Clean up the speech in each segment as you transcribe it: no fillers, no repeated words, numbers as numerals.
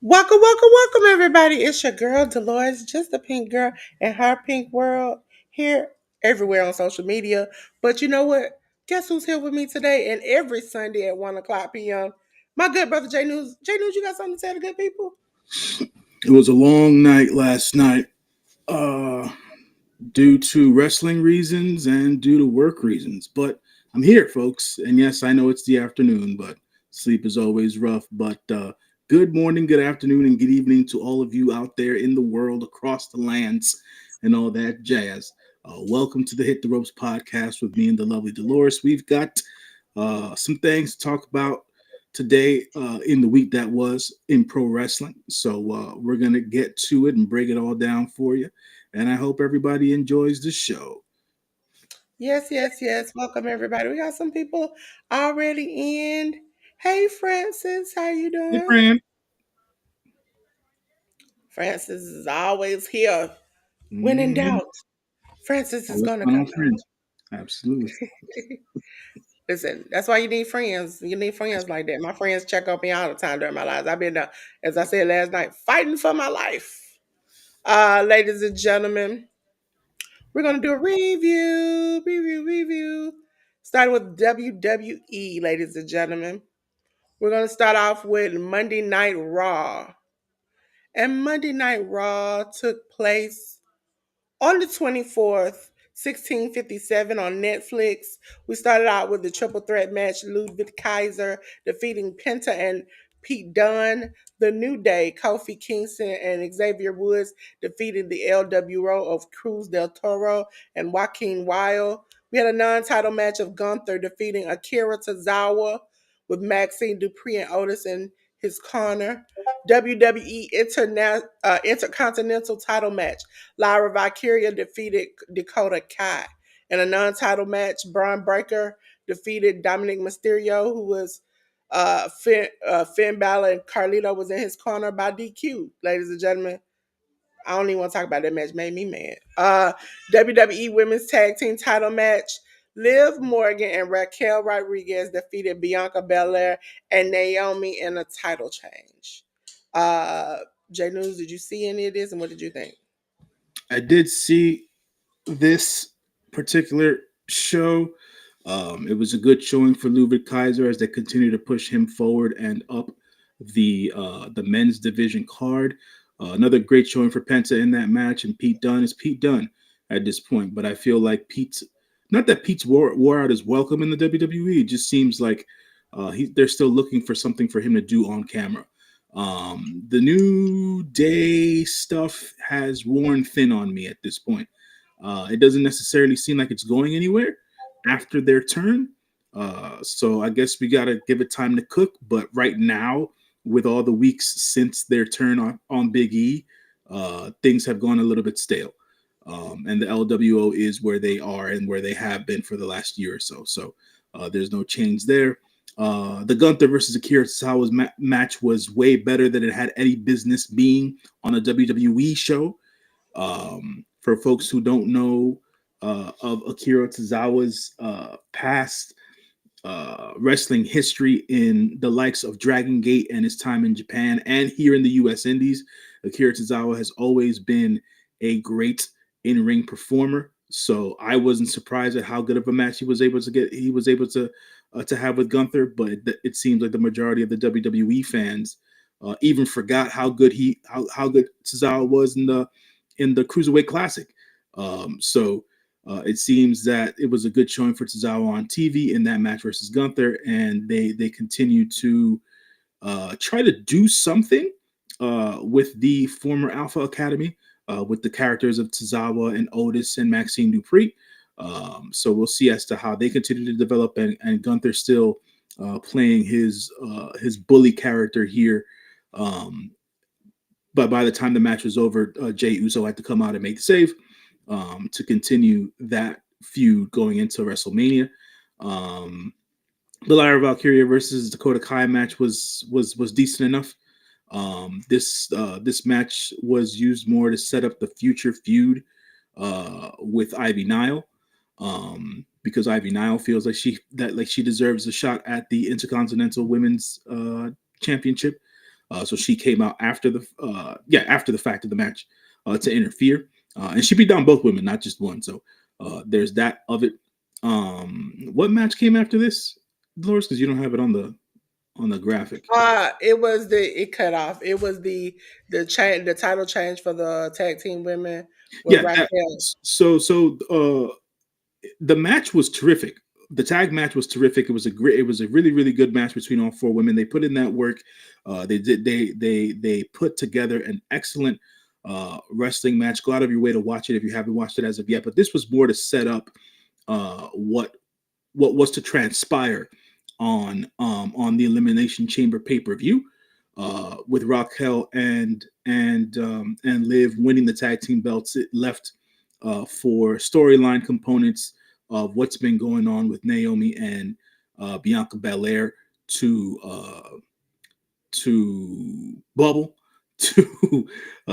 Welcome, everybody. It's your girl, Delores, just a pink girl in her pink world, here everywhere on social media. But you know what? Guess who's here with me today and every Sunday at 1 o'clock p.m.? My good brother, J.News. J.News, you got something to say to good people? It was a long night last night, uh, due to wrestling reasons and due to work reasons. But I'm here, folks. And yes, I know it's the afternoon, but sleep is always rough. But good morning, good afternoon, and good evening to all of you out there in the world, across the lands, and all that jazz. Welcome to the Hit the Ropes podcast with me and the lovely Dolores. We've got some things to talk about today in the week that was in pro wrestling. So we're going to get to it and break it all down for you. And I hope everybody enjoys the show. Yes. Welcome, everybody. We got some people already in. Hey, Francis, how you Hey, doing? friend. Francis is always here. When in Mm-hmm. doubt, Francis is Always going to find come our friends. Absolutely. out. Listen, that's why you need friends. You need friends like that. My friends check up me all the time during my lives. I've been, as I said last night, fighting for my life. Ladies and gentlemen, we're gonna do a review. Starting with WWE, ladies and gentlemen. We're gonna start off with Monday Night Raw, and Monday Night Raw took place on the 24th, 1657 on Netflix. We started out with the triple threat match, Ludwig Kaiser defeating Penta and Pete Dunne. The New Day, Kofi Kingston and Xavier Woods defeated the LWO of Cruz del Toro and Joaquin Wilde. We had a non-title match of Gunther defeating Akira Tozawa with Maxine Dupree and Otis in his corner. WWE Intercontinental title match. Lyra Valkyria defeated Dakota Kai. In a non-title match, Braun Breaker defeated Dominic Mysterio, who was Finn Balor, and Carlito was in his corner by DQ. Ladies and gentlemen, I don't even want to talk about that match. Made me mad. WWE Women's Tag Team Title match. Liv Morgan and Raquel Rodriguez defeated Bianca Belair and Naomi in a title change. Uh, J News, did you see any of this and what did you think? I did see this particular show. It was a good showing for Ludwig Kaiser as they continue to push him forward and up the men's division card. Another great showing for Penta in that match, and Pete Dunne is Pete Dunne at this point. But I feel like Pete's not that Pete's wore out his welcome in the WWE. It just seems like they're still looking for something for him to do on camera. The New Day stuff has worn thin on me at this point. It doesn't necessarily seem like it's going anywhere after their turn. So I guess we got to give it time to cook. But right now, with all the weeks since their turn on Big E, things have gone a little bit stale. And the LWO is where they are and where they have been for the last year or so. So there's no change there. The Gunther versus Akira Tozawa's match was way better than it had any business being on a WWE show. For folks who don't know of Akira Tozawa's past wrestling history in the likes of Dragon Gate and his time in Japan and here in the U.S. Indies, Akira Tozawa has always been a great in-ring performer. So I wasn't surprised at how good of a match he was able to get. He was able to have with Gunther, but it seems like the majority of the WWE fans even forgot how good Tozawa was in the Cruiserweight Classic. So it seems that it was a good showing for Tozawa on TV in that match versus Gunther, and they continue to try to do something with the former Alpha Academy, with the characters of Tozawa and Otis and Maxine Dupree. So we'll see as to how they continue to develop, and Gunther still playing his bully character here. But by the time the match was over, Jey Uso had to come out and make the save to continue that feud going into WrestleMania. The Lyra Valkyria versus Dakota Kai match was decent enough. This match was used more to set up the future feud with Ivy Nile, because Ivy Nile feels like she deserves a shot at the Intercontinental Women's Championship. So she came out after the fact of the match to interfere, and she beat down both women, not just one. So there's that of it. What match came after this, Dolores? Because you don't have it on the graphic. It cut off. It was the title change for the tag team women with Yeah, that, Raquel. the match was terrific. The tag match was terrific. It was a really really good match between all four women. They put in that work. They put together an excellent wrestling match. Go out of your way to watch it if you haven't watched it as of yet. But this was more to set up what was to transpire on the Elimination Chamber pay per view, with Raquel and Liv winning the tag team belts. It left for storyline components of what's been going on with Naomi and Bianca Belair to bubble, to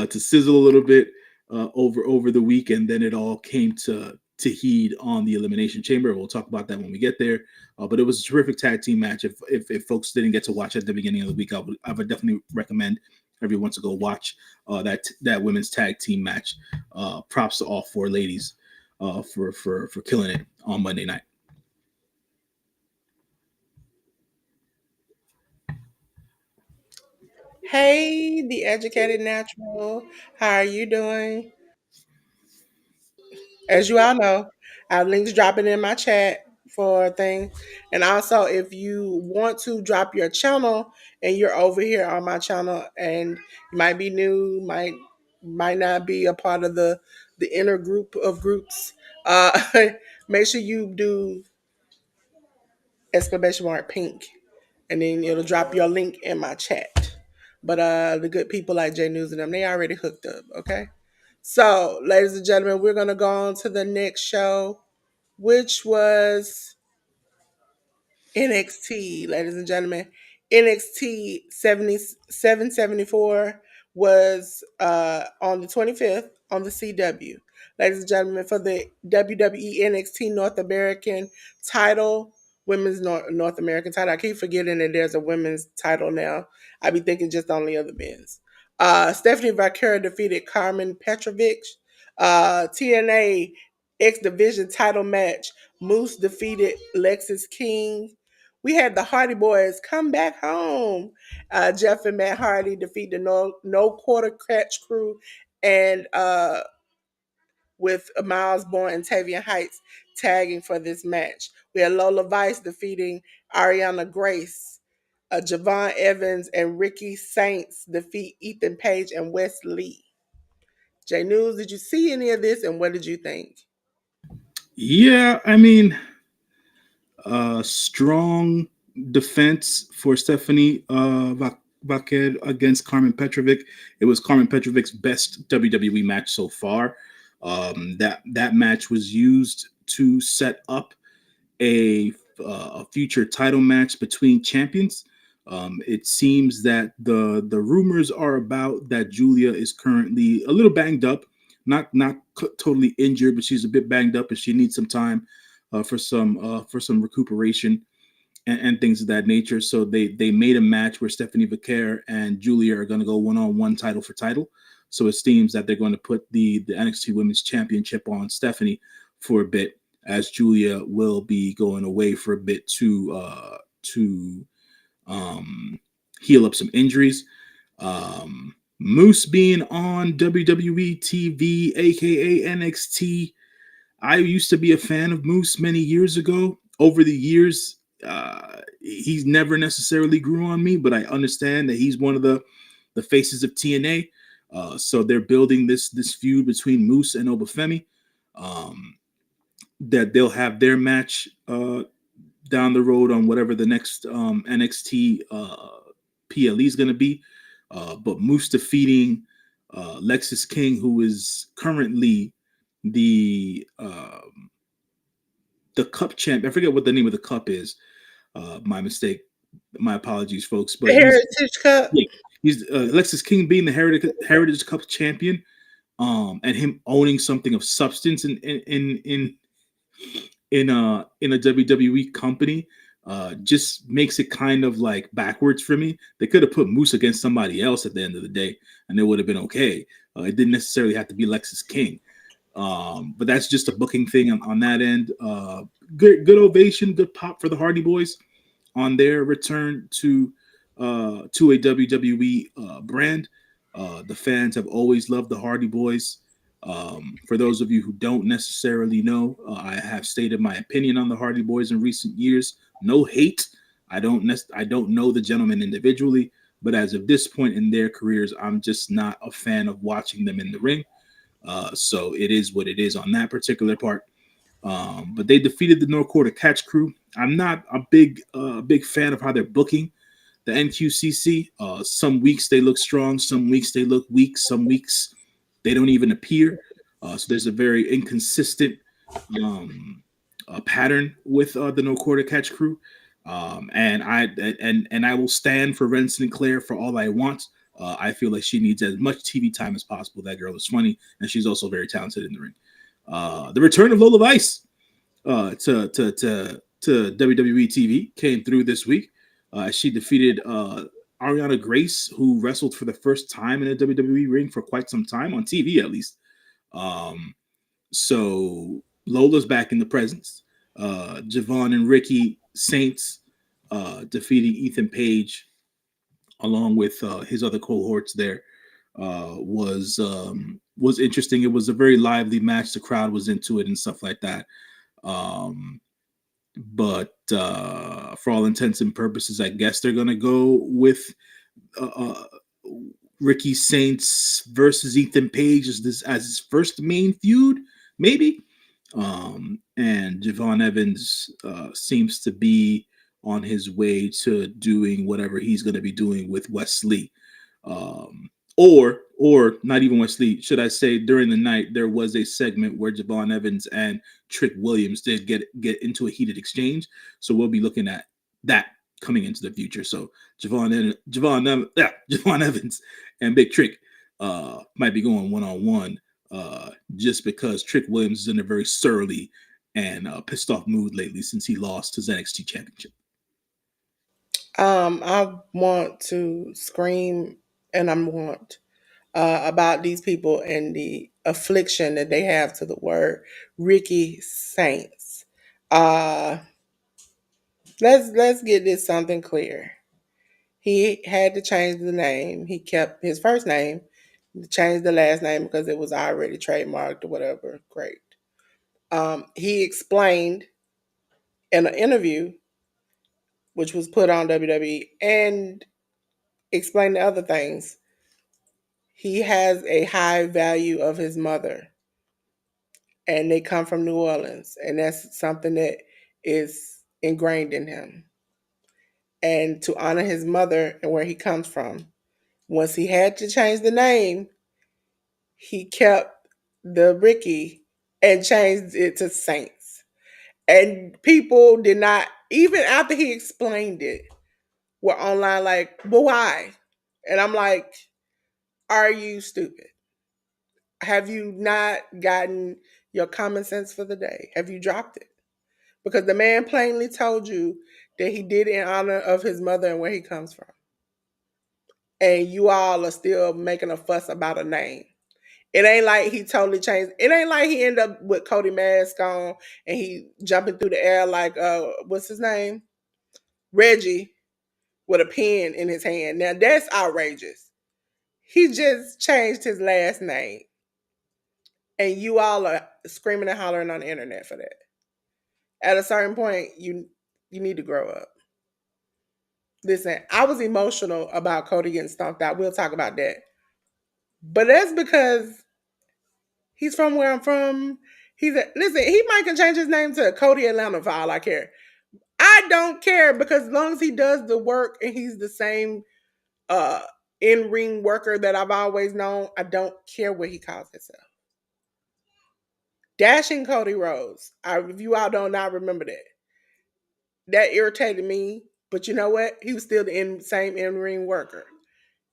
sizzle a little bit over the week, and then it all came to heed on the Elimination Chamber. We'll talk about that when we get there. But it was a terrific tag team match. If folks didn't get to watch at the beginning of the week, I would definitely recommend everyone to go watch that women's tag team match. Props to all four ladies for killing it on Monday night. Hey, the educated natural. How are you doing? As you all know, I have links dropping in my chat for things. And also, if you want to drop your channel and you're over here on my channel and you might be new, might not be a part of the inner group of groups, uh, make sure you do exclamation mark pink, and then it'll drop your link in my chat. But the good people like J.News and them, they already hooked up. Okay. So, ladies and gentlemen, we're gonna go on to the next show, which was NXT, ladies and gentlemen. NXT 7774 was on the 25th on the CW. Ladies and gentlemen, for the WWE NXT North American title, women's North American title. I keep forgetting that there's a women's title now. I be thinking just only of the men's. Stephanie Vaquera defeated Carmen Petrovic. TNA X Division title match. Moose defeated Lexis King. We had the Hardy Boys come back home. Jeff and Matt Hardy defeat the No Quarter Catch Crew, and with Miles Bourne and Tavian Heights tagging for this match. We had Lola Vice defeating Ariana Grace. Javon Evans and Ricky Saints defeat Ethan Page and Wes Lee. J News, did you see any of this and what did you think? Yeah, I mean, strong defense for Stephanie Vaquer against Carmen Petrovic. It was Carmen Petrovic's best WWE match so far. That match was used to set up a future title match between champions. It seems that the rumors are about that Julia is currently a little banged up, not totally injured, but she's a bit banged up, and she needs some time for some recuperation and things of that nature. So they made a match where Stephanie Vaquer and Julia are going to go one-on-one title for title. So it seems that they're going to put the NXT Women's Championship on Stephanie for a bit, as Julia will be going away for a bit to heal up some injuries. Moose being on WWE TV, aka NXT. I used to be a fan of Moose many years ago. Over the years, he's never necessarily grew on me, but I understand that he's one of the faces of TNA. So they're building this feud between Moose and Obafemi. That they'll have their match down the road on whatever the next NXT PLE is going to be. But Moose defeating Lexis King, who is currently the cup champ. I forget what the name of the cup is. My mistake. My apologies, folks. The But Heritage Cup. yeah, He's Alexis King being the Heritage Cup champion, and him owning something of substance in a WWE company, just makes it kind of like backwards for me. They could have put Moose against somebody else at the end of the day, and it would have been okay. It didn't necessarily have to be Lexus King. But that's just a booking thing on that end. Good ovation, good pop for the Hardy Boys on their return to a WWE brand. The fans have always loved the Hardy Boys. For those of you who don't necessarily know, I have stated my opinion on the Hardy Boys in recent years. No hate. I don't know the gentlemen individually, but as of this point in their careers, I'm just not a fan of watching them in the ring. So it is what it is on that particular part. But they defeated the North Quarter Catch Crew. I'm not a big fan of how they're booking the NQCC. Some weeks they look strong, some weeks they look weak, some weeks they don't even appear. So there's a very inconsistent um, pattern with the No Quarter Catch Crew. And I will stand for Ren Sinclair for all I want. I feel like she needs as much TV time as possible. That girl is funny, and she's also very talented in the ring. The return of Lola Vice to WWE TV came through this week. She defeated Ariana Grace, who wrestled for the first time in a WWE ring for quite some time on TV, at least. Um, so Lola's back in the presence. Javon and Ricky Saints defeating Ethan Page along with his other cohorts there was interesting. It was a very lively match. The crowd was into it and stuff like that. Um, but for all intents and purposes, I guess they're gonna go with uh, uh, Ricky Saints versus Ethan Page as his first main feud, maybe. And Javon Evans seems to be on his way to doing whatever he's going to be doing with Wesley. Um, or not even Wesley, should I say, during the night, there was a segment where Javon Evans and Trick Williams did get into a heated exchange. So we'll be looking at that coming into the future. So Javon Evans and Big Trick might be going one on one just because Trick Williams is in a very surly and pissed off mood lately since he lost his NXT championship. I want to scream and I want about these people and the affliction that they have to the word Ricky Saints. Uh, let's get this something clear. He had to change the name. He kept his first name, changed the last name because it was already trademarked or whatever. Great. He explained in an interview, which was put on WWE, and explained the other things. He has a high value of his mother, and they come from New Orleans, and that's something that is ingrained in him. And to honor his mother and where he comes from, once he had to change the name, he kept the Ricky and changed it to Saints. And people did not, even after he explained it, were online like, but why? And I'm like, are you stupid? Have you not gotten your common sense for the day? Have you dropped it? Because the man plainly told you that he did it in honor of his mother and where he comes from. And you all are still making a fuss about a name. It ain't like he totally changed. It ain't like he ended up with Cody mask on and he jumping through the air like what's his name? Reggie with a pen in his hand. Now that's outrageous. He just changed his last name. And you all are screaming and hollering on the internet for that. At a certain point, you need to grow up. Listen, I was emotional about Cody getting stomped out. We'll talk about that. But that's because he's from where I'm from. Listen, he might can change his name to Cody Atlanta for all I care. I don't care because as long as he does the work and he's the same uh in-ring worker that I've always known, I don't care what he calls himself. Dashing Cody Rhodes. If you all don't not remember that. That irritated me, but you know what? He was still the same in-ring worker.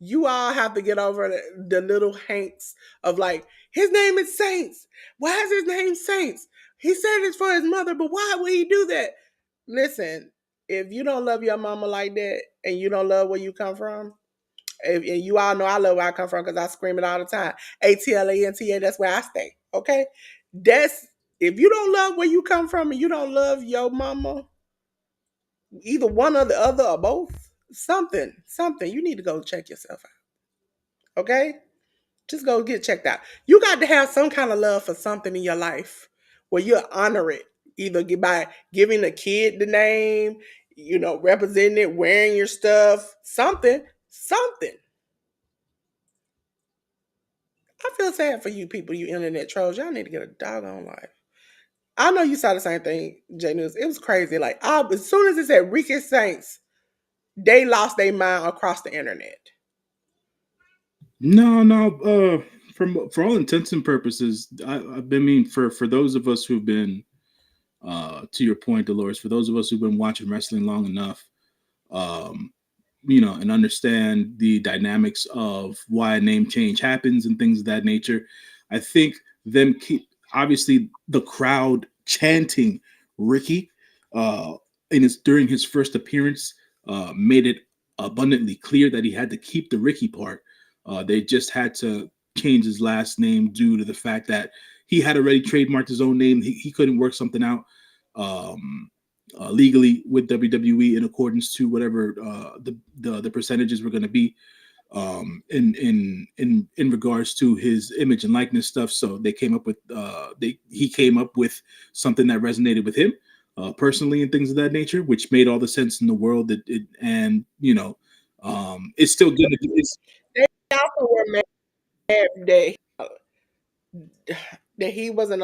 You all have to get over the little hanks of like, his name is Saints. Why is his name Saints? He said it's for his mother, but why would he do that? Listen, if you don't love your mama like that and you don't love where you come from, and you all know I love where I come from because I scream it all the time. ATLANTA, that's where I stay. Okay? That's if you don't love where you come from and you don't love your mama, either one or the other or both, something, you need to go check yourself out. Okay? Just go get checked out. You got to have some kind of love for something in your life where you honor it, either by giving a kid the name, representing it, wearing your stuff, something. I feel sad for you people, you internet trolls. Y'all need to get a doggone life. I know you saw the same thing, J News. It was crazy. Like, as soon as it said Ricky Saints, they lost their mind across the internet. No, no. For all intents and purposes, I mean, for those of us who've been, to your point, Dolores, for those of us who've been watching wrestling long enough, um, and understand the dynamics of why a name change happens and things of that nature. I think them keep obviously the crowd chanting Ricky during his first appearance made it abundantly clear that he had to keep the Ricky part. They just had to change his last name due to the fact that he had already trademarked his own name. He couldn't work something out. Legally with WWE in accordance to whatever the percentages were going to be in regards to his image and likeness stuff. So they came up with he came up with something that resonated with him personally and things of that nature, which made all the sense in the world. It's still good. They also were mad that he wasn't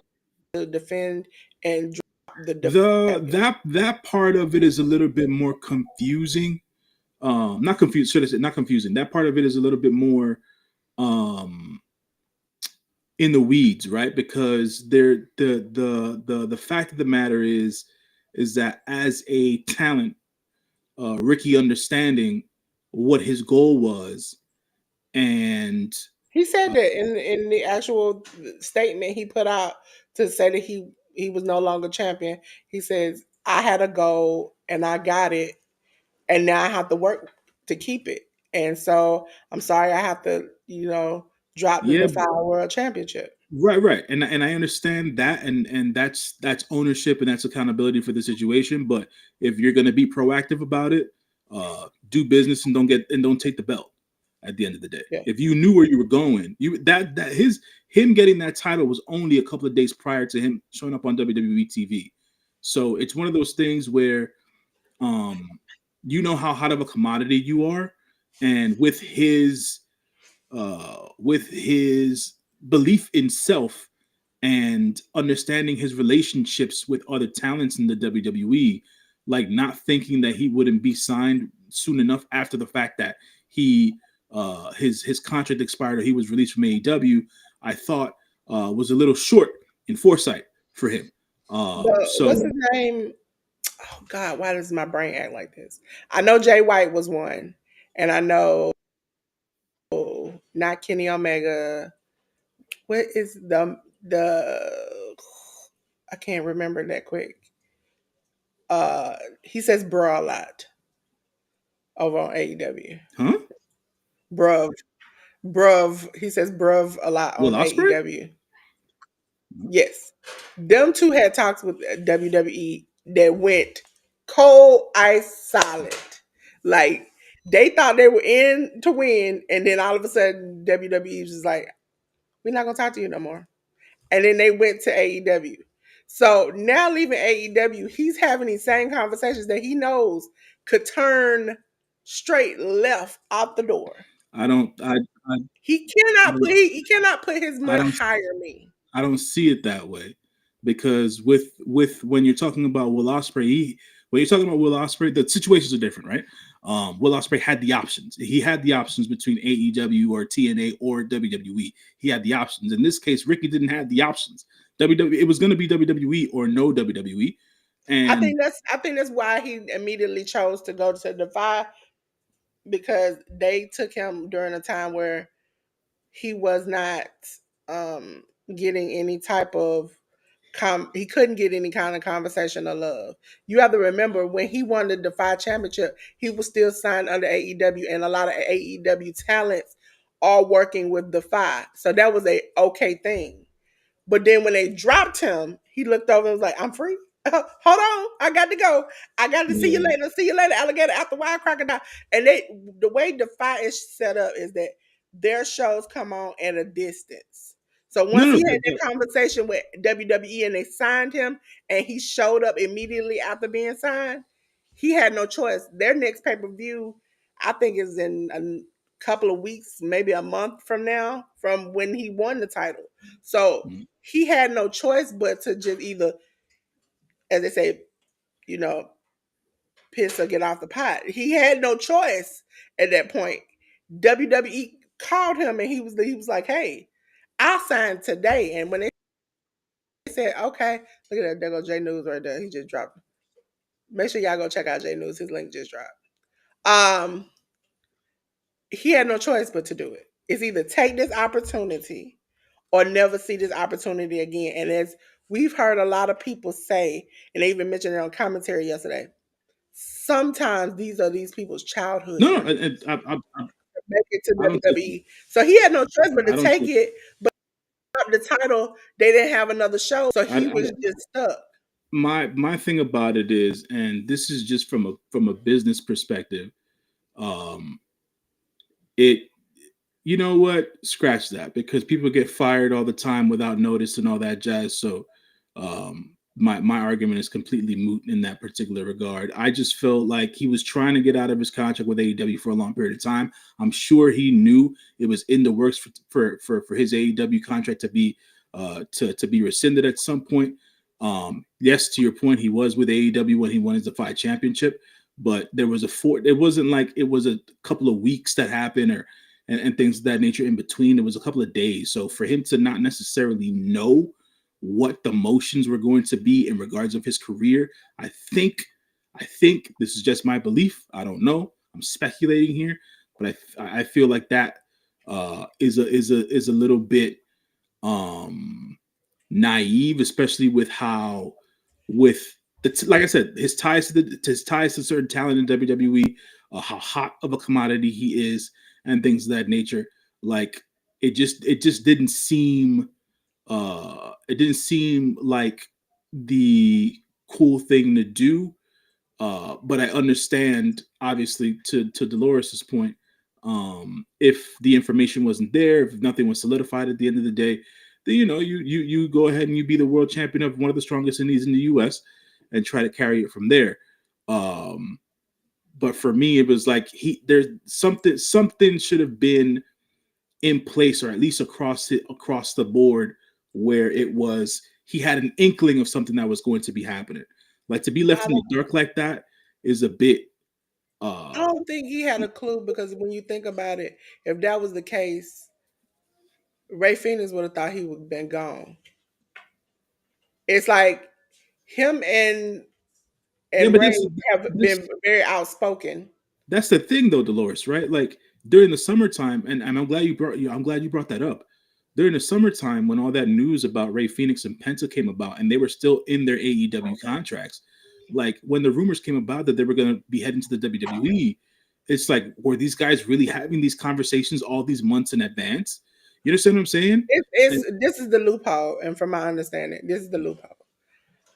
able to defend and drop the champion. That part of it is a little bit more confusing. Not confused. Should I say not confusing? That part of it is a little bit more um in the weeds, right? Because the fact of the matter is that as a talent, Ricky understanding what his goal was, and He said that in the actual statement he put out to say that he was no longer champion. He says, "I had a goal and I got it, and now I have to work to keep it. And so I'm sorry I have to, drop the yeah, Defy World Championship." right, and I understand that, and that's ownership and that's accountability for the situation. But if you're going to be proactive about it, do business and don't take the belt at the end of the day. Yeah. If you knew where you were going, that him getting that title was only a couple of days prior to him showing up on WWE TV. So it's one of those things where um you know how hot of a commodity you are, and with his belief in self and understanding his relationships with other talents in the WWE, like not thinking that he wouldn't be signed soon enough after the fact that his contract expired or he was released from AEW, I thought was a little short in foresight for him. What's So his name? Oh God, why does my brain act like this? I know Jay White was one, and I know not Kenny Omega. What is the? I can't remember that quick. He says "bruh" a lot over on AEW. huh? Bruv, bruv. He says "bruv" a lot Will on Ospreay? AEW. Yes, them two had talks with WWE that went cold ice solid. Like they thought they were in to win, and then all of a sudden WWE was just like, "We're not gonna talk to you no more." And then they went to AEW. So now leaving AEW, he's having these same conversations that he knows could turn straight left out the door. I don't. He I cannot put don't. he cannot put his I money don't. higher me. I don't see it that way, because with when you're talking about Will Ospreay, when you're talking about Will Ospreay, the situations are different, right? Will Ospreay had the options. He had the options between AEW or TNA or WWE. He had the options. In this case, Ricky didn't have the options. WWE. It was going to be WWE or no WWE, I and think that's why he immediately chose to go to Defy because they took him during a time where he was not um getting any type of he couldn't get any kind of conversation or love. You have to remember when he won the Defy Championship, he was still signed under AEW, and a lot of AEW talents are working with Defy. So that was a okay thing. But then when they dropped him, he looked over and was like, I'm free. Hold on, I got to go. I got to see you Yeah. later. See you later, alligator after wild crocodile. And they the way Defy is set up is that their shows come on at a distance. So No, once no, he had that conversation with WWE and they signed him and he showed up immediately after being signed, he had no choice. Their next pay-per-view, I think, is in a couple of weeks, maybe a month from now, from when he won the title. So he had no choice but to just either, as they say, you know, piss or get off the pot. He had no choice at that point. WWE called him and he was like, "Hey, I signed today." And when they said, "Okay," look at that, there go J.News right there. He just dropped. Make sure y'all go check out J.News. His link just dropped. Um, he had no choice but to do it. It's either take this opportunity or never see this opportunity again. And as we've heard a lot of people say, and they even mentioned it on commentary yesterday, sometimes these are these people's childhood no, no. dreams. Make it to I don't think. WWE. So he had no choice but to I don't take think. it, but the title, they didn't have another show. So he I, was just stuck. my thing about it is, and this is just from a business perspective. Um, it you know what? Scratch that because people get fired all the time without notice and all that jazz. So my argument is completely moot in that particular regard. I just felt like he was trying to get out of his contract with AEW for a long period of time. I'm sure he knew it was in the works for his AEW contract to be rescinded at some point. Yes, to your point, he was with AEW when he won his Defy Championship, but there was a four. It wasn't like it was a couple of weeks that happened or and things of that nature in between. It was a couple of days. So for him to not necessarily know what the motions were going to be in regards of his career, I think this is just my belief. I don't know. I'm speculating here, but I feel like that is a little bit um naive, especially with how with like I said, his ties to certain talent in WWE, how hot of a commodity he is, and things of that nature. Like it just didn't seem it didn't seem like the cool thing to do. But I understand, obviously, to Dolores's point, if the information wasn't there, if nothing was solidified at the end of the day, then you go ahead and you be the world champion of one of the strongest indies in the U.S. and try to carry it from there. Um, but for me, it was like there's something should have been in place, or at least across the board, where it was he had an inkling of something that was going to be happening. Like to be left in the dark like that is a bit. I uh don't think he had a clue because when you think about it, if that was the case, Ray Phoenix would have thought he would have been gone. It's like him yeah, and but Ray have this been very outspoken. that's the thing though, Dolores, right? Like during the summertime, and I'm glad you brought that up. During the summertime, when all that news about Ray Phoenix and Penta came about, and they were still in their AEW contracts, like when the rumors came about that they were going to be heading to the WWE, it's like, were these guys really having these conversations all these months in advance? You understand what I'm saying? And This is the loophole, and from my understanding, this is the loophole.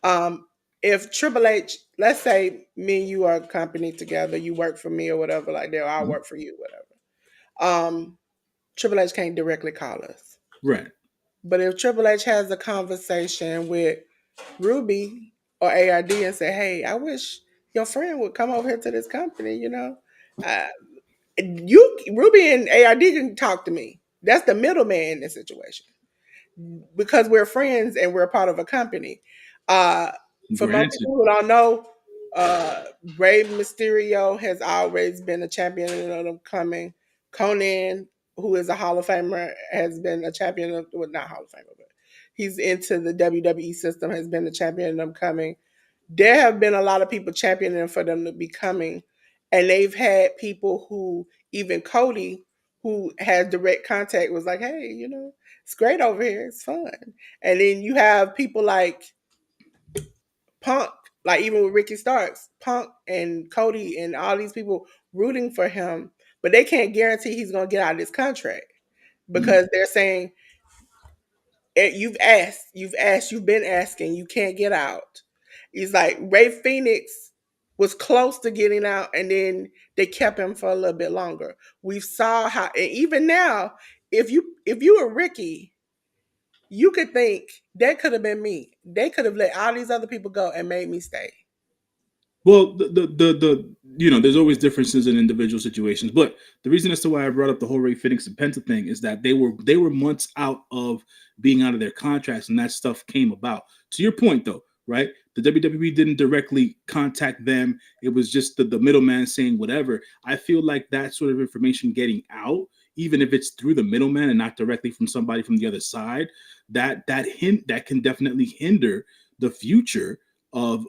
Um, if Triple H, let's say me and you are a company together, you work for me or whatever, like that, or I work for you, whatever. Triple H can't directly call us. right, But if Triple H has a conversation with Ruby or ARD and say, "Hey, I wish your friend would come over here to this company," uh, you Ruby and ARD can talk to me. That's the middleman in this situation because we're friends and we're a part of a company. Uh, for most granted, people who don't know, uh, Rey Mysterio has always been a champion of them coming. Conan, who is a Hall of Famer, has been a champion of, well, not Hall of Famer, but he's into the WWE system, has been a champion of them coming. There have been a lot of people championing for them to be coming. And they've had people who, even Cody, who has direct contact, was like, hey, it's great over here. It's fun. And then you have people like Punk, like even with Ricky Starks, Punk and Cody and all these people rooting for him, but they can't guarantee he's going to get out of this contract Mm. because they're saying, you've been asking, you can't get out. He's like, Ray Phoenix was close to getting out, and then they kept him for a little bit longer. We saw how, and even now, if you were Ricky, you could think that could have been me. They could have let all these other people go and made me stay. Well, there's always differences in individual situations, but the reason as to why I brought up the whole Ray Phoenix and Penta thing is that they were months out of being out of their contracts, and that stuff came about. To your point, though, right? The WWE didn't directly contact them; it was just the middleman saying whatever. I feel like that sort of information getting out, even if it's through the middleman and not directly from somebody from the other side, that can definitely hinder the future of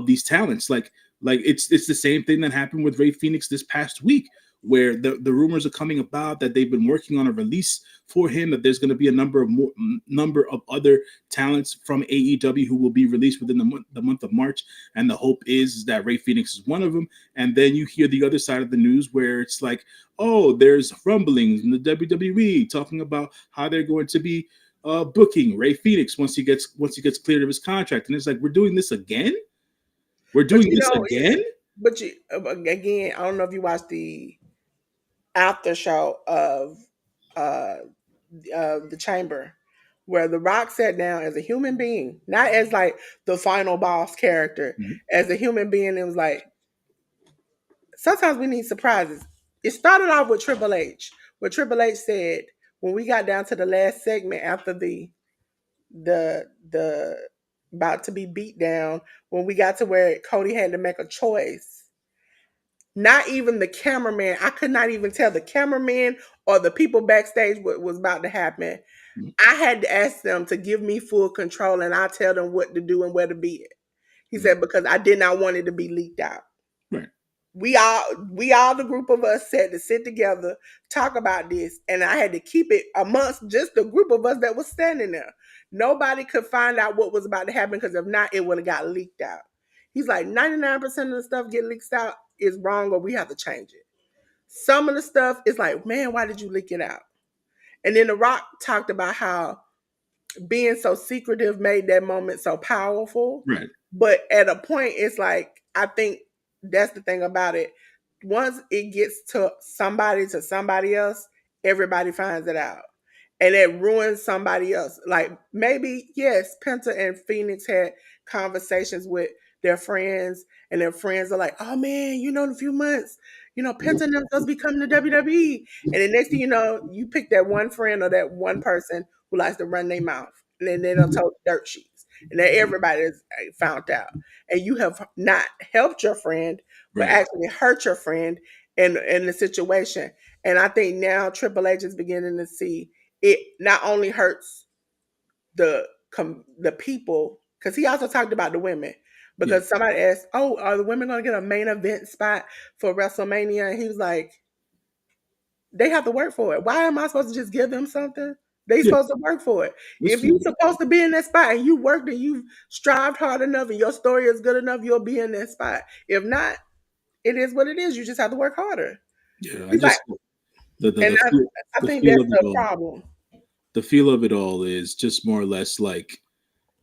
these talents. Like it's the same thing that happened with Ray Phoenix this past week, where the rumors are coming about that they've been working on a release for him, that there's going to be a number of other talents from AEW who will be released within the month of March, and the hope is that Ray Phoenix is one of them. And then you hear the other side of the news where it's like, oh, there's rumblings in the WWE talking about how they're going to be booking Ray Phoenix once he gets cleared of his contract, and it's like, we're doing this again. We're But doing this again. but you again, I don't know if you watched the after show of uh, the Chamber, where The Rock sat down as a human being, not as like the final boss character, Mhm. as a human being. It was like, sometimes we need surprises. It started off with Triple H, where Triple H said, when we got down to the last segment after the about to be beat down, when we got to where Cody had to make a choice, not even the cameraman, I could not even tell the cameraman or the people backstage what was about to happen. Mhm. I had to ask them to give me full control, and I tell them what to do and where to be it. He Mhm. said, because I did not want it to be leaked out. Right. We all the group of us said to sit together, talk about this, and I had to keep it amongst just the group of us that was standing there. Nobody could find out what was about to happen, because if not, it would have got leaked out. He's like, 99% of the stuff get leaked out is wrong, or we have to change it. Some of the stuff is like, man, why did you leak it out? And then The Rock talked about how being so secretive made that moment so powerful. Right. But at a point, it's like, I think that's the thing about it. Once it gets to somebody else, everybody finds it out. And it ruins somebody else. Like, maybe, yes, Penta and Phoenix had conversations with their friends, and their friends are like, oh man, in a few months, Penta and them supposed to be coming to WWE. And the next thing you know, you pick that one friend or that one person who likes to run their mouth, and then they don't tell dirt sheets, and then everybody is found out, and you have not helped your friend, but Right. actually hurt your friend in the situation. And I think now Triple H is beginning to see it not only hurts the people, because he also talked about the women. Yeah. Because somebody asked, "Oh, are the women going to get a main event spot for WrestleMania?" And he was like, they have to work for it. Why am I supposed to just give them something? They Yeah. supposed to work for it. That's If fair. you're supposed to be in that spot and you worked and you strived hard enough and your story is good enough, you'll be in that spot. If not, it is what it is. You just have to work harder. Yeah. I He's like, just the the and the feel, I the think feel that's of it the all. problem. The feel of it all is just more or less like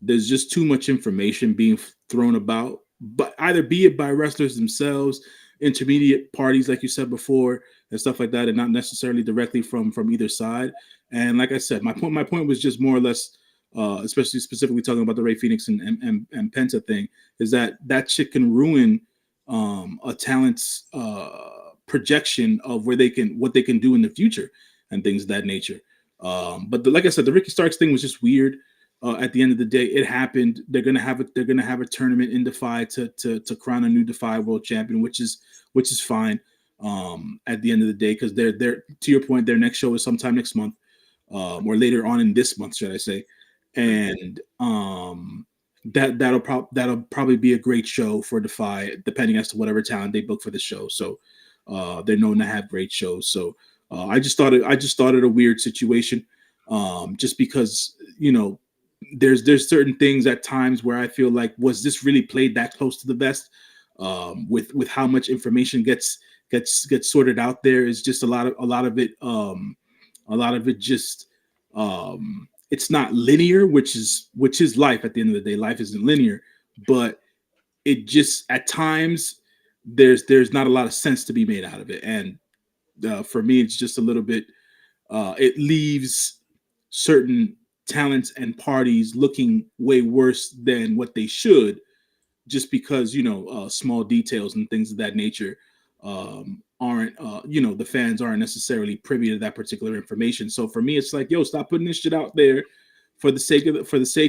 there's just too much information being thrown about, but either be it by wrestlers themselves, intermediate parties, like you said before, and stuff like that, and not necessarily directly from either side. And like I said, my point was just more or less, especially specifically talking about the Ray Phoenix and Penta thing, is that shit can ruin a talent's projection of what they can do in the future and things of that nature. But like I said, the Ricky Starks thing was just weird. At the end of the day, it happened. They're gonna have a tournament in Defy to crown a new Defy world champion, which is fine. At the end of the day, because they're to your point, their next show is sometime next month, or later on in this month, should I say? Mhm. And that'll probably be a great show for Defy, depending as to whatever talent they book for the show. So they're known to have great shows. So I just thought it a weird situation, just because there's certain things at times where I feel like, was this really played that close to the vest? With how much information gets sorted out there, is just a lot of it just it's not linear, which is life. At the end of the day, life isn't linear, but it just, at times, there's not a lot of sense to be made out of it. And for me, it's just a little bit, it leaves certain talents and parties looking way worse than what they should, just because small details and things of that nature aren't the fans aren't necessarily privy to that particular information. So for me, it's like, yo, stop putting this shit out there for the sake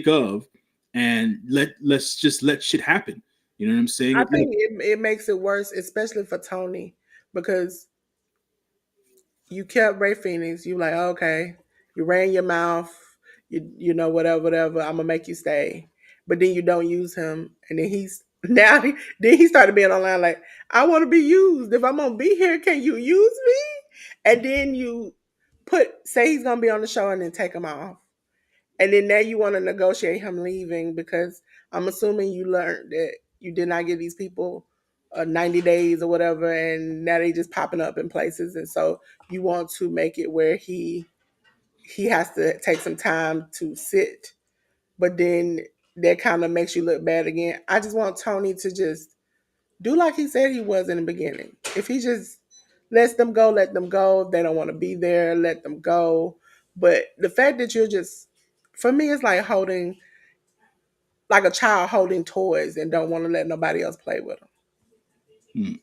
of, and let's just let shit happen. You know what I'm I saying? Like, think it makes it worse, especially for Tony, because you kept Ray Phoenix. You like, okay, you ran your mouth, you know, whatever, whatever. I'm gonna make you stay, but then you don't use him, and then he's now then he started being online like, I want to be used. If I'm gonna be here, can you use me? And then you say he's gonna be on the show, and then take him off, and then now you want to negotiate him leaving because I'm assuming you learned that you did not give these people 90 days or whatever, and now they just popping up in places, and so you want to make it where he has to take some time to sit, but then that kind of makes you look bad again. I just want Tony to just do like he said he was in the beginning. If he just lets them go, let them go. If they don't want to be there, let them go. But the fact that you're just, for me, it's like holding, like a child holding toys and don't want to let nobody else play with them. hmm.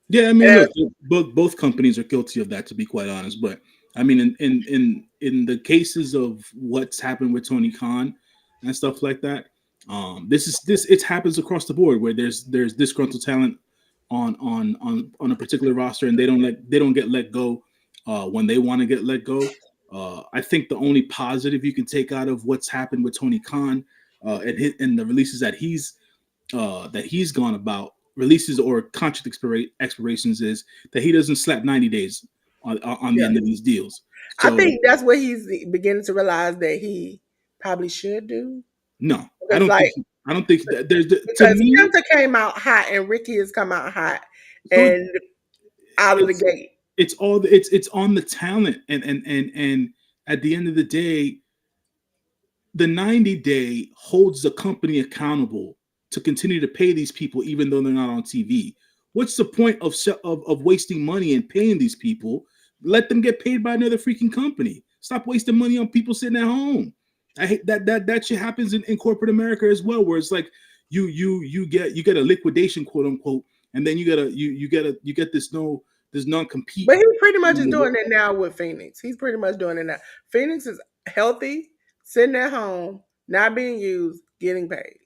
Yeah, I mean, And look, both companies are guilty of that, to be quite honest. But I mean, in the cases of what's happened with Tony Khan and stuff like that, this it happens across the board, where there's disgruntled talent on a particular roster, and they don't get let go when they want to get let go. I think the only positive you can take out of what's happened with Tony Khan and the releases that he's gone about, releases or contract expirations, is that he doesn't slap 90 days on the yeah, end of these deals. I So think that's what he's beginning to realize that he probably should do. no, Because like I don't think that there's to because me. Santa came out hot and Ricky has come out hot So and out of the it's gate. it's on the talent, and at the end of the day, the 90-day holds the company accountable to continue to pay these people even though they're not on TV. What's the point of wasting money and paying these people? Let them get paid by another freaking company. Stop wasting money on people sitting at home. I hate that shit happens in corporate America as well, where it's like you get a liquidation, quote unquote, and then you get this non compete. But he pretty much is doing it now with Phoenix. He's pretty much doing it now. Phoenix is healthy, sitting at home, not being used, getting paid.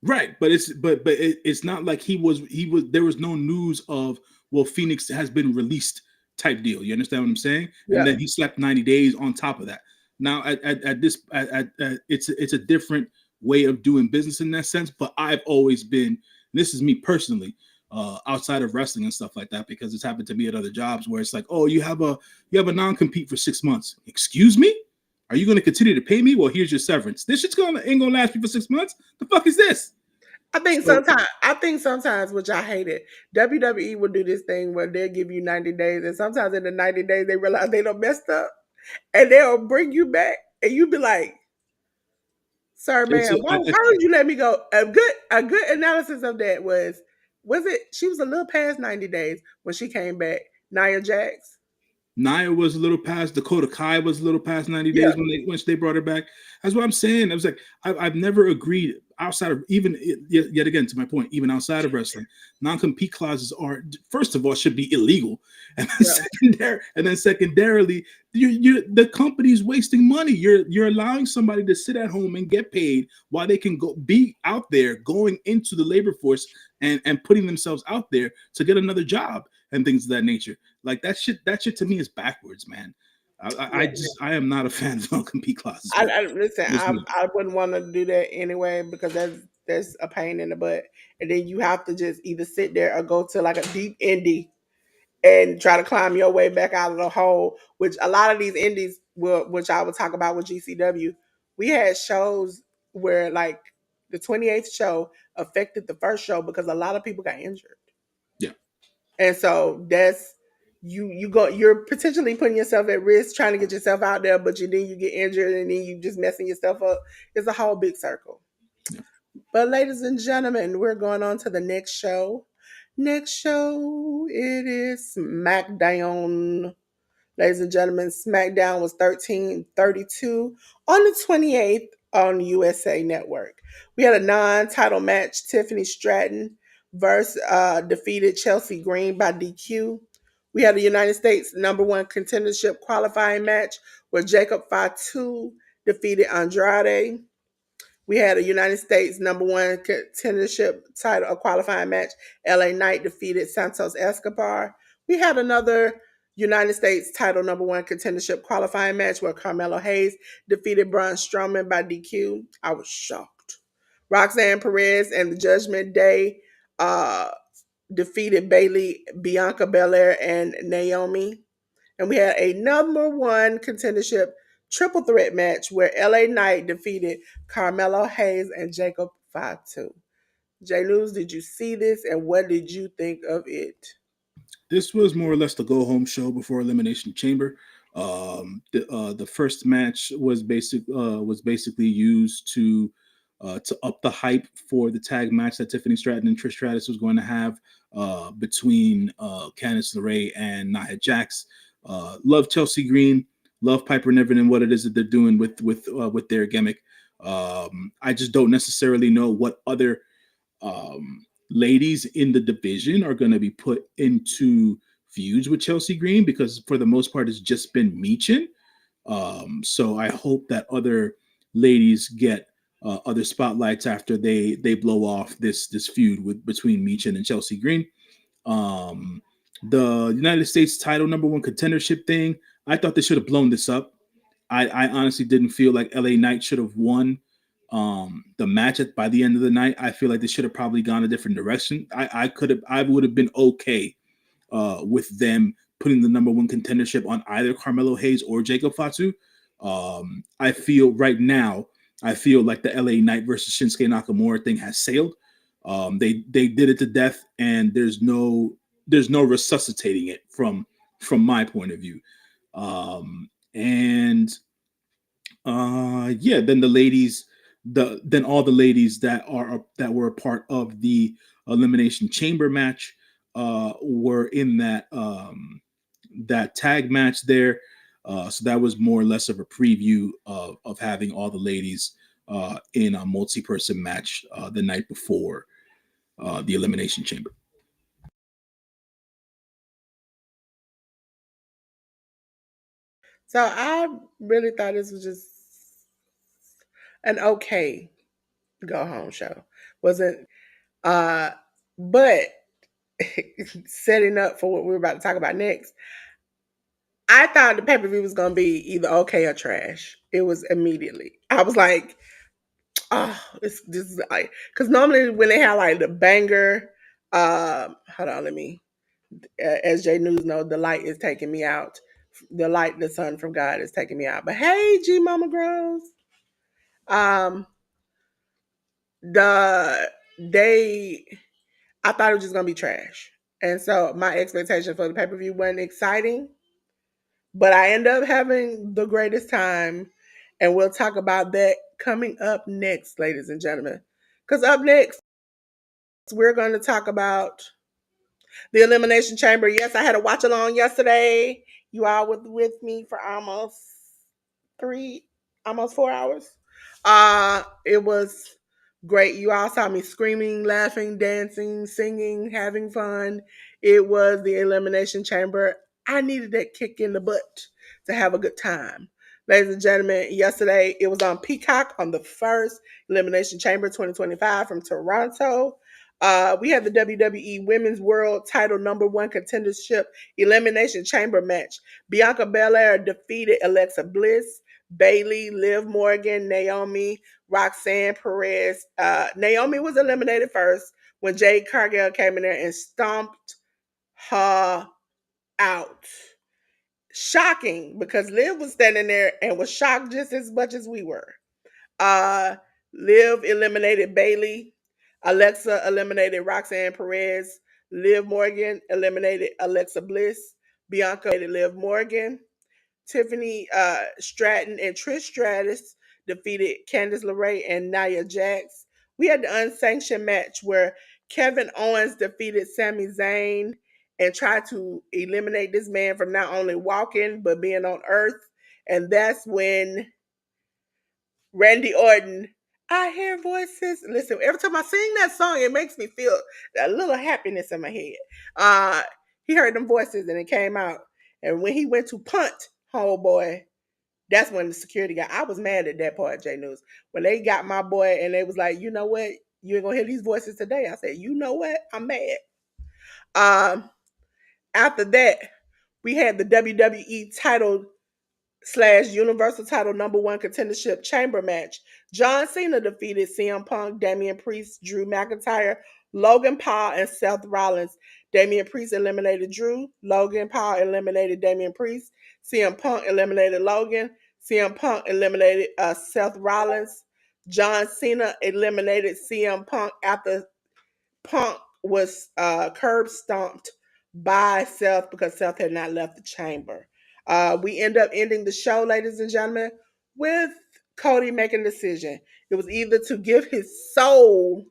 Right, but it's not like he was there was no news of, well, Phoenix has been released type deal. You understand what I'm saying? And Yeah. then he slept 90 days on top of that. Now at this it's a different way of doing business in that sense. But I've always been, this is me personally, outside of wrestling and stuff like that, because it's happened to me at other jobs where it's like, oh, you have a non compete for 6 months. Excuse me. Are you going to continue to pay me? Well, here's your severance. This shit's ain't gonna last me for 6 months. The fuck is this? So I think sometimes, which I hate it, WWE will do this thing where they'll give you 90 days, and sometimes in the 90 days they realize they done messed up, and they'll bring you back, and you be like, "Sir, it's man, why did you let me go?" A good analysis of that was it she was a little past 90 days when she came back. Nia Jax, Nia was a little past. Dakota Kai was a little past 90 yeah, days when they brought her back. That's what I'm saying. I was like, I've never agreed, outside of, even yet again, to my point, even outside of wrestling, non-compete clauses are, first of all, should be illegal, and then yeah. secondarily, the company's wasting money. You're allowing somebody to sit at home and get paid while they can go be out there going into the labor force and putting themselves out there to get another job and things of that nature. Like that shit to me is backwards, man. I am not a fan of non-compete clauses, I, but I listen. just me. I wouldn't want to do that anyway because that's a pain in the butt, and then you have to just either sit there or go to like a deep indie and try to climb your way back out of the hole. Which a lot of these indies will, which I will talk about with GCW. We had shows where like the 28th show affected the first show because a lot of people got injured, Yeah, and so that's you're potentially putting yourself at risk trying to get yourself out there, but then you get injured and then you just messing yourself up. It's a whole big circle. yeah. But ladies and gentlemen, we're going on to the next show. Next show, it is SmackDown. Ladies and gentlemen, SmackDown was 1332 on the 28th on USA Network. We had a non-title match. Tiffany Stratton versus defeated Chelsea Green by DQ. We had a United States number one contendership qualifying match where Jacob Fatu defeated Andrade. We had a United States number one contendership title, a qualifying match. LA Knight defeated Santos Escobar. We had another United States title number one contendership qualifying match where Carmelo Hayes defeated Braun Strowman by DQ. I was shocked. Roxanne Perez and the Judgment Day uh, defeated Bailey, Bianca Belair, and Naomi. And we had a number one contendership triple threat match where LA Knight defeated Carmelo Hayes and Jacob Fatu. J News, did you see this and what did you think of it? This was more or less the go home show before Elimination Chamber. The first match was basically used to up the hype for the tag match that Tiffany Stratton and Trish Stratus was going to have between Candice LeRae and Nia Jax. Love Chelsea Green, love Piper Niven and what it is that they're doing with their gimmick. I just don't necessarily know what other ladies in the division are going to be put into feuds with Chelsea Green because for the most part it's just been Meechin. So I hope that other ladies get other spotlights after they blow off this feud with between Meechin and Chelsea Green. Um, the United States title number one contendership thing, I thought they should have blown this up. I honestly didn't feel like LA Knight should have won the match by the end of the night. I feel like they should have probably gone a different direction. I would have been okay with them putting the number one contendership on either Carmelo Hayes or Jacob Fatu. I feel right now, I feel like the LA Knight versus Shinsuke Nakamura thing has sailed. They did it to death, and there's no resuscitating it from my point of view. And yeah, then the ladies, then all the ladies that were a part of the Elimination Chamber match were in that tag match there. So that was more or less of a preview of having all the ladies in a multi-person match the night before the Elimination Chamber. So I really thought this was just an okay go home show. Wasn't but setting up for what we're about to talk about next, I thought the pay per view was gonna be either okay or trash. It was immediately. I was like, oh, this is like because normally when they have like the banger, hold on, let me. As J News know, the light is taking me out. The light, the sun from God is taking me out. But hey, G Mama Grows, um, the they, I thought it was just gonna be trash, and so my expectation for the pay per view wasn't exciting. But I end up having the greatest time, and we'll talk about that coming up next, ladies and gentlemen. Because up next, we're going to talk about the Elimination Chamber. Yes, I had a watch along yesterday. You all were with me for almost three, almost 4 hours. It was great. You all saw me screaming, laughing, dancing, singing, having fun. It was the Elimination Chamber. I needed that kick in the butt to have a good time. Ladies and gentlemen, yesterday it was on Peacock on the first Elimination Chamber 2025 from Toronto. We had the WWE Women's World Title #1 Contendership Elimination Chamber match. Bianca Belair defeated Alexa Bliss, Bayley, Liv Morgan, Naomi, Roxanne Perez. Naomi was eliminated first when Jade Cargill came in there and stomped her out. Shocking because Liv was standing there and was shocked just as much as we were. Uh, Liv eliminated Bayley. Alexa eliminated Roxanne Perez. Liv Morgan eliminated Alexa Bliss. Bianca eliminated Liv Morgan. Tiffany Stratton and Trish Stratus defeated Candice LeRae and Nia Jax. We had the unsanctioned match where Kevin Owens defeated Sami Zayn and tried to eliminate this man from not only walking but being on Earth. And that's when Randy Orton, I hear voices. Listen, every time I sing that song, it makes me feel a little happiness in my head. Uh, he heard them voices and it came out. And when he went to punt, homeboy, that's when the security guy. I was mad at that part, J.News. When they got my boy and they was like, you know what? You ain't gonna hear these voices today. I said, you know what? I'm mad. Um, After that, we had the WWE title slash Universal title #1 contendership chamber match. John Cena defeated CM Punk, Damian Priest, Drew McIntyre, Logan Paul, and Seth Rollins. Damian Priest eliminated Drew. Logan Paul eliminated Damian Priest. CM Punk eliminated Logan. CM Punk eliminated Seth Rollins. John Cena eliminated CM Punk after Punk was curb stomped by Seth because Seth had not left the chamber. We end up ending the show, ladies and gentlemen, with Cody making a decision. It was either to give his soul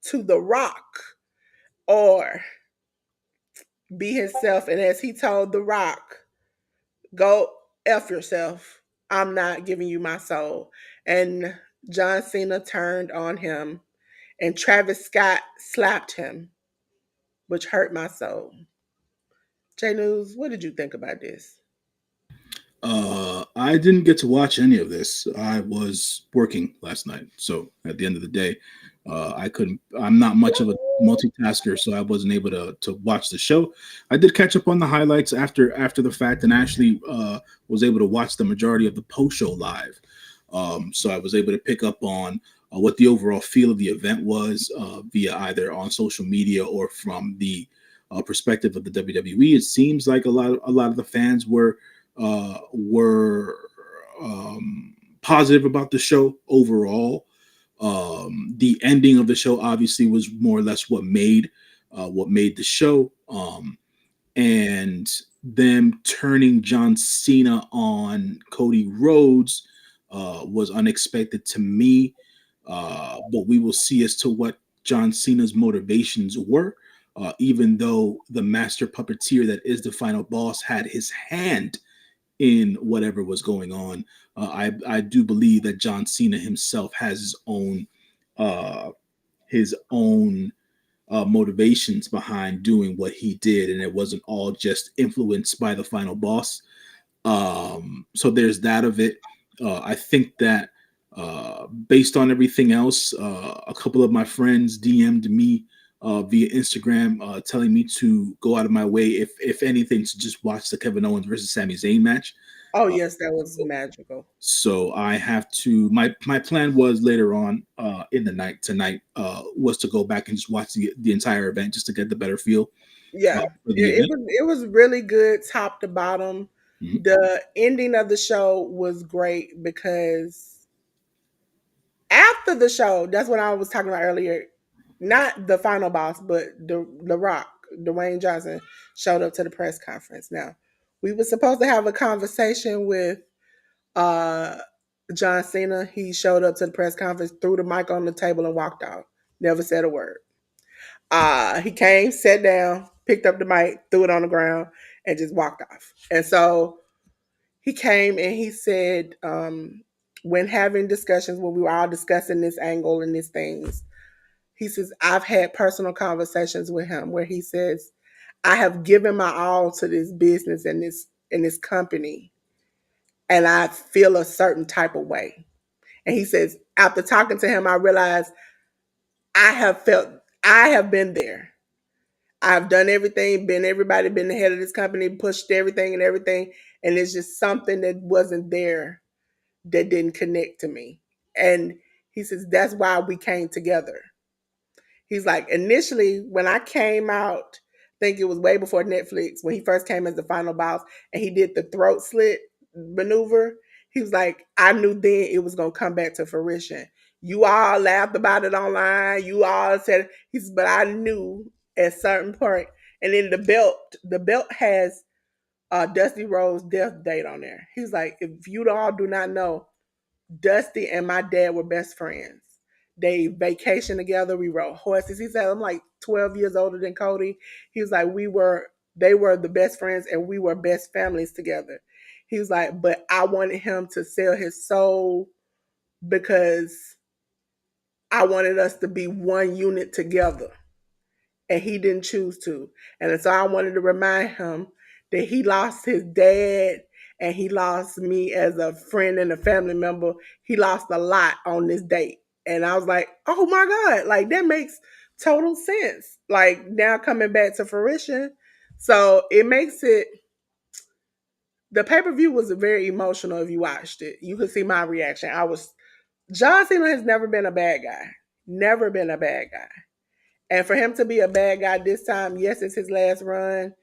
to The Rock or be himself. And as he told The Rock, go F yourself. I'm not giving you my soul. And John Cena turned on him, and Travis Scott slapped him, which hurt my soul. J.News, what did you think about this? I didn't get to watch any of this. I was working last night, so at the end of the day, I couldn't. I'm not much of a multitasker, so I wasn't able to watch the show. I did catch up on the highlights after the fact, and actually was able to watch the majority of the post show live. So I was able to pick up on what the overall feel of the event was via either on social media or from the perspective of the WWE. It seems like a lot of the fans were positive about the show overall. The ending of the show obviously was more or less what made the show, and them turning John Cena on Cody Rhodes was unexpected to me. But we will see as to what John Cena's motivations were. Even though the master puppeteer that is the final boss had his hand in whatever was going on. I do believe that John Cena himself has uh, his own motivations behind doing what he did, and it wasn't all just influenced by the final boss. So there's that of it. I think that based on everything else, a couple of my friends DM'd me via Instagram, telling me to go out of my way, if anything, to just watch the Kevin Owens versus Sami Zayn match. Oh, Uh, yes, that was magical. so I have to. My plan was later on in the night tonight was to go back and just watch the entire event just to get the better feel Yeah, for the it event. was it was really good, top to bottom. Mhm. The ending of the show was great because after the show, that's what I was talking about earlier. Not the final boss, but the Rock, Dwayne Johnson, showed up to the press conference. Now, we were supposed to have a conversation with uh John Cena. He showed up to the press conference, threw the mic on the table, and walked out. Never said a word. He came, sat down, picked up the mic, threw it on the ground, and just walked off. And so he came and he said, when having discussions, when we were all discussing this angle and these things, he says, I've had personal conversations with him where he says, I have given my all to this business and this company, and I feel a certain type of way. And he says, after talking to him, I realized I have felt I have been there. I've done everything, been everybody, been the head of this company, pushed everything and everything. And it's just something that wasn't there that didn't connect to me. And he says, that's why we came together. He's like, initially, when I came out, I think it was way before Netflix, when he first came as the final boss and he did the throat slit maneuver. He was like, I knew then it was going to come back to fruition. You all laughed about it online. You all said, he says, but I knew at a certain point. And then the belt has Dusty Rhodes' death date on there. He's like, if you all do not know, Dusty and my dad were best friends. They vacationed together. We rode horses. He said, I'm like 12 years older than Cody. He was like, they were the best friends and we were best families together. He was like, but I wanted him to sell his soul because I wanted us to be one unit together. And he didn't choose to. And so I wanted to remind him that he lost his dad and he lost me as a friend and a family member. He lost a lot on this date. And I was like, oh my God, like that makes total sense. Like now coming back to fruition. So it makes it, the pay per view was very emotional if you watched it. You could see my reaction. John Cena has never been a bad guy, never been a bad guy. And for him to be a bad guy this time, yes, it's his last run.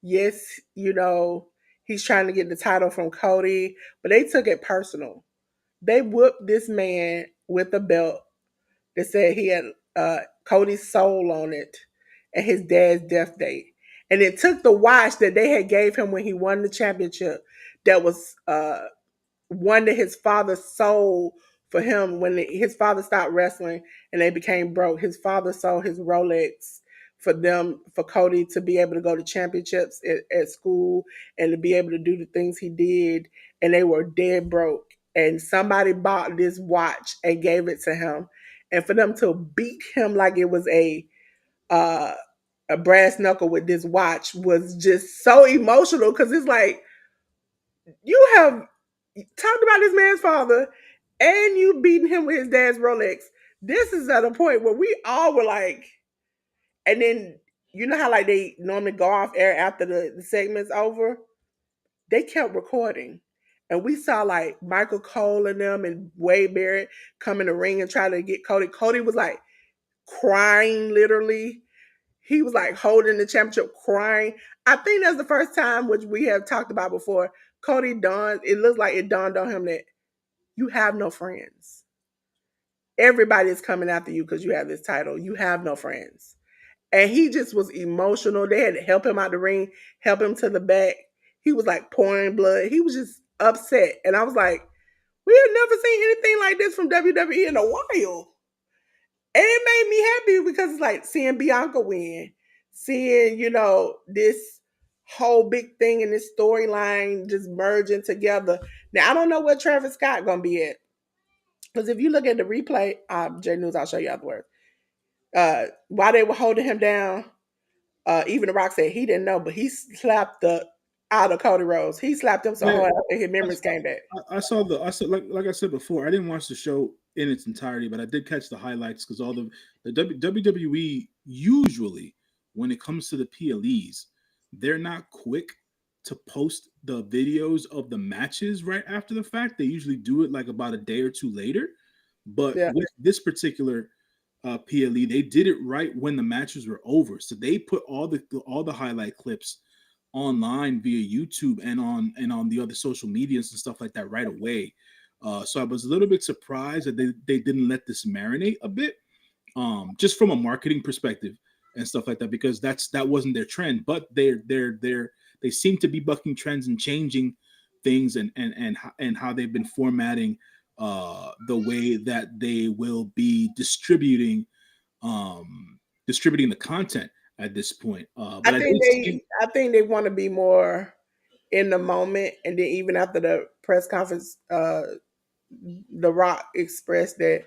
Yes, he's trying to get the title from Cody, but they took it personal. They whooped this man with a belt that said he had Cody's soul on it and his dad's death date. And it took the watch that they had gave him when he won the championship that was one that his father sold for him when his father stopped wrestling and they became broke. His father sold his Rolex for Cody to be able to go to championships at school and to be able to do the things he did. And they were dead broke. And somebody bought this watch and gave it to him. And for them to beat him like it was uh, a brass knuckle with this watch was just so emotional because it's like you have talked about this man's father and you beating him with his dad's Rolex. This is at a point where we all were like, and then you know how like they normally go off air after the segment's over? They kept recording. And we saw like Michael Cole and them and Wade Barrett come in the ring and try to get Cody. Cody was like crying literally. He was like holding the championship crying. I think that's the first time, which we have talked about before, Cody dawned, it looks like it dawned on him that you have no friends. Everybody is coming after you because you have this title. You have no friends. And he just was emotional. They had to help him out the ring, help him to the back. He was like pouring blood. He was just upset. And I was like, we have never seen anything like this from WWE in a while. And it made me happy because it's like seeing Bianca win, seeing, this whole big thing in this storyline just merging together. Now I don't know where Travis Scott gonna be at. Because if you look at the replay, J.News, I'll show you afterwards. While they were holding him down, even The Rock said he didn't know, but he slapped the out of Cody Rhodes. He slapped him so Yeah, hard that his memories came back. I saw like I said before, I didn't watch the show in its entirety, but I did catch the highlights because all the WWE usually when it comes to the PLEs, they're not quick to post the videos of the matches right after the fact. They usually do it like about a day or two later. But Yeah. with this particular PLE, they did it right when the matches were over. So they put all the highlight clips online via YouTube and on the other social medias and stuff like that right away. So I was a little bit surprised that they didn't let this marinate a bit, just from a marketing perspective and stuff like that, because that wasn't their trend. But they seem to be bucking trends and changing things and how they've been formatting the way that they will be distributing the content at this point. I But I think did see. they want to be more in the moment, and then even after the press conference, The Rock expressed that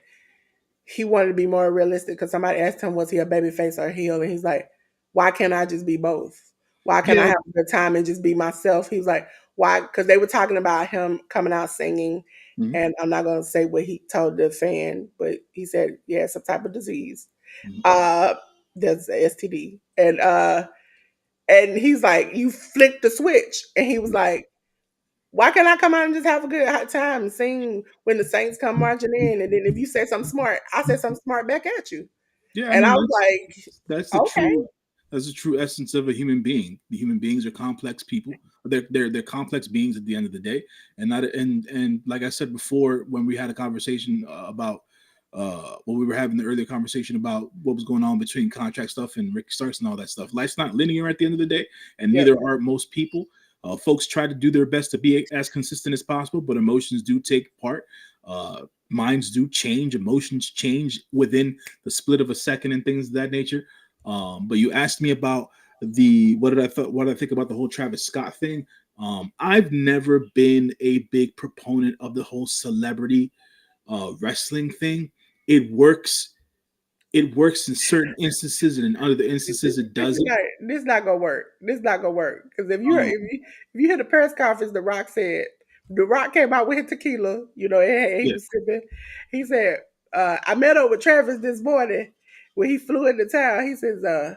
he wanted to be more realistic because somebody asked him, was he a baby face or a heel? And he's like, why can't I just be both? Why can't I Yeah. have a good time and just be myself? He was like, why? Because they were talking about him coming out singing. Mhm. And I'm not going to say what he told the fan, but he said, yeah, some type of disease. Mhm. Uh, That's a STD. And he's like, you flick the switch. And he was like, why can't I come out and just have a good time and sing when the Saints come marching in? And then if you say something smart, I say something smart back at you. Yeah, I And I mean was that's like, the okay, true that's the true essence of a human being. The human beings are complex people. They're complex beings at the end of the day, and not and like I said before when we had a conversation about when we were having the earlier conversation about what was going on between contract stuff and Ricky Starks and all that stuff. Life's not linear at the end of the day, and yeah, neither are most people. Folks try to do their best to be as consistent as possible, but emotions do take part. Minds do change, emotions change within the split of a second and things of that nature. But you asked me about the what did I think about the whole Travis Scott thing. I've never been a big proponent of the whole celebrity wrestling thing. It works. It works in certain instances, and in other instances, it doesn't. this not gonna work. This not gonna work because Um, if you hear the press conference, The Rock said The Rock came out with his tequila. You know, and he yeah, was sipping. He said, "I met up with Travis this morning when he flew into town." He says, "I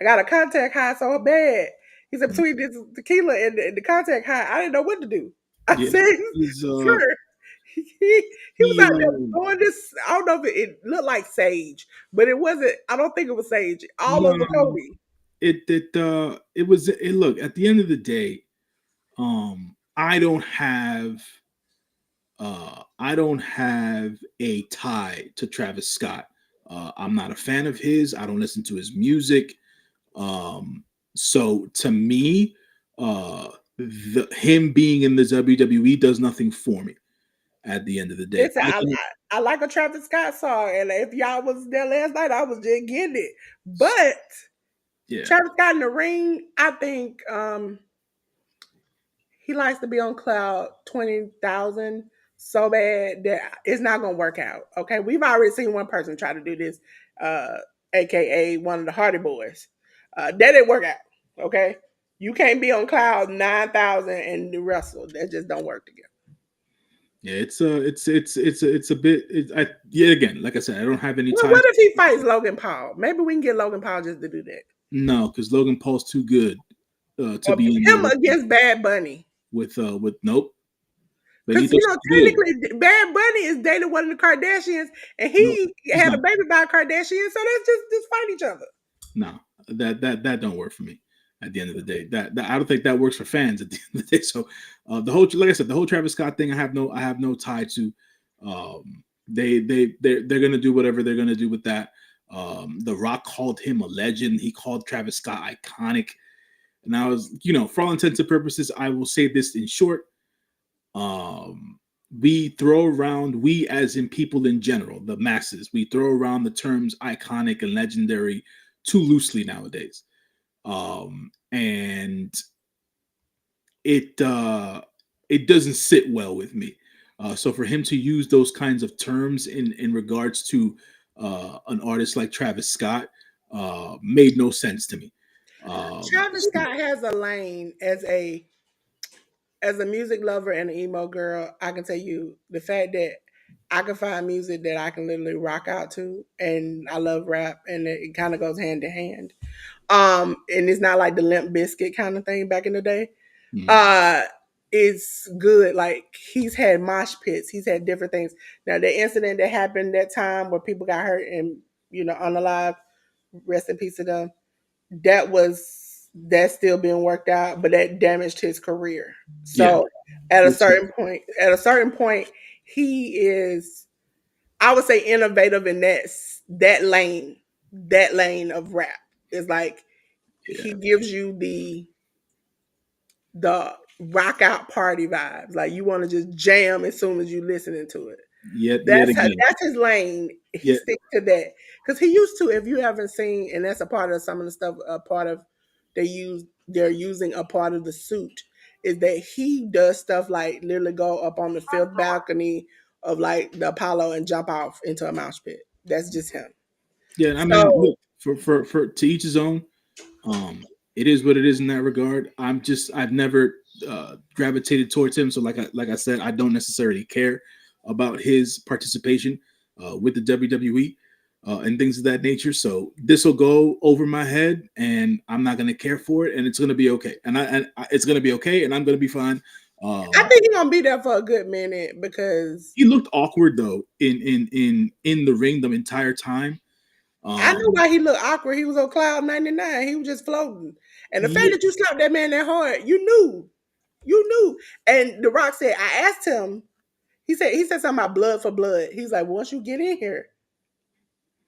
got a contact high so bad." He said, "Between this tequila and the contact high, I didn't know what to do." I yeah. said, He's "Sir." He was he out there blowing this. I don't know if it looked like sage, but it wasn't. I don't think it was sage. All over no, Cody. it was it. Look, at the end of the day, I don't have a tie to Travis Scott. I'm not a fan of his. I don't listen to his music. So to me, him being in the WWE does nothing for me. At the end of the day, Listen, I like a Travis Scott song, and if y'all was there last night, I was just getting it. But yeah. Travis Scott in the ring, I think he likes to be on cloud 20,000 so bad that it's not gonna work out. Okay, we've already seen one person try to do this, uh, aka one of the Hardy Boys. That didn't work out. Okay, you can't be on cloud 9,000 and wrestle. That just don't work together. Yeah, it's a bit. Yet again, like I said, I don't have any Well, ties. what if he fights Logan Paul? Maybe we can get Logan Paul just to do that. No, because Logan Paul's too good to Or be in there him against Bad Bunny. with nope. Because Benito's too good. technically, Bad Bunny is dating one of the Kardashians, and No, he he's had a not. baby by a Kardashian. So let's just fight each other. No, that don't work for me. At the end of the day, that I don't think that works for fans. At the end of the day, so the whole, like I said, the whole Travis Scott thing, I have no tie to. They're gonna do whatever they're gonna do with that. The Rock called him a legend. He called Travis Scott iconic. And I was, for all intents and purposes, I will say this in short. Um, we as in people in general, the masses, we throw around the terms iconic and legendary too loosely nowadays. And it doesn't sit well with me. So for him to use those kinds of terms in regards to an artist like Travis Scott made no sense to me. Travis Scott has a lane as a music lover and an emo girl. I can tell you the fact that I can find music that I can literally rock out to, and I love rap, and it kind of goes hand in hand. And it's not like the Limp Biscuit kind of thing back in the day. Mm, Uh, it's good. Like he's had mosh pits, he's had different things. Now the incident that happened that time where people got hurt and unalive, rest in peace to them. That's still being worked out, but that damaged his career. yeah, So at a it's certain point, he is, I would say, innovative in that lane of rap. It's like yeah. he gives you the rock out party vibes. Like you want to just jam as soon as you listening to it. Yet again, That's his lane. He yet sticks to that because he used to. If you haven't seen, and that's a part of some of the stuff. A part of they're using a part of the suit is that he does stuff like literally go up on the fifth balcony of like the Apollo and jump off into a mouse pit. That's just him. yeah. I mean, So look, for to each his own. Um, it is what it is in that regard. I've never gravitated towards him. So like I said, I don't necessarily care about his participation with the WWE. and things of that nature. So this will go over my head, and I'm not going to care for it, and it's going to be okay. It's going to be okay, and I'm going to be fine. I Um, think he's gonna be there for a good minute because he looked awkward though in the ring the entire time. I know Um, why he looked awkward. He was on cloud 99. He was just floating. And the fact yeah, that you slapped that man that hard, you knew. You knew. And The Rock said, I asked him, he said something about blood for blood. He's like, once you get in here,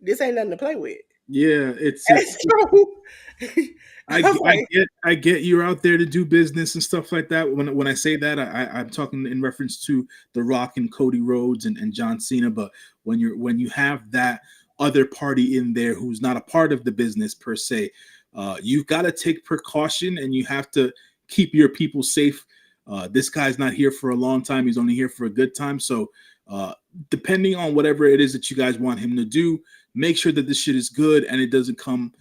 this ain't nothing to play with. yeah, And so I was like, I get you're out there to do business and stuff like that. When I say that, I'm talking in reference to The Rock and Cody Rhodes and John Cena. But when you have that other party in there who's not a part of the business per se, you've got to take precaution and you have to keep your people safe. This guy's not here for a long time; he's only here for a good time. So, depending on whatever it is that you guys want him to do, make sure that this shit is good and it doesn't come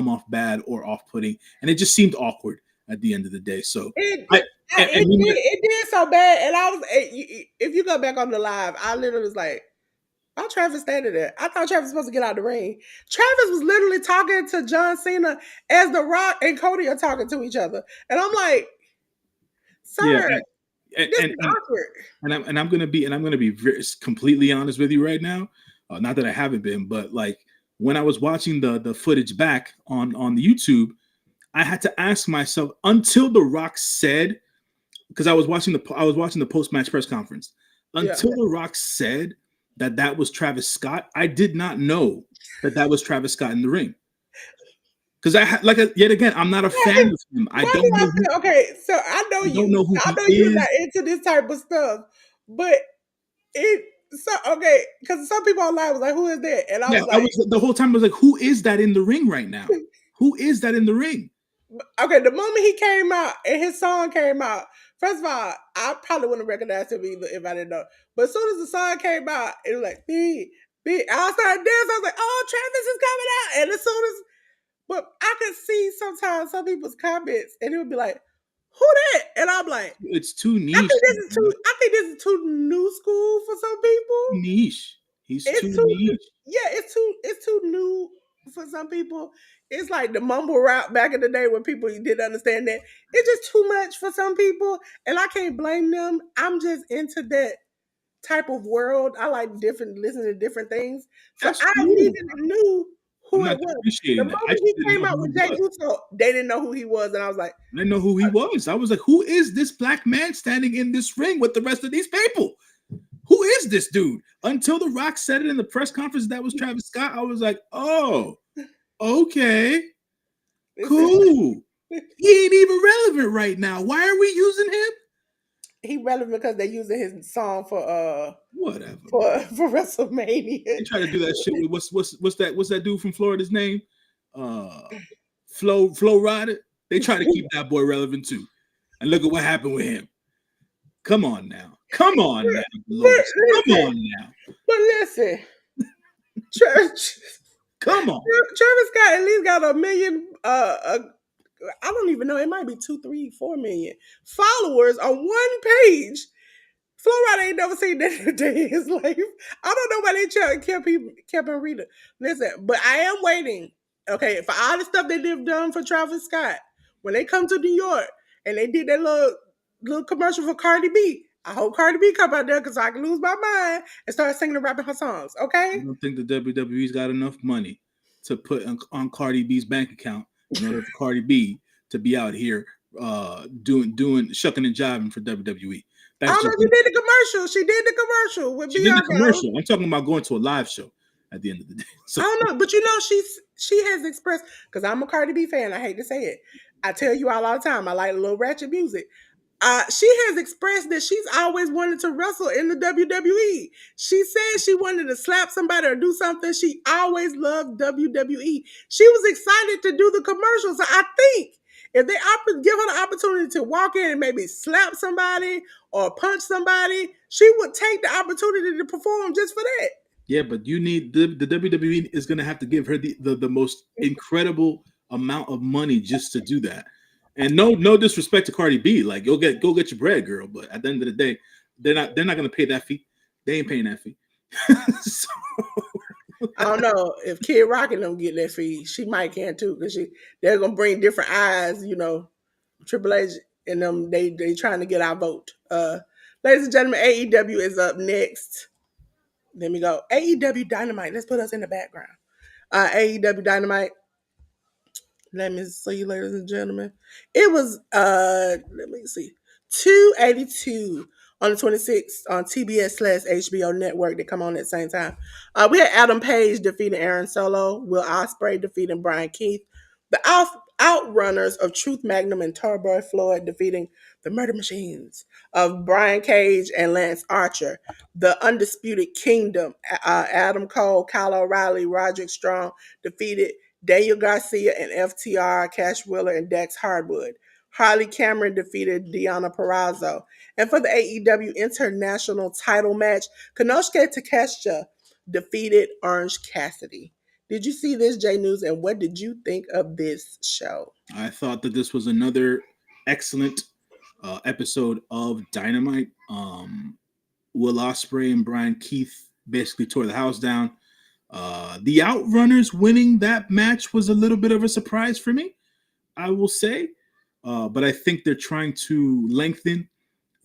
off bad or off-putting, and it just seemed awkward at the end of the day. So it, I and he might, it did so bad. And I was, if you go back on the live, I literally was like, why Travis standing there? I thought Travis was supposed to get out the ring. Travis was literally talking to John Cena as The Rock and Cody are talking to each other. And I'm like, yeah, sir, and this and, is and awkward. I'm gonna be very, completely honest with you right now. Not that I haven't been, but like when I was watching the footage back on the YouTube, I had to ask myself until The Rock said, because I was watching the post match press conference, Yeah. until The Rock said that was Travis Scott. I did not know that was Travis Scott in the ring, because yet again, I'm not a fan of him. Why do I feel okay? So I don't know who I he know you're not is. into this type of stuff, but it so okay, because some people online was like, who is that? And I Yeah, was I like, was the whole time I was like, who is that in the ring right now? Who is that in the ring? okay, the moment he came out and his song came out, first of all, I probably wouldn't have recognized him either if I didn't know. But as soon as the song came out, it was like, I started dancing. I was like, oh, Travis is coming out. And as soon as, but I could see sometimes some people's comments and it would be like, who that? And I'm like, It's too niche. I think this is too new school for some people. Niche. He's too It's too, niche. yeah, it's too new for some people. It's like the mumble rap back in the day when people didn't understand that. It's just too much for some people, and I can't blame them. I'm just into that type of world. I like listening to different things. So That's I cool. immediately knew I'm who not it was. The depreciating that. I moment just he didn't came know out who with he Jay was. Uso, they didn't know who he was, and I was like, I didn't know who he was. I was like, who is this black man standing in this ring with the rest of these people? Who is this dude? Until The Rock said it in the press conference that was Travis Scott, I was like, oh, okay, this is cool. He ain't even relevant right now. Why are we using him? he relevant because they're using his song Whatever, man. for WrestleMania. They try to do that shit with what's that dude from Florida's name? Uh Flo Rida. They try to keep that boy relevant too. And look at what happened with him. Come on now. Come on now, But Dolores. Come listen, on now. but listen, Travis Come on. Scott at least got a million. I don't even know. It might be 2, 3, 4 million followers on one page. Florida ain't never seen that in a day in his life. I don't know why they kept him reading. Listen, but I am waiting. Okay, for all the stuff they did done for Travis Scott when they come to New York and they did that little commercial for Cardi B. I hope Cardi B come out there because I can lose my mind and start singing and rapping her songs. I Okay, don't think the WWE's got enough money to put on Cardi B's bank account in order for Cardi B to be out here doing shucking and jiving for WWE. I That's don't know. just She did the commercial. She did the commercial with she did the Bianca. commercial. I'm talking about going to a live show at the end of the day. I So don't know, but you know, she has expressed because I'm a Cardi B fan. I hate to say it. I tell you all the time. I like a little ratchet music. She has expressed that she's always wanted to wrestle in the WWE. She said she wanted to slap somebody or do something. She always loved WWE. She was excited to do the commercial. So I think if they give her the opportunity to walk in and maybe slap somebody or punch somebody, she would take the opportunity to perform just for that. yeah, but you need the WWE is going to have to give her the most incredible amount of money just to do that. And no disrespect to Cardi B, like go get your bread, girl. But at the end of the day, they're not going to pay that fee. They ain't paying that fee. So, I don't know if Kid Rock and them get that feed. She might can too, because they're gonna bring different eyes. Triple H and them they trying to get our vote. Ladies and gentlemen, AEW is up next. Let me go. AEW Dynamite. Let's put us in the background. AEW Dynamite. Let me see, ladies and gentlemen. It was let me see, 282 on the 26th on TBS/HBO network that come on at the same time. We had Adam Page defeating Aaron Solo, Will Ospreay defeating Brian Keith, the Outrunners of Truth Magnum and Torboy Floyd defeating the Murder Machines of Brian Cage and Lance Archer, the Undisputed Kingdom, Adam Cole, Kyle O'Reilly, Roderick Strong defeated Daniel Garcia and FTR, Cash Wheeler, and Dex Hardwood. Harley Cameron defeated Deonna Purrazzo. And for the AEW International title match, Konosuke Takeshita defeated Orange Cassidy. Did you see this, J.News, and what did you think of this show? I thought that this was another excellent episode of Dynamite. Will Ospreay and Brian Keith basically tore the house down. The Outrunners winning that match was a little bit of a surprise for me, I will say. But I think they're trying to lengthen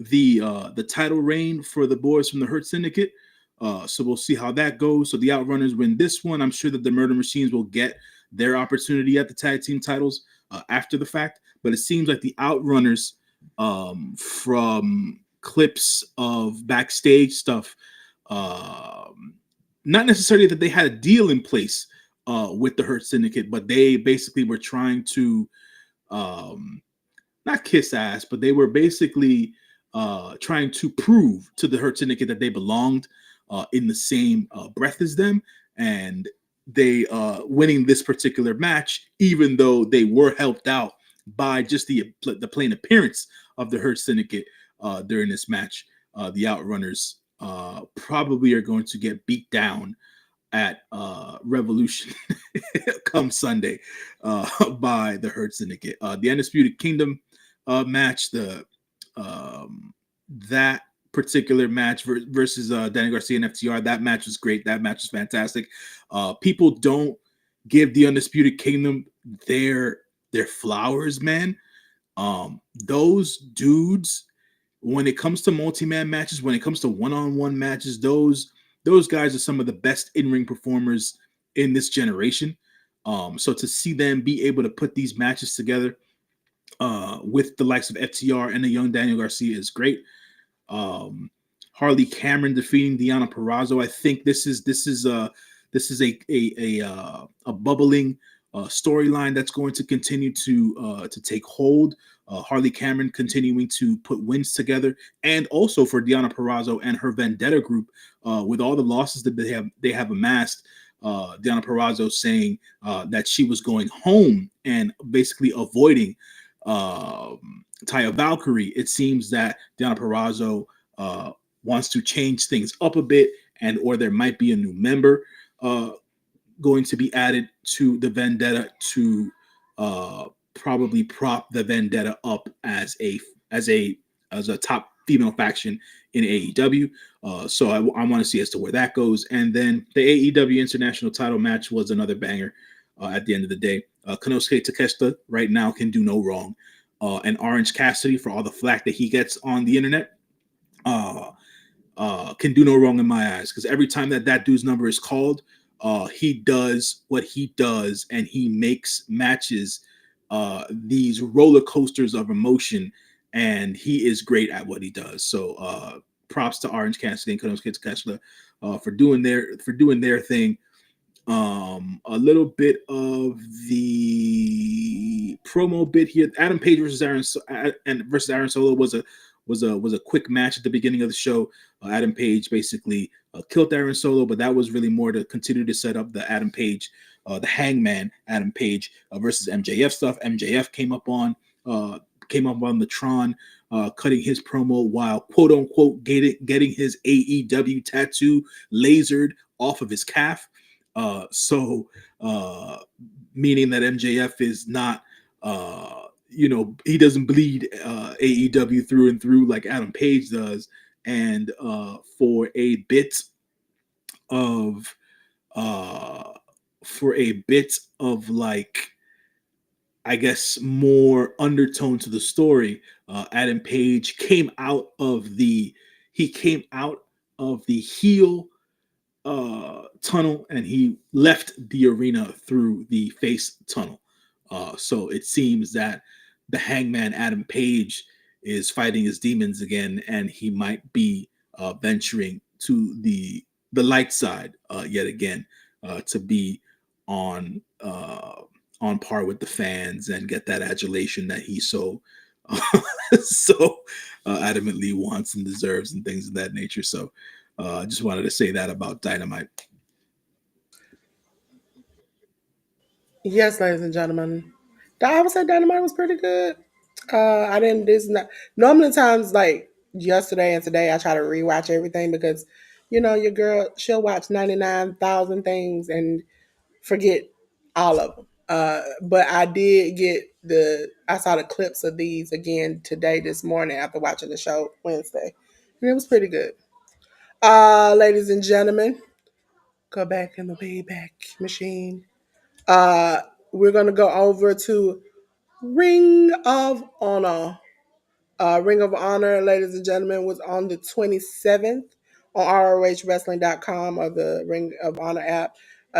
the title reign for the boys from the Hurt Syndicate. So we'll see how that goes. So the Outrunners win this one. I'm sure that the Murder Machines will get their opportunity at the tag team titles after the fact. But it seems like the Outrunners, from clips of backstage stuff, not necessarily that they had a deal in place with the Hurt Syndicate, but they basically were trying to not kiss ass, but they were basically trying to prove to the Hurt Syndicate that they belonged in the same breath as them. And they winning this particular match, even though they were helped out by just the plain appearance of the Hurt Syndicate during this match. The Outrunners probably are going to get beat down at Revolution come Sunday by the Hurt Syndicate. The Undisputed Kingdom match, that particular match versus Danny Garcia and FTR, that match was great. That match was fantastic. People don't give the Undisputed Kingdom their flowers, man. Those dudes, when it comes to multi-man matches, when it comes to one-on-one matches, those guys are some of the best in-ring performers in this generation. So to see them be able to put these matches together with the likes of FTR and the young Daniel Garcia is great. Harley Cameron defeating Deonna Purrazzo. I think this is a bubbling storyline that's going to continue to take hold. Harley Cameron continuing to put wins together, and also for Deonna Purrazzo and her Vendetta group, with all the losses that they have amassed. Deonna Purrazzo saying that she was going home and basically avoiding Taya Valkyrie. It seems that Deonna Purrazzo wants to change things up a bit, and or there might be a new member going to be added to the Vendetta to probably prop the Vendetta up as a top female faction in AEW. So I want to see as to where that goes. And then the AEW International title match was another banger at the end of the day. Konosuke Takeshita right now can do no wrong. And Orange Cassidy, for all the flack that he gets on the internet, can do no wrong in my eyes, because every time that dude's number is called, he does what he does, and he makes matches these roller coasters of emotion, and he is great at what he does. So props to Orange Cassidy and Konosuke Takeshita for doing their thing. A little bit of the promo bit here. Adam Page versus Aaron Solo was a quick match at the beginning of the show. Adam Page basically killed Aaron Solo, but that was really more to continue to set up the Adam Page, the Hangman Adam Page versus MJF stuff. MJF came up on the Tron, cutting his promo while quote unquote getting his AEW tattoo lasered off of his calf. Meaning that MJF is not, he doesn't bleed AEW through and through like Adam Page does. And for a bit of uh, for a bit of like, I guess, more undertone to the story. Adam Page came out of the he came out of the heel tunnel, and he left the arena through the face tunnel. So it seems that the Hangman Adam Page is fighting his demons again, and he might be venturing to the light side yet again, to be on uh, on par with the fans and get that adulation that he so so adamantly wants and deserves, and things of that nature. So I just wanted to say that about Dynamite. Yes, ladies and gentlemen. I would say Dynamite was pretty good. I didn't. This not normally times like yesterday and today. I try to rewatch everything because, your girl she'll watch 99,000 things and forget all of them. But I did get I saw the clips of these again today this morning after watching the show Wednesday, and it was pretty good. Ladies and gentlemen, go back in the Wayback Machine. Uh, we're gonna go over to Ring of Honor. Ring of Honor, ladies and gentlemen, was on the 27th on ROHWrestling.com or the Ring of Honor app.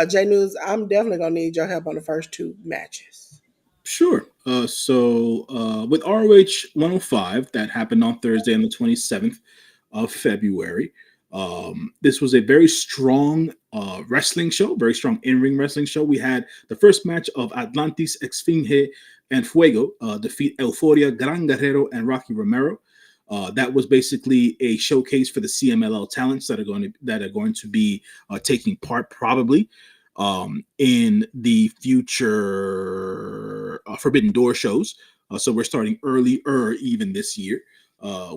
J.News, I'm definitely going to need your help on the first two matches. Sure. With ROH 105, that happened on Thursday on the 27th of February. This was a very strong wrestling show, very strong in-ring wrestling show. We had the first match of Atlantis, Exfinge, and Fuego defeat Euforia, Gran Guerrero, and Rocky Romero. That was basically a showcase for the CMLL talents that are going to be taking part probably in the future Forbidden Door shows. So we're starting earlier even this year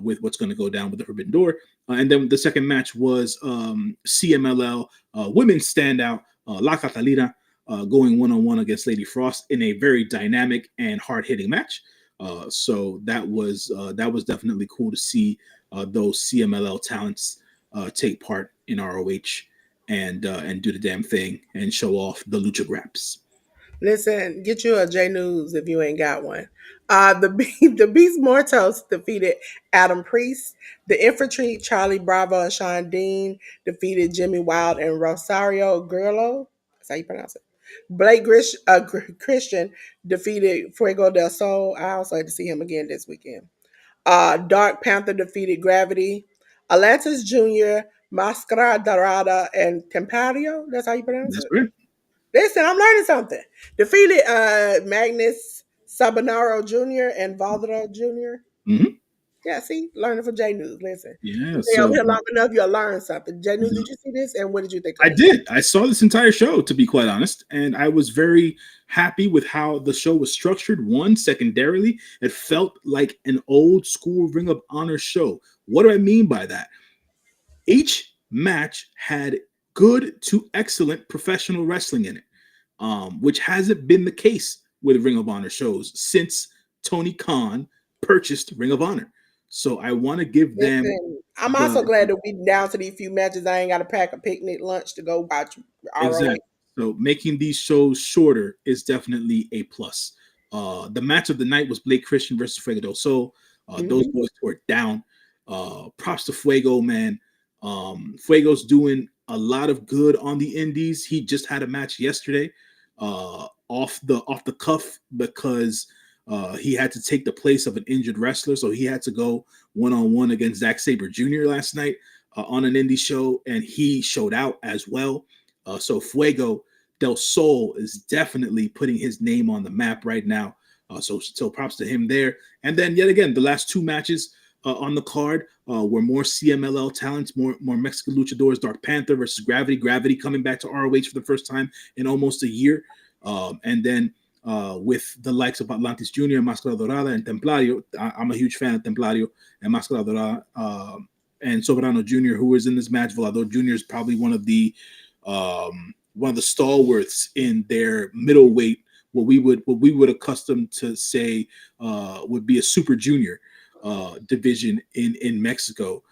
with what's going to go down with the Forbidden Door. And then the second match was CMLL women's standout La Catalina going one-on-one against Lady Frost in a very dynamic and hard-hitting match. So that was definitely cool to see those CMLL talents take part in ROH and do the damn thing and show off the lucha graps. Listen, get you a J News if you ain't got one. The Beast Mortos defeated Adam Priest. The Infantry, Charlie Bravo and Sean Dean defeated Jimmy Wild and Rosario Grillo. That's how you pronounce it. Christian defeated Fuego del Sol. I also had to see him again this weekend. Dark Panther defeated Gravity. Atlantis Jr., Mascara Dorada, and Tempario. That's how you pronounce That's it. right. Listen, I'm learning something. Defeated Magnus Sabanaro Jr. and Valdero Jr. Mm-hmm. Yeah, see, learning from J News. Listen, Yeah. you stay over So here long enough, you'll learn something. J News, did you see this? And what did you think I of it? did. I saw this entire show, to be quite honest, and I was very happy with how the show was structured. One, secondarily, it felt like an old school Ring of Honor show. What do I mean by that? Each match had good to excellent professional wrestling in it, which hasn't been the case with Ring of Honor shows since Tony Khan purchased Ring of Honor. So I want to give them Listen, I'm also the glad that we down to these few matches. I ain't got to pack a picnic lunch to go watch ROH. exact. So making these shows shorter is definitely a plus. The match of the night was Blake Christian versus Fuego del Sol. Those Mm-hmm. boys tore it down. Props to Fuego, man. Fuego's doing a lot of good on the indies. He just had a match yesterday, off the cuff, because he had to take the place of an injured wrestler, so he had to go one-on-one against Zack Sabre Jr. last night on an indie show, and he showed out as well. So Fuego del Sol is definitely putting his name on the map right now. So props to him there. And then yet again, the last two matches on the card were more CMLL talents, more Mexican luchadors. Dark Panther versus Gravity. Gravity coming back to ROH for the first time in almost a year. And then with the likes of Atlantis Jr., Máscara Dorada, and Templario. I'm a huge fan of Templario and Máscara Dorada. And Soberano Jr., who was in this match. Volador Jr. is probably one of the stalwarts in their middleweight, what we would accustomed to say would be a super junior division in Mexico.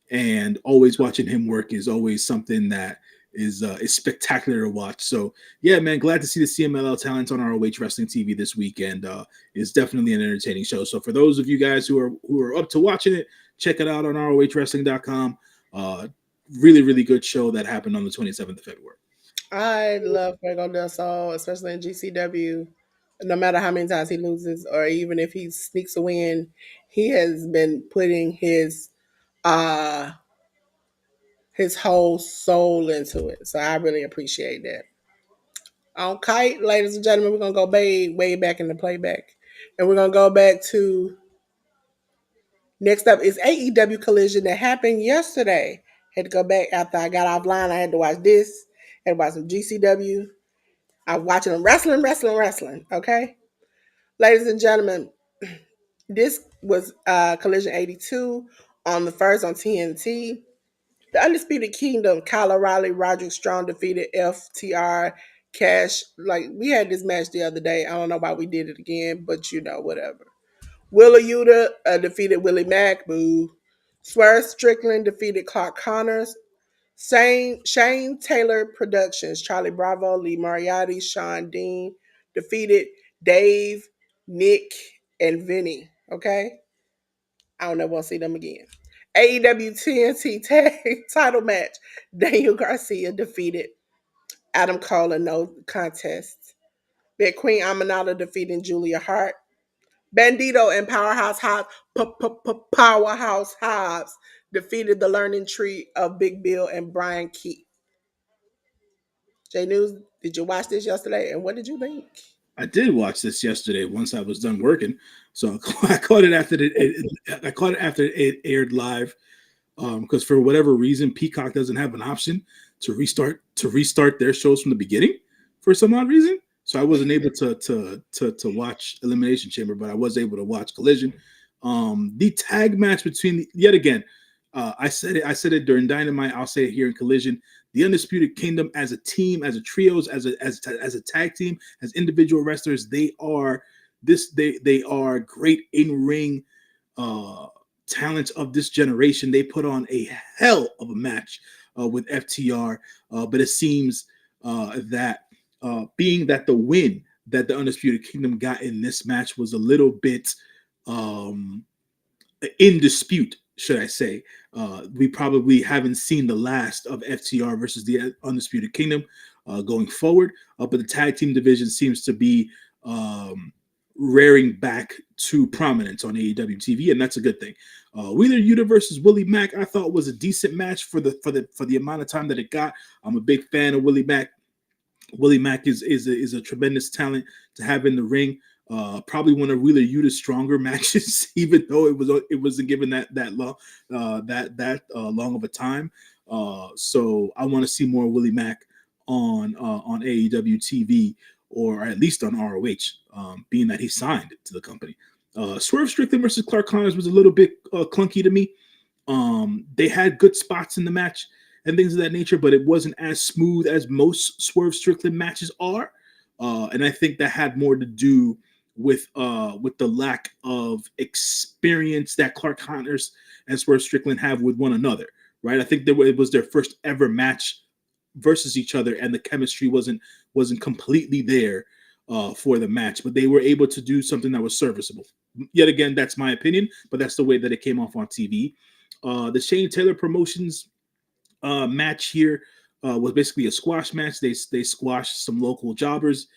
And always watching him work is always something that is spectacular to watch. So yeah, man, glad to see the CMLL talent on ROH Wrestling TV this weekend. It's definitely an entertaining show. So for those of you guys who are up to watching it, check it out on ROHWrestling.com. Really, really good show that happened on the 27th of February. I love Fuego del Sol, especially in GCW. No matter how many times he loses, or even if he sneaks a win, he has been putting uh his whole soul into it. So I really appreciate that. On Kite, ladies and gentlemen, we're gonna go way back in the playback, and we're gonna go back to next up is AEW Collision that happened yesterday. Had to go back after I got offline. I had to watch this. Had to watch some GCW. I'm watching them wrestling. Okay, ladies and gentlemen, this was Collision 82 on the first on TNT. The Undisputed Kingdom, Kyle O'Reilly, Roderick Strong defeated FTR, Cash. Like, we had this match the other day. I don't know why we did it again, but whatever. Willa Yuta defeated Willie Mack. Boo. Swerve Strickland defeated Clark Connors. Shane Taylor Productions, Charlie Bravo, Lee Moriarty, Sean Dean defeated Dave, Nick, and Vinny. Okay? I don't ever want to see them again. AEW TNT Tag Title Match, Daniel Garcia defeated Adam Cole in no contest. We had Queen Aminata defeating Julia Hart. Bandito and Powerhouse Hobbs defeated the Learning Tree of Big Bill and Brian Keith. J.News, did you watch this yesterday? And what did you think? I did watch this yesterday once I was done working, so I caught it after I caught it after it aired live. Because for whatever reason, Peacock doesn't have an option to restart their shows from the beginning for some odd reason. So I wasn't able to watch Elimination Chamber, but I was able to watch Collision. The tag match between yet again, I said it during Dynamite. I'll say it here in Collision. The Undisputed Kingdom as a team, as a trios, as a tag team, as individual wrestlers, they are great in ring uh, talents of this generation. They put on a hell of a match with FTR, but it seems that being that the win that the Undisputed Kingdom got in this match was a little bit um, in dispute, should I say. We probably haven't seen the last of FTR versus the Undisputed Kingdom going forward, but the tag team division seems to be rearing back to prominence on AEW TV, and that's a good thing. Wheeler Yuta versus Willie Mack, I thought was a decent match for the amount of time that it got. I'm a big fan of Willie Mack. Willie Mack is a tremendous talent to have in the ring. Probably one of Wheeler Yuta's stronger matches, even though it wasn't given that long long of a time. So I want to see more Willie Mack on AEW TV or at least on ROH, being that he signed to the company. Swerve Strickland versus Clark Connors was a little bit clunky to me. They had good spots in the match and things of that nature, but it wasn't as smooth as most Swerve Strickland matches are. And I think that had more to do with the lack of experience that Clark Connors and Swerve Strickland have with one another. Right? I think it was their first ever match versus each other, and the chemistry wasn't completely there for the match, but they were able to do something that was serviceable. Yet again, that's my opinion, but that's the way that it came off on TV. The Shane Taylor Promotions match here was basically a squash match. They squashed some local jobbers,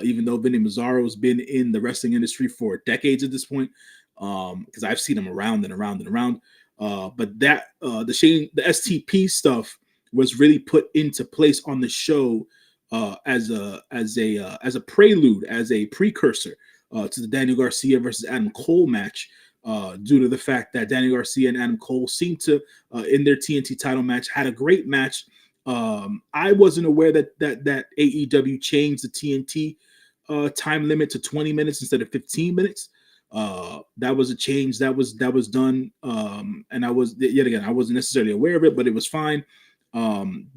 even though Vinny Mazzaro's been in the wrestling industry for decades at this point, because I've seen him around and around and around. But that the STP stuff was really put into place on the show as a prelude, as a precursor to the Daniel Garcia versus Adam Cole match. Due to the fact that Daniel Garcia and Adam Cole seemed to, in their TNT title match, had a great match. I wasn't aware that AEW changed the TNT time limit to 20 minutes instead of 15 minutes. That was a change that was done, and I wasn't necessarily aware of it, but it was fine.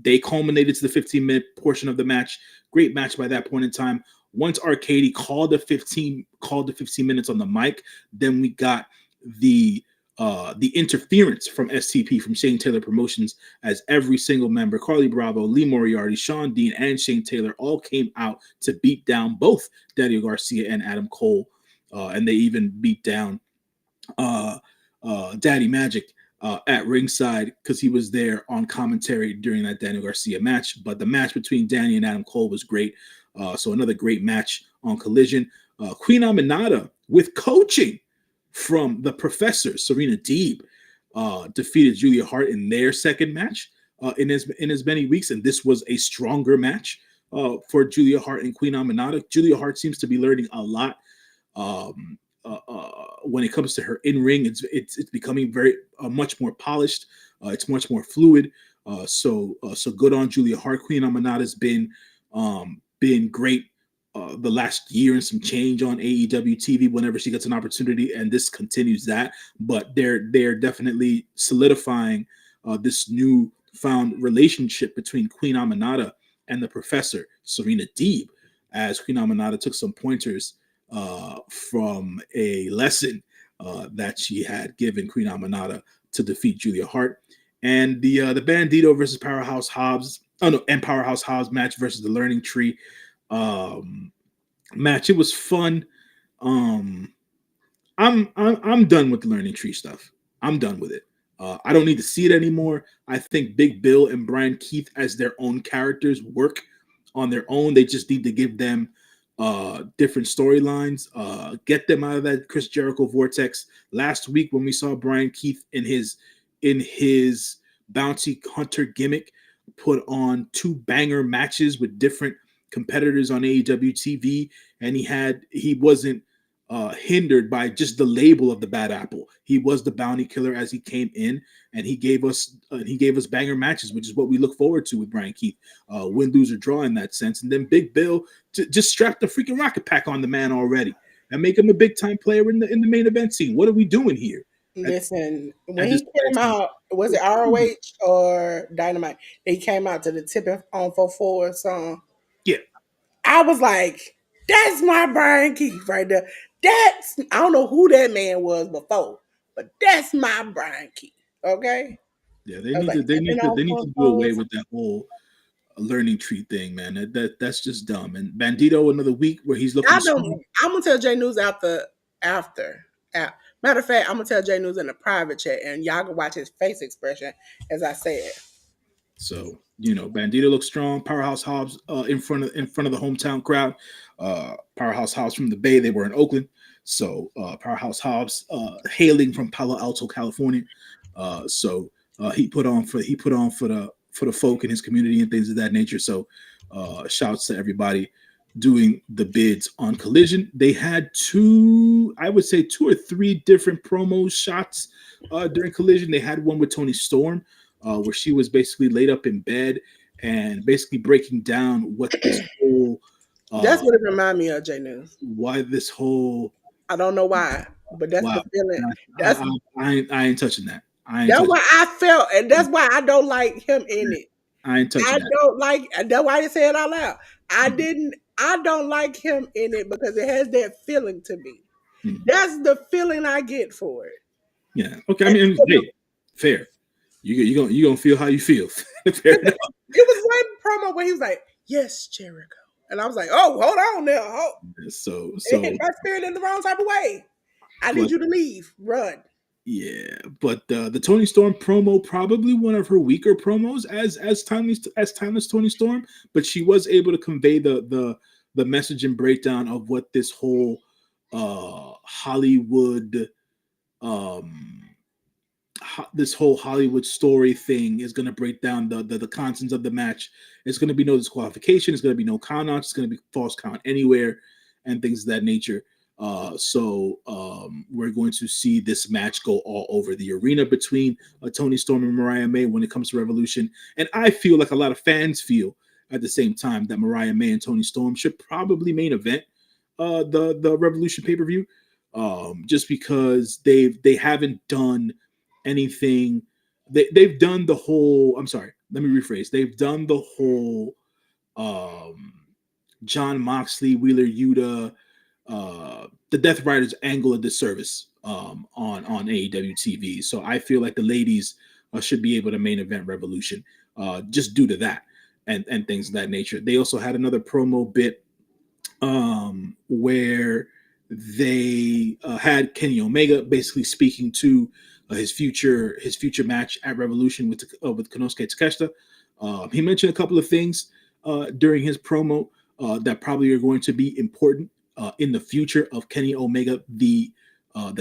They culminated to the 15-minute portion of the match. Great match by that point in time. Once Arcady called the 15 minutes on the mic, then we got the the interference from STP, from Shane Taylor Promotions, as every single member, Carly Bravo, Lee Moriarty, Sean Dean, and Shane Taylor, all came out to beat down both Daniel Garcia and Adam Cole. And they even beat down uh, Daddy Magic at ringside because he was there on commentary during that Daniel Garcia match. But the match between Danny and Adam Cole was great. So another great match on Collision. Queen Aminata, with coaching from the Professor, Serena Deeb, defeated Julia Hart in their second match in as many weeks, and this was a stronger match for Julia Hart and Queen Aminata. Julia Hart seems to be learning a lot when it comes to her in ring. It's becoming very much more polished. It's much more fluid. So good on Julia Hart. Queen Aminata's been great the last year and some change on AEW TV whenever she gets an opportunity, and this continues that. But they're definitely solidifying this new found relationship between Queen Aminata and the Professor, Serena Deeb, as Queen Aminata took some pointers from a lesson that she had given Queen Aminata to defeat Julia Hart. And the Bandito versus Powerhouse Hobbs, and Powerhouse Hobbs match versus the Learning Tree match. It was fun. Um, I'm done with the Learning Tree stuff. I'm done with it. I don't need to see it anymore. I think Big Bill and Brian Keith as their own characters work on their own. They just need to give them different storylines. Get them out of that Chris Jericho vortex. Last week when we saw Brian Keith in his bounty hunter gimmick put on two banger matches with different competitors on AEW TV, and he wasn't hindered by just the label of the Bad Apple. He was the bounty killer as he came in, and he gave us banger matches, which is what we look forward to with Brian Keith. Win, lose, or draw in that sense. And then Big Bill just strapped the freaking rocket pack on the man already and make him a big time player in the main event scene. What are we doing here? Listen, when At this he came point, out, was it ROH or Dynamite? He came out to the Tipping on 4-4 song. yeah, I was like, that's my Brian Keith right there. I don't know who that man was before, but that's my Brian Keith. Okay? yeah, I was like, Tipping on they need to do 4-4. away with that whole learning tree thing, man. That's just dumb. And Bandito another week where he's looking I don't. small. I'm gonna tell J.News after. Matter of fact, I'm gonna tell J.News in the private chat, and y'all can watch his face expression as I say it. So Bandito looks strong. Powerhouse Hobbs in front of the hometown crowd. Powerhouse Hobbs from the Bay. They were in Oakland. So Powerhouse Hobbs, hailing from Palo Alto, California. So he put on for the folk in his community and things of that nature. So shouts to everybody doing the bids on Collision. They had I would say two or three different promo shots during Collision. They had one with Tony Storm, where she was basically laid up in bed and basically breaking down what this whole That's uh, what it remind me of, J.News. why this whole I don't know why, but that's wow. the feeling. I, That's I, I ain't touching that. I ain't that's touching. why I felt, and that's why I don't like him in it. I ain't touching I that. don't like. That's why I didn't say it out loud. Mhm. I don't like him in it because it has that feeling to me. Mhm. That's the feeling I get for it. Yeah. Okay. I And mean, hey, fair. You gonna feel how you feel. Fair enough. it was one promo where he was like, "Yes, Jericho," and I was like, "Oh, hold on now, So it hit so, my spirit in the wrong type of way. I need but you to leave, run." yeah, but the Tony Storm promo, probably one of her weaker promos as timeless Tony Storm, but she was able to convey the message and breakdown of what this whole Hollywood um this whole Hollywood story thing is going to break down the contents of the match. It's going to be no disqualification. It's going to be no count outs. It's going to be false count anywhere and things of that nature. So we're going to see this match go all over the arena between Tony Storm and Mariah May when it comes to Revolution. And I feel like a lot of fans feel at the same time that Mariah May and Tony Storm should probably main event the Revolution pay per view, just because they haven't done anything. They've done the whole. I'm sorry. Let me rephrase. They've done the whole um, John Moxley, Wheeler Yuta, the Death Riders angle of disservice on AEW TV. So I feel like the ladies should be able to main event Revolution just due to that and things of that nature. They also had another promo bit where they had Kenny Omega basically speaking to his future match at Revolution with Konosuke Takeshita. He mentioned a couple of things during his promo that probably are going to be important in the future of Kenny Omega, the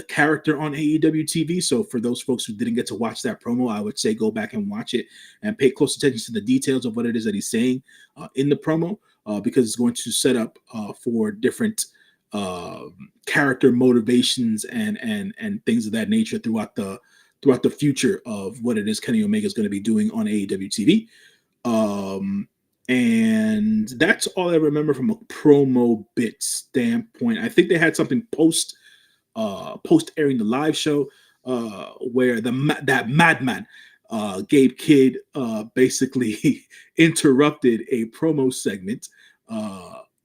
character on AEW TV. So for those folks who didn't get to watch that promo, I would say go back and watch it and pay close attention to the details of what it is that he's saying in the promo, because it's going to set up for different uh, character motivations and things of that nature throughout the future of what it is Kenny Omega is going to be doing on AEW TV. Um, and that's all I remember from a promo bit standpoint. I think they had something post airing the live show where that madman Gabe Kidd basically interrupted a promo segment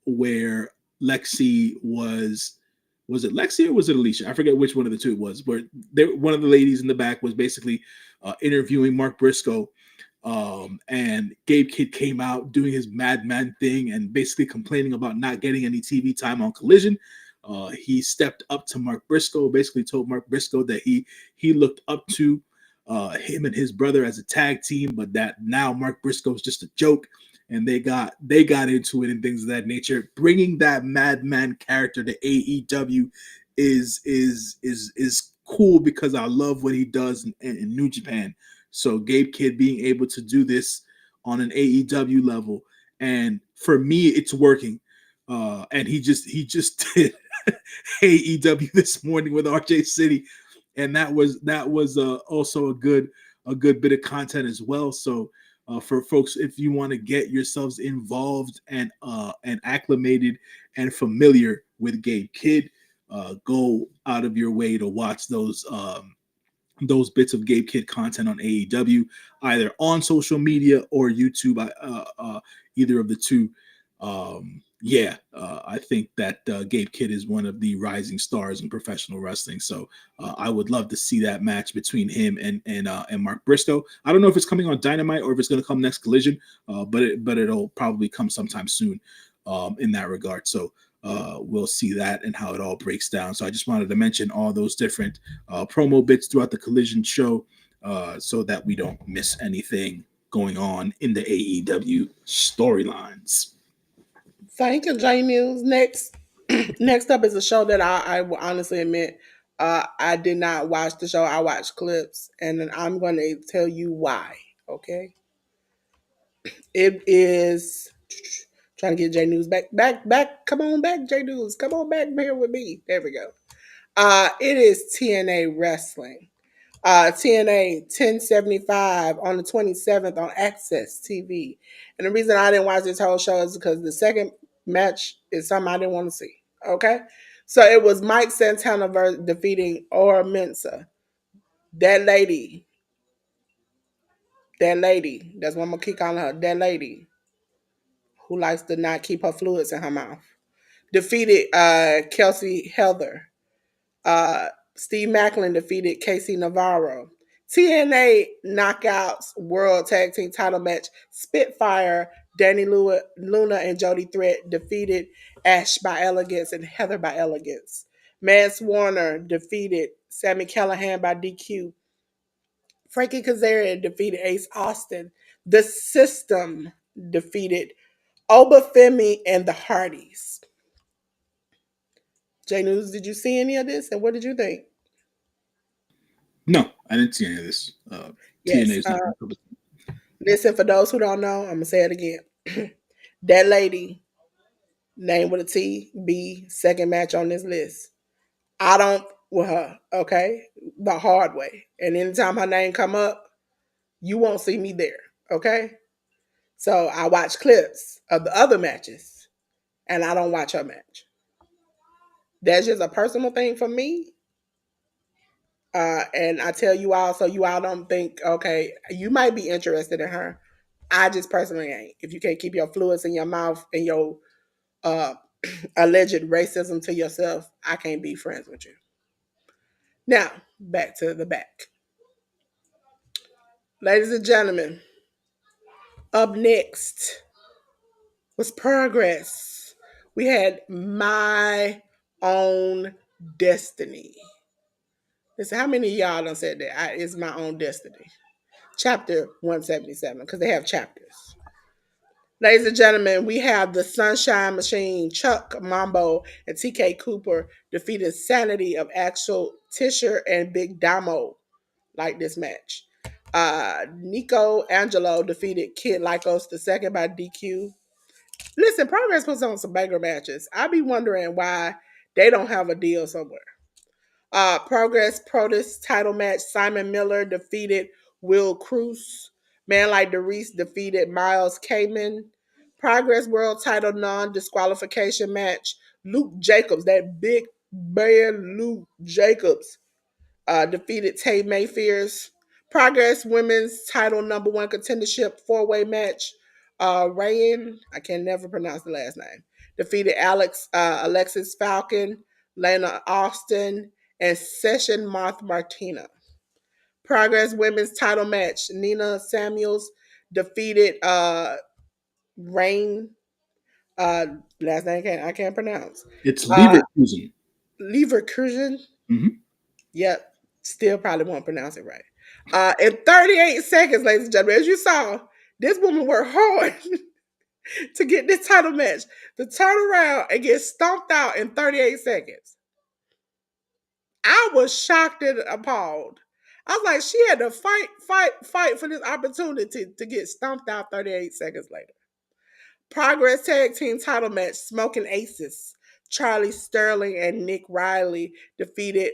where Lexi was it Lexi or was it Alicia? I forget which one of the two it was. Where one of the ladies in the back was basically interviewing Mark Briscoe, and Gabe Kidd came out doing his madman thing and basically complaining about not getting any TV time on Collision. He stepped up to Mark Briscoe, basically told Mark Briscoe that he looked up to him and his brother as a tag team, but that now Mark Briscoe is just a joke, and they got into it and things of that nature. Bringing that madman character to AEW is cool because I love what he does in New Japan. So Gabe Kidd being able to do this on an AEW level, and for me, it's working. And he just did AEW this morning with RJ City, and that was also a good bit of content as well. So for folks, if you want to get yourselves involved and acclimated and familiar with Gabe Kidd, go out of your way to watch those bits of Gabe Kidd content on AEW, either on social media or YouTube, either of the two. I think that Gabe Kidd is one of the rising stars in professional wrestling. So I would love to see that match between him and Mark Briscoe. I don't know if it's coming on Dynamite or if it's going to come next Collision, but it'll probably come sometime soon in that regard. So we'll see that and how it all breaks down. So I just wanted to mention all those different promo bits throughout the Collision show so that we don't miss anything going on in the AEW storylines. Thank you, J.News. Next, next up is a show that I will honestly admit I did not watch the show. I watched clips, and then I'm going to tell you why. Okay, it is trying to get J.News back. Come on back, J.News. Come on back here with me. There we go. It is TNA Wrestling. TNA 1075 on the 27th on Access TV. And the reason I didn't watch this whole show is because the second match is something I didn't want to see. Okay? So it was Mike Santana defeating Ora Mensa. That lady, that's what I'm going to keep calling her, that lady who likes to not keep her fluids in her mouth, defeated Kelsey Heather. Steve Macklin defeated Casey Navarro. TNA Knockouts World Tag Team Title Match: Spitfire, Danny Luna, and Jody Threat defeated Ash by Elegance and Heather by Elegance. Mance Warner defeated Sammy Callahan by DQ. Frankie Kazarian defeated Ace Austin. The System defeated Obafemi and the Hardys. J News, did you see any of this, and what did you think? No, I didn't see any of this. TNA Yes. is not. Listen, for those who don't know, I'm gonna say it again. That lady, name with a T, B, second match on this list. I don't with her, okay? The hard way. And anytime her name come up, you won't see me there, okay? So I watch clips of the other matches, and I don't watch her match. That's just a personal thing for me. And I tell you all, so you all don't think, okay, you might be interested in her. I just personally ain't. If you can't keep your fluids in your mouth and your uh, alleged racism to yourself, I can't be friends with you. Now, back to the back. Ladies and gentlemen, up next was Progress. We had My Own Destiny. Listen, how many of y'all done said that? It's My Own Destiny. Chapter 177, because they have chapters. Ladies and gentlemen, we have the Sunshine Machine, Chuck Mambo, and TK Cooper defeated Sanity of Axel Tischer and Big Damo like this match. Nico Angelo defeated Kid Lycos the second by DQ. Listen, Progress puts on some banger matches. I be wondering why they don't have a deal somewhere. Progress Protus title match. Simon Miller defeated Will Cruz. Man like DeReese defeated Miles Kamen. Progress World title non disqualification match. Luke Jacobs, that big man Luke Jacobs, defeated Tay Mayfier's. Progress Women's title number one contendership four-way match. Rayan, I can never pronounce the last name, defeated Alexis Falcon, Lena Austin, and Session Moth Martina. Progress Women's title match. Nina Samuels defeated Rain. Uh, Last name I can't pronounce. It's Uh, Leverkusen. Leverkusen. Mm-hmm. Yep. Still probably won't pronounce it right. In 38 seconds, ladies and gentlemen, as you saw, this woman worked hard to get this title match to turn around and get stomped out in 38 seconds. I was shocked and appalled. I was like, she had to fight for this opportunity to get stomped out 38 seconds later. Progress Tag Team title match, Smoking Aces. Charlie Sterling and Nick Riley defeated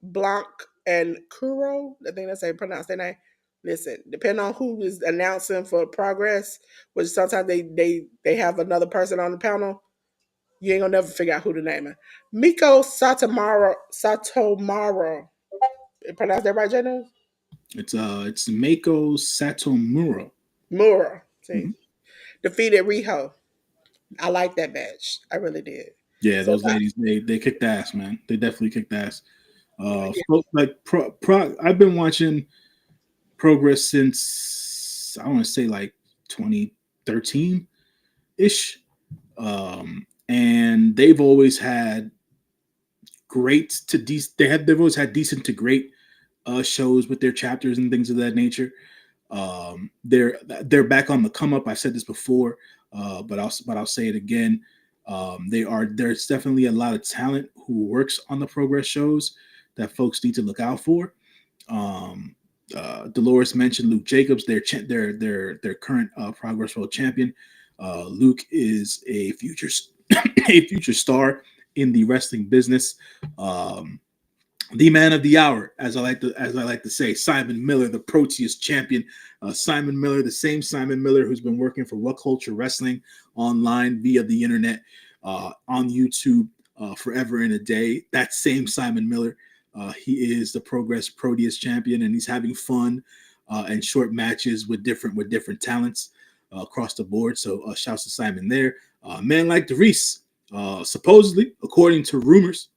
Blanc and Kuro. I think that's how you pronounce their name. Listen, depending on who is announcing for Progress, which sometimes they have another person on the panel, you ain't gonna never figure out who to name it. Miko Satomaro. Pronounce that right, J.News? It's Mako Satomura. Mura. See. Mhm. Defeated Riho. I like that match. I really did. Yeah, So those ladies they kicked ass, man. They definitely kicked ass. yeah. Like I've been watching Progress since I want to say like 2013 ish, and they've always had great to decent. They've always had decent to great shows with their chapters and things of that nature. They're back on the come up. I've said this before, but I'll say it again. There's definitely a lot of talent who works on the Progress shows that folks need to look out for. Um, Dolores mentioned Luke Jacobs, their current Progress World Champion. Luke is a future a future star in the wrestling business. The man of the hour, as I like to say, Simon Miller, the Proteus champion. Simon Miller, the same Simon Miller who's been working for What Culture Wrestling online via the internet, on YouTube, forever and a day. That same Simon Miller, he is the Progress Proteus champion, and he's having fun and short matches with different talents across the board. So shouts to Simon there. Man like DeReese, supposedly, according to rumors,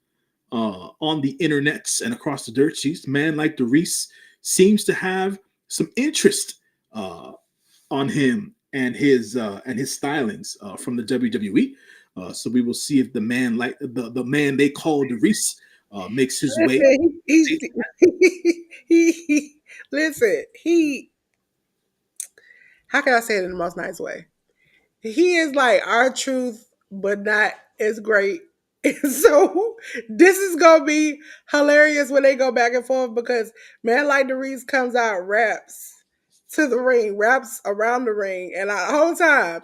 on the internets and across the dirt sheets, man like DeReese seems to have some interest on him and his stylings from the WWE. So we will see if the man like the man they call DeReese makes his way. Listen, listen, how can I say it in the most nice way? He is like our truth, but not as great. And so this is gonna be hilarious when they go back and forth because man like DeReese comes out, raps to the ring, raps around the ring, and the whole time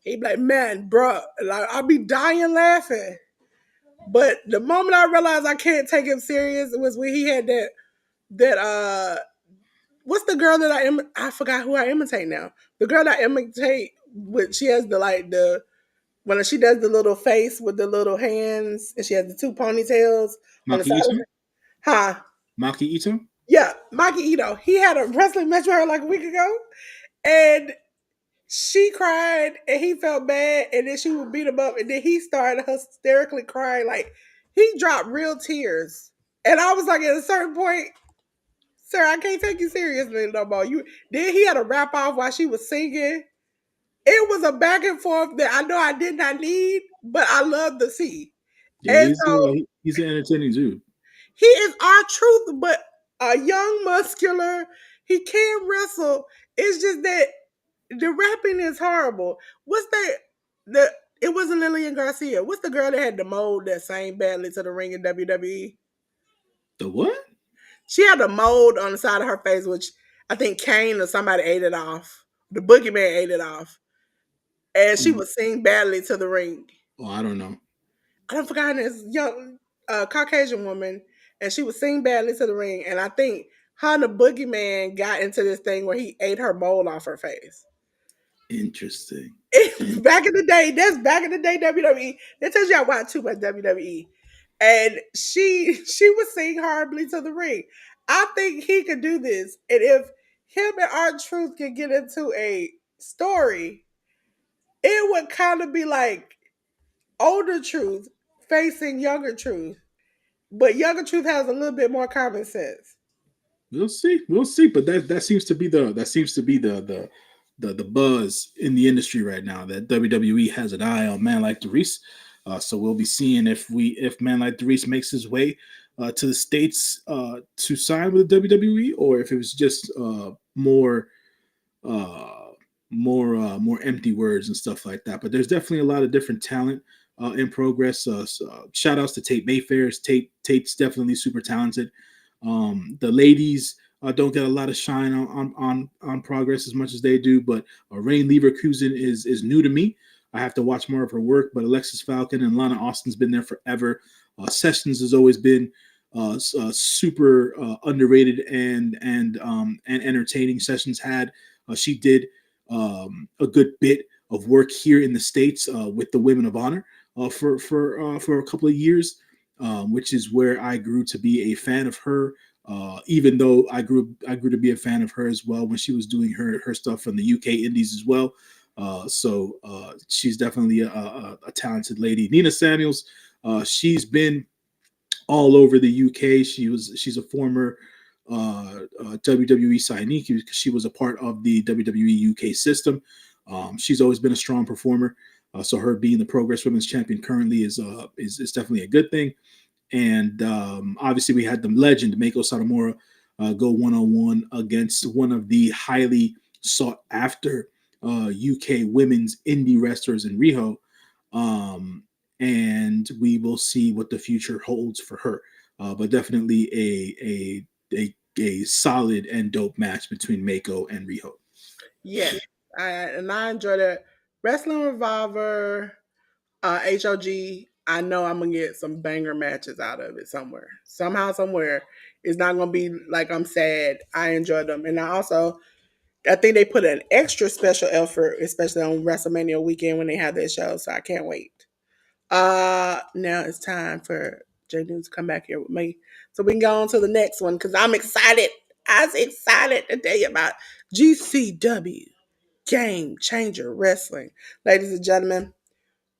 he be like, man, bruh, like I'll be dying laughing. But the moment I realized I can't take him serious was when he had that what's the girl that I forgot who I imitate now. The girl that I imitate with she has the when she does the little face with the little hands and she has the two ponytails on the Maki side of Ito, her. Huh? Maki Ito. Yeah, Maki Ito. He had a wrestling match with her like a week ago, and she cried and he felt bad, and then she would beat him up, and then he started hysterically crying like he dropped real tears. And I was like, at a certain point, sir, I can't take you seriously no more. You then he had a rap off while she was singing. It was a back and forth that I know I did not need, but I love to see. Yeah, And so he's an entertaining dude. he is our truth, but a young muscular. He can wrestle. It's just that the rapping is horrible. What's that? The it wasn't Lillian Garcia. What's the girl that had the mold that sang badly to the ring in WWE? The what? She had a mold on the side of her face, which I think Kane or somebody ate it off. The boogeyman ate it off. And she would sing badly to the ring. Oh, I don't know. I don't forget this young Caucasian woman, and she would sing badly to the ring. And I think her and the boogeyman got into this thing where he ate her mold off her face. Interesting. Back in the day, that's back in the day WWE. That tells you I watch too much WWE. And she would sing horribly to the ring. I think he could do this. And if him and R-Truth could get into a story, it would kind of be like older Truth facing younger Truth. But younger Truth has a little bit more common sense. We'll see. We'll see. But that seems to be the buzz in the industry right now, that WWE has an eye on man like Darius. So we'll be seeing if man like Darius makes his way to the states to sign with the WWE, or if it was just uh, more empty words and stuff like that. But there's definitely a lot of different talent in progress. Shout outs to Tate Mayfair. Tate's definitely super talented. The ladies don't get a lot of shine on progress as much as they do, but Rain Leverkusen is new to me. I have to watch more of her work, but Alexis Falcon and Lana Austin's been there forever. Sessions has always been super underrated and entertaining. Sessions had she did a good bit of work here in the States with the Women of Honor for a couple of years, which is where I grew to be a fan of her. Even though I grew to be a fan of her as well when she was doing her stuff from the UK Indies as well. She's definitely a talented lady. Nina Samuels, she's been all over the UK. She's a former WWE signee because she was a part of the WWE UK system. She's always been a strong performer. So her being the Progress Women's Champion currently is definitely a good thing. And obviously we had the legend Mako Satomura go one-on-one against one of the highly sought after UK women's indie wrestlers in Riho. And we will see what the future holds for her. But definitely a solid and dope match between Mako and Riho. Yes. I enjoyed it. Wrestling Revolver, HOG, I know I'm gonna get some banger matches out of it somewhere. Somehow, somewhere. It's not gonna be like I'm sad. I enjoyed them. And I think they put an extra special effort, especially on WrestleMania weekend when they have their show. So I can't wait. Now it's time for J.News to come back here with me. So we can go on to the next one because I'm excited. I was excited to tell you about GCW Game Changer Wrestling. Ladies and gentlemen,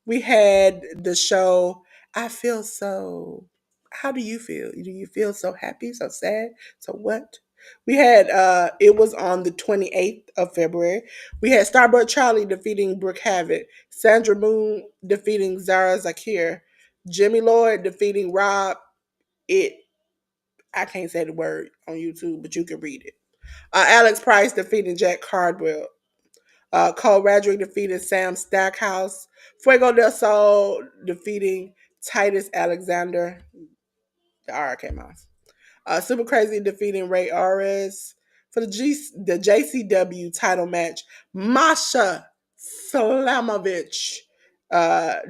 we had the show. I feel so. How do you feel? Do you feel so happy, so sad, so what? We had it was on the 28th of February. We had Starboy Charlie defeating Brooke Havoc, Sandra Moon defeating Zara Zakir, Jimmy Lloyd defeating Rob It. I can't say the word on YouTube, but you can read it. Alex Price defeating Jack Cardwell. Cole Radrick defeated Sam Stackhouse. Fuego del Sol defeating Titus Alexander. The R came off. Super Crazy defeating Ray Ares. For the JCW title match, Masha Slamovich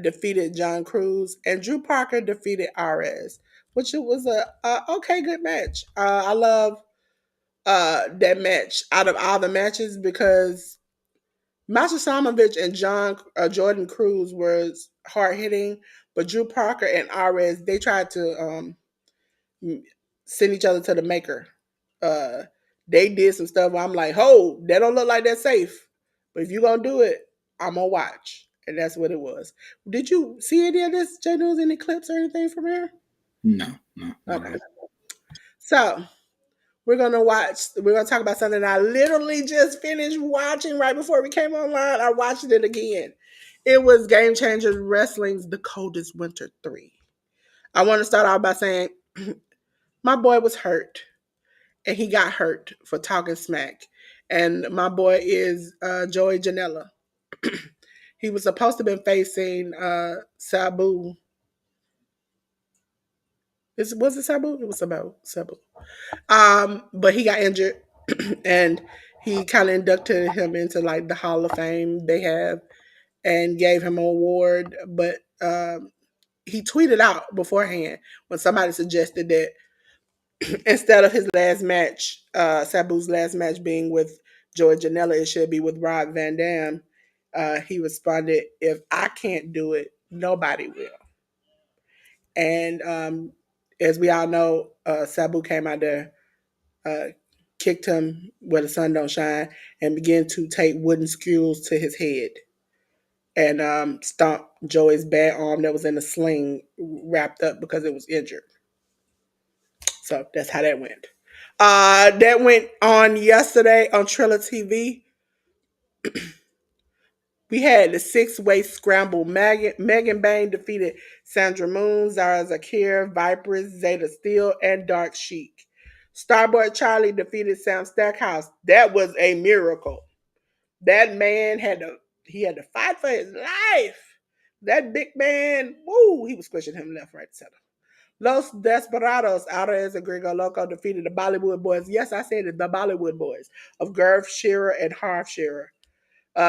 defeated John Cruz, and Drew Parker defeated Ares, which it was a okay good match. I love that match out of all the matches because Masha Slamovich and Jordan Cruz was hard hitting, but Drew Parker and Ares they tried to send each other to the maker. Uh, they did some stuff where I'm like, "Ho, that don't look like that's safe." But if you gonna do it, I'm gonna watch. And that's what it was. Did you see any of this, J News, any clips or anything from here? No, no, not at Okay. all. So we're gonna talk about something I literally just finished watching right before we came online. I watched it again. It was Game Changers Wrestling's The Coldest Winter 3. I want to start off by saying my boy was hurt and he got hurt for talking smack. And my boy is Joey Janela. He was supposed to have been facing Sabu. Was it Sabu? It was Sabu. But he got injured, and he kind of inducted him into like the Hall of Fame they have, and gave him an award. But he tweeted out beforehand when somebody suggested that instead of his last match, Sabu's last match being with Joey Janela, it should be with Rob Van Dam. He responded, "If I can't do it, nobody will." And as we all know, Sabu came out there, uh, kicked him where the sun don't shine, and began to take wooden skewers to his head and stomped Joey's bad arm that was in a sling wrapped up because it was injured. So that's how that went. That went on yesterday on Triller TV. We had the six-way scramble. Megan Bain defeated Sandra Moon, Zara Zakir, Viperous, Zeta Steel, and Dark Sheik. Starboy Charlie defeated Sam Stackhouse. That was a miracle. That man had to fight for his life. That big man, woo, he was pushing him left, right, center. Los Desperados, Outer as a Gringo Loco, defeated the Bollywood Boys. Yes, I said it, the Bollywood Boys of Gerv Shearer and Harv Shearer.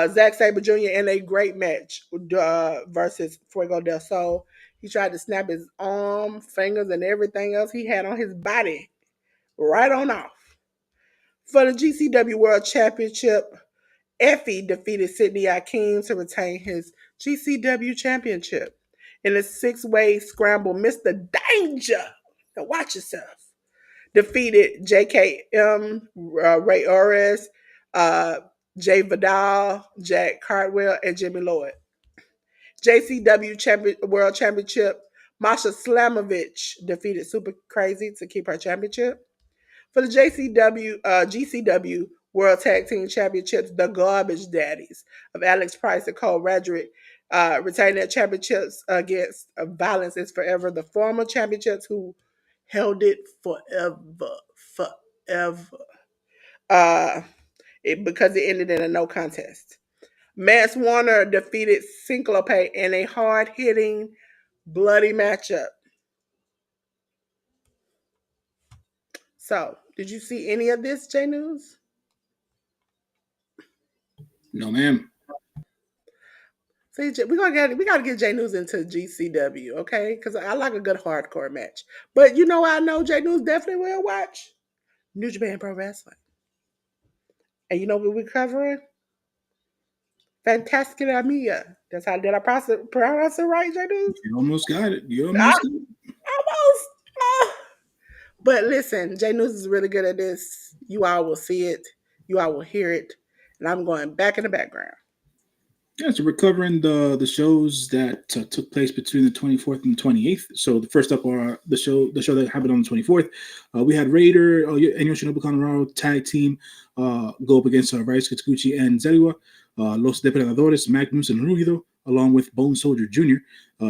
Zack Sabre Jr. in a great match versus Fuego del Sol. He tried to snap his arm, fingers, and everything else he had on his body right on off. For the GCW World Championship, Effie defeated Sidney Akeem to retain his GCW Championship. In a six-way scramble, Mr. Danger, now watch yourself, defeated JKM, Ray Ores, uh, Jay Vidal, Jack Cartwell, and Jimmy Lloyd. World Championship, Masha Slamovich defeated Super Crazy to keep her championship. For the GCW World Tag Team Championships, the Garbage Daddies of Alex Price and Cole Radrick retained their championships against Violence is Forever, the former championships who held it forever. Uh, because it ended in a no contest. Mance Warner defeated Synclope in a hard hitting, bloody matchup. So, did you see any of this, J News? No, ma'am. See, we gotta get J News into GCW, okay? Because I like a good hardcore match. But you know, I know J News definitely will watch New Japan Pro Wrestling, and you know what we're covering? Fantastic Mia. That's how did I pronounce it right, J News? You almost got it. You Ah, almost got it. almost. Ah. But listen, J News is really good at this. You all will see it. You all will hear it. And I'm going back in the background. Yeah, so we're covering the shows that took place between the 24th and the 28th. So the first up are the show that happened on the 24th. We had Raider and Yoshinobu Kanemaru tag team go up against Ryusuke Taguchi and Zeriwa. Los Depredadores, Magnus and Rugido, along with Bone Soldier Jr.,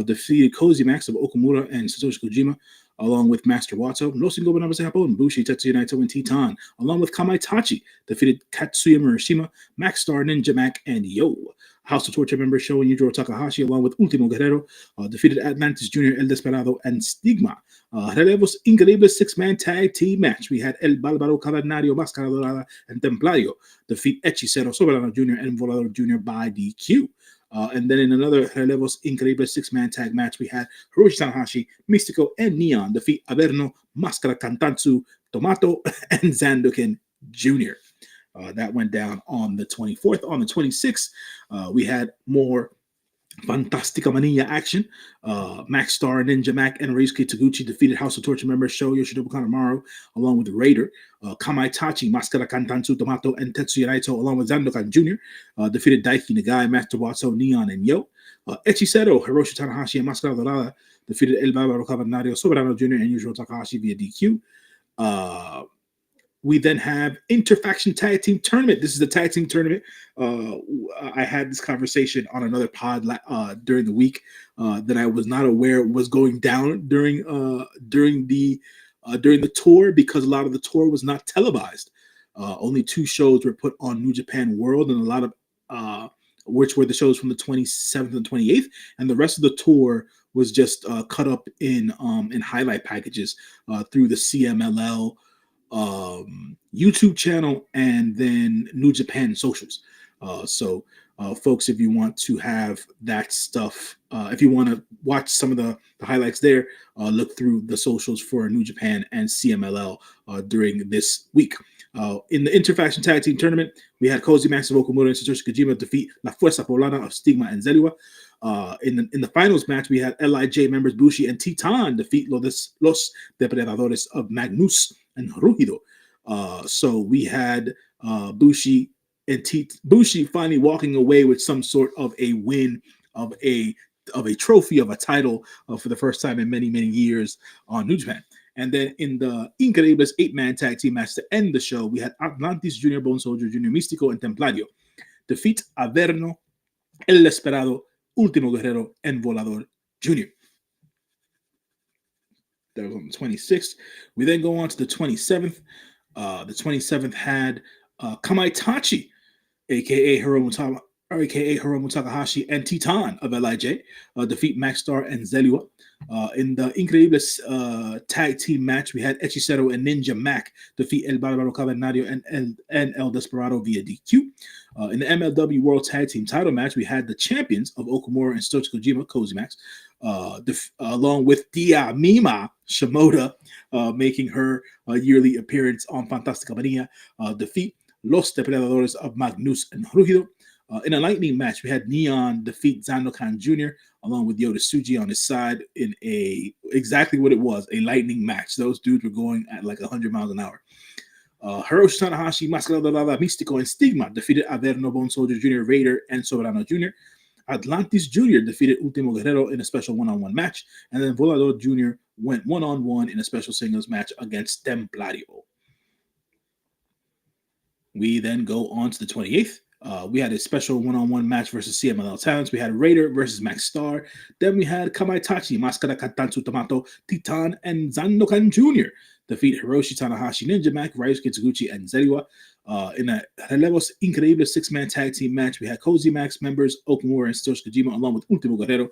defeated Cozy Max of Okamura and Satoshi Kojima, along with Master Wato. Los Ingobernables Japón, Bushi, Tetsuya Naito, and Titan, along with Kamaitachi, defeated Katsuya Murashima, Max Star, Ninja Mac, and Yo. House of Torture member Sho and Yujiro Takahashi, along with Ultimo Guerrero, defeated Atlantis Jr., El Desperado, and Stigma. Relevos Increíbles six-man tag team match. We had El Bárbaro Cavernario, Máscara Dorada, and Templario defeat Hechicero, Soberano Jr., and Volador Jr. by DQ. And then in another Relevos Increíbles six-man tag match, we had Hiroshi Tanahashi, Mystico, and Neon defeat Averno, Máscara Cantanzu, Tomato, and Zandokin Jr. That went down on the 24th. On the 26th, we had more Fantastica Mania action. Max Star, Ninja Mac, and Ryusuke Taguchi defeated House of Torture member Sho Yoshinobu Kanemaru, along with Raider. Kamaitachi, Máscara Cantanzu, Tomato, and Tetsuya Naito, along with Zandokan Jr., defeated Daiki Nagai, Master Wato, Neon, and Yo. Hechicero, Hiroshi Tanahashi, and Mascara Dorada defeated El Bárbaro Cavernario, Soberano Jr., and Yujiro Takahashi via DQ. Uh, we then have Interfaction Tag Team Tournament. This is the tag team tournament. Uh, I had this conversation on another pod during the week that I was not aware was going down during the tour, because a lot of the tour was not televised. Only two shows were put on New Japan World, and a lot of which were the shows from the 27th and 28th, and the rest of the tour was just cut up in highlight packages through the CMLL YouTube channel and then New Japan socials. Folks, if you want to have that stuff, if you want to watch some of the highlights there, look through the socials for New Japan and CMLL during this week. In the Interfaction Tag Team Tournament, we had Koji Max of Okamura and Satoshi Kojima defeat La Fuerza Poblana of Stigma and Zeliwa. In the finals match, we had LIJ members Bushi and Titan defeat Los Depredadores of Magnus and Rugido. So we had Bushi and Bushi finally walking away with some sort of a win of a trophy of a title for the first time in many years on New Japan. And then in the Increíbles 8-man tag team match to end the show, we had Atlantis Jr., Bone Soldier Jr., Místico, and Templario defeat Averno, El Esperado, Último Guerrero, and Volador Jr. That was on the 26th. We then go on to the 27th. The 27th had Kamaitachi, aka Hiromu Takahashi, and Titan of LIJ defeat Max Star and Zeliwa. In the Increíbles tag team match, we had Hechicero and Ninja Mac defeat El Bárbaro Cavernario and El Desperado via DQ. In the MLW World Tag Team title match, we had the champions of Okamura and Satoshi Kojima, Koji Max, along with Dia Mima Shimoda making her yearly appearance on Fantástica Manía, defeat Los Depredadores of Magnus and Rugido. In a lightning match, we had Neon defeat Zandokan Jr. along with Yoda Tsuji on his side in exactly what it was, a lightning match. Those dudes were going at like 100 miles an hour. Hiroshi Tanahashi, Máscara Dorada, Místico, and Stigma defeated Averno, Bone Soldier Jr., Raider, and Soberano Jr. Atlantis Jr. defeated Último Guerrero in a special one-on-one match, and then Volador Jr. went one-on-one in a special singles match against Templario. We then go on to the 28th. We had a special one-on-one match versus CMLL Talents. We had Raider versus Max Star. Then we had Kamaitachi, Máscara Katansu Tomato, Titan, and Zandokan Jr. defeat Hiroshi Tanahashi, Ninja Mac, Ryusuke Taguchi, and Zeriwa. In a Relevos Increíbles 6-man tag team match, we had Cozy Max members Okamura and Satoshi Kojima, along with Último Guerrero,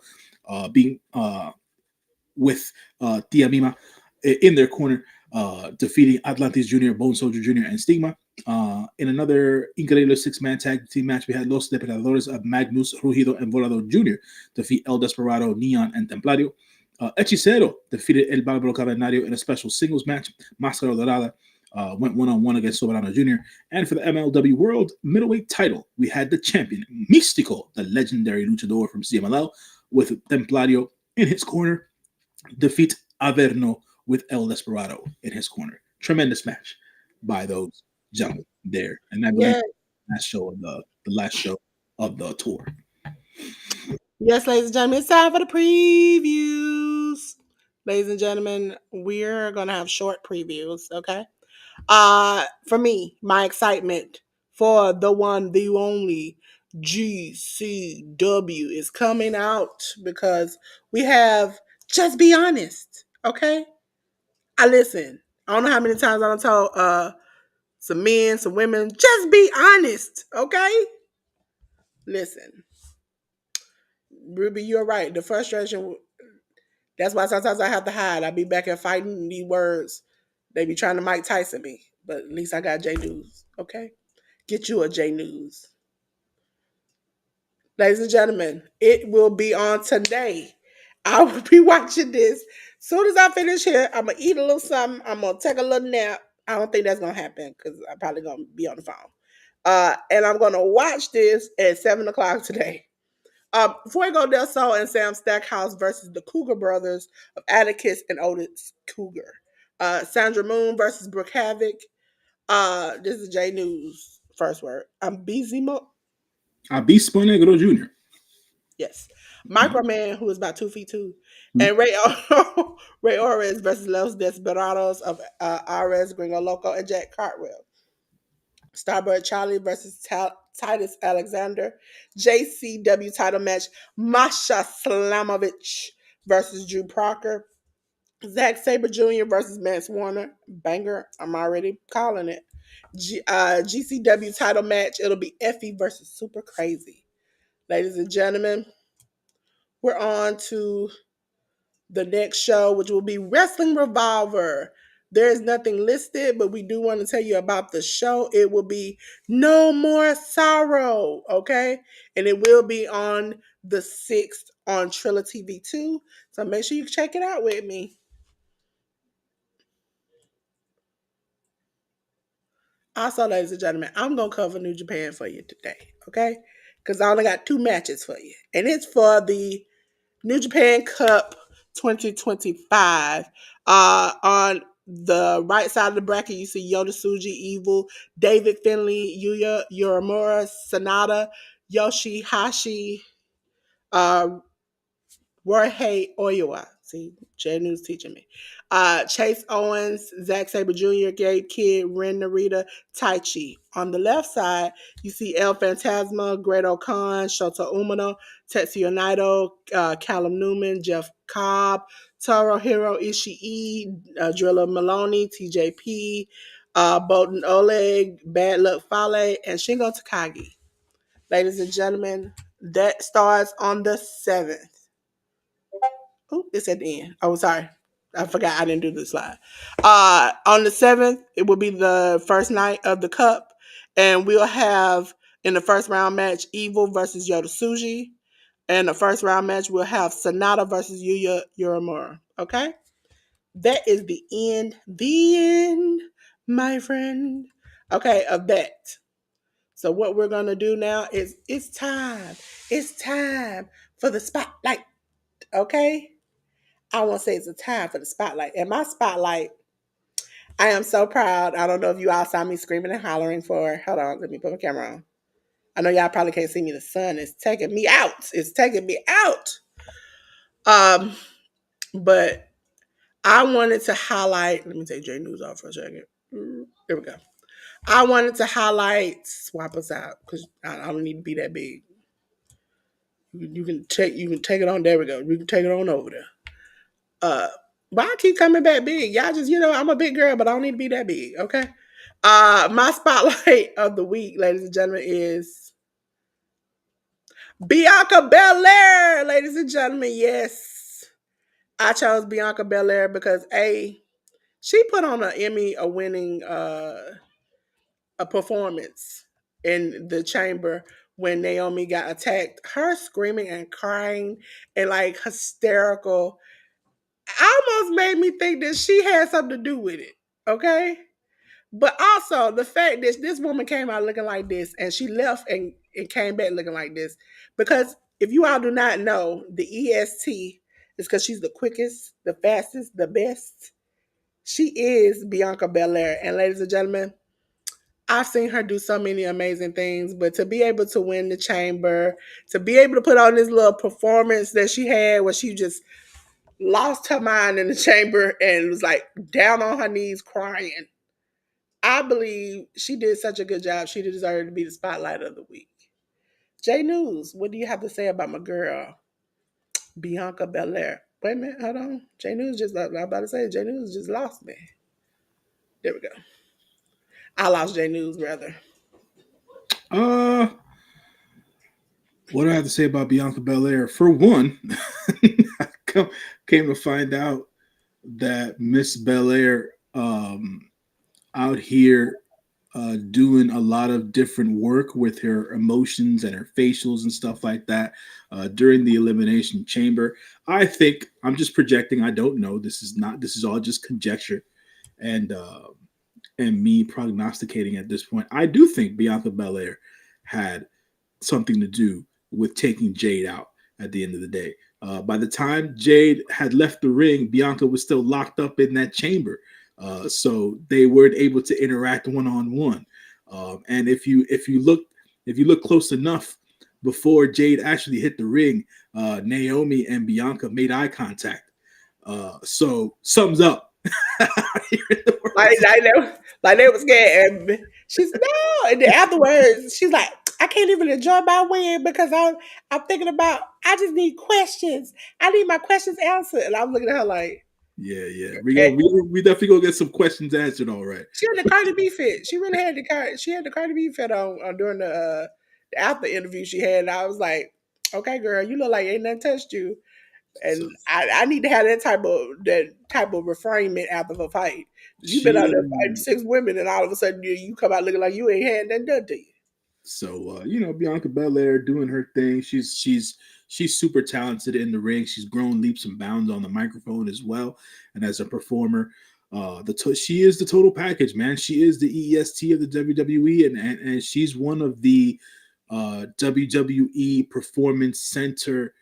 being with Tia Mima in their corner, defeating Atlantis Jr., Bone Soldier Jr., and Stigma. In another Increíbles 6-man tag team match, we had Los Depredadores of Magnus, Rugido, and Volador Jr. defeat El Desperado, Neon, and Templario. Hechicero defeated El Bárbaro Cavernario in a special singles match. Máscara Dorada went one-on-one against Soberano Jr. And for the MLW World Middleweight title, we had the champion, Místico, the legendary luchador from CMLL, with Templario in his corner, defeat Averno with El Desperado in his corner. Tremendous match by those gentlemen there. And I believe the last show of the tour. Yes, ladies and gentlemen, it's time for the previews. Ladies and gentlemen, we're gonna have short previews, okay? For me, my excitement for the one, the only GCW is coming out because we have Just Be Honest, okay? I listen. I don't know how many times I done told some men, some women, just be honest, okay? Listen, Ruby, you're right. The frustration, that's why sometimes I have to hide. I be back here fighting these words. They be trying to Mike Tyson me, but at least I got J.News, okay? Get you a J.News. Ladies and gentlemen, it will be on today. I will be watching this. Soon as I finish here, I'm gonna eat a little something. I'm gonna take a little nap. I don't think that's gonna happen because I'm probably gonna be on the phone. And I'm gonna watch this at 7 o'clock today. Before we go, Del Sol and Sam Stackhouse versus the Cougar brothers of Atticus and Otis Cougar. Sandra Moon versus Brooke Havoc. This is J.News. First word. I'm busy. Obispo Negro Jr. Yes. Mhm. Microman, who is about 2 feet two, Mhm. and Ray Ores versus Los Desperados of Ares Gringo Loco and Jack Cartwheel. Starbird Charlie versus Titus Alexander. JCW title match. Masha Slamovich versus Drew Parker. Zack Sabre Jr. versus Mance Warner. Banger. I'm already calling it. GCW title match. It'll be Effie versus Super Crazy. Ladies and gentlemen, we're on to the next show, which will be Wrestling Revolver. There is nothing listed, but we do want to tell you about the show. It will be No More Sorrow, okay? And it will be on the 6th on Trilla TV 2. So make sure you check it out with me. Also, ladies and gentlemen, I'm going to cover New Japan for you today, okay? Because I only got 2 matches for you. And it's for the New Japan Cup 2025. On the right side of the bracket, you see Yoda Suji, Evil, David Finley, Yuya Uemura, Sanada, Yoshihashi, uh, Jorge Oyoa. See, J.News teaching me. Chase Owens, Zack Sabre Jr., Gabe Kidd, Ren Narita, Taichi. On the left side, you see El Phantasma, Great Khan, Shota Umino, Tetsuya Naito, Callum Newman, Jeff Cobb, Hiro Ishii, Drilla Maloney, TJP, Bolton Oleg, Bad Luck Fale, and Shingo Takagi. Ladies and gentlemen, that starts on the 7th. Oh, it's at the end. Oh, sorry. I forgot I didn't do the slide. On the 7th, it will be the first night of the cup. And we'll have in the first round match Evil versus Yoda Suji. And the first round match, we'll have Sonata versus Yuya Uemura. Okay? That is the end, my friend. Okay, of that. So what we're gonna do now is it's time. It's time for the spotlight. Okay? I want to say it's a time for the spotlight. And my spotlight, I am so proud. I don't know if you all saw me screaming and hollering for. Hold on, let me put my camera on. I know y'all probably can't see me. The sun is taking me out. It's taking me out. Um, but I wanted to highlight. Let me take J.News off for a second. There we go. I wanted to highlight. Swap us out because I don't need to be that big. You can take. You can take it on. There we go. You can take it on over there. Uh, but I keep coming back big. Y'all just, I'm a big girl, but I don't need to be that big, okay? My spotlight of the week, ladies and gentlemen, is Bianca Belair, ladies and gentlemen. Yes, I chose Bianca Belair because she put on an Emmy a winning a performance in the chamber when Naomi got attacked. Her screaming and crying and like hysterical almost made me think that she had something to do with it. Okay. But also the fact that this woman came out looking like this and she left and came back looking like this. Because if you all do not know, the EST is because she's the quickest, the fastest, the best. She is Bianca Belair. And ladies and gentlemen, I've seen her do so many amazing things, but to be able to win the chamber, to be able to put on this little performance that she had where she just lost her mind in the chamber and was like down on her knees crying. I believe she did such a good job. She deserved to be the spotlight of the week. J.News, what do you have to say about my girl, Bianca Belair? Wait a minute, hold on. J.News just, I'm about to say, J.News just lost me. There we go. I lost J.News, rather. Uh, what do I have to say about Bianca Belair? For one, I came to find out that Miss Belair out here doing a lot of different work with her emotions and her facials and stuff like that during the elimination chamber. I think I'm just projecting. I don't know. This is not. This is all just conjecture and me prognosticating at this point. I do think Bianca Belair had something to do with taking Jade out at the end of the day. By the time Jade had left the ring, Bianca was still locked up in that chamber. So they weren't able to interact one on one. And if you look close enough, before Jade actually hit the ring, Naomi and Bianca made eye contact. So sums up. Like they was scared. And she's no. And then afterwards, she's like, I can't even enjoy my win because I'm thinking about. I just need questions. I need my questions answered. And I'm looking at her like, Yeah, yeah. eh, We definitely gonna get some questions answered. All right. she had the Cardi B fit. She really had the Cardi. She had the Cardi B fit on during the after interview she had. And I was like, okay, girl, you look like ain't nothing touched you. So And I need to have that type of refrainment after the fight. You've been out there fighting she 6 women, and all of a sudden you come out looking like you ain't had nothing done to you. So Bianca Belair doing her thing. She's super talented in the ring. She's grown leaps and bounds on the microphone as well, and as a performer. She is the total package, man. She is the EST of the WWE, and she's one of the WWE Performance Center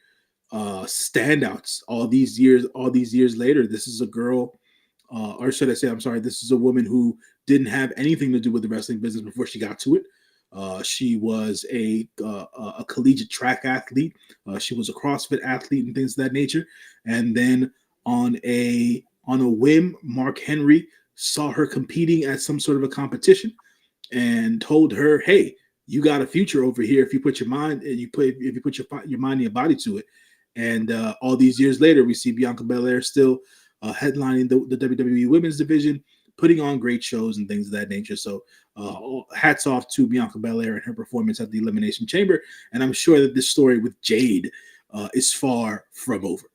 standouts all these years later. This is a girl, or should I say, I'm sorry, this is a woman who didn't have anything to do with the wrestling business before she got to it. She was a collegiate track athlete. She was a CrossFit athlete and things of that nature. And then on a whim, Mark Henry saw her competing at some sort of a competition and told her, "Hey, you got a future over here if you put your mind and if you put your mind and your body to it." And all these years later, we see Bianca Belair still headlining the WWE Women's Division, putting on great shows and things of that nature. So, hats off to Bianca Belair and her performance at the Elimination Chamber. And I'm sure that this story with Jade is far from over.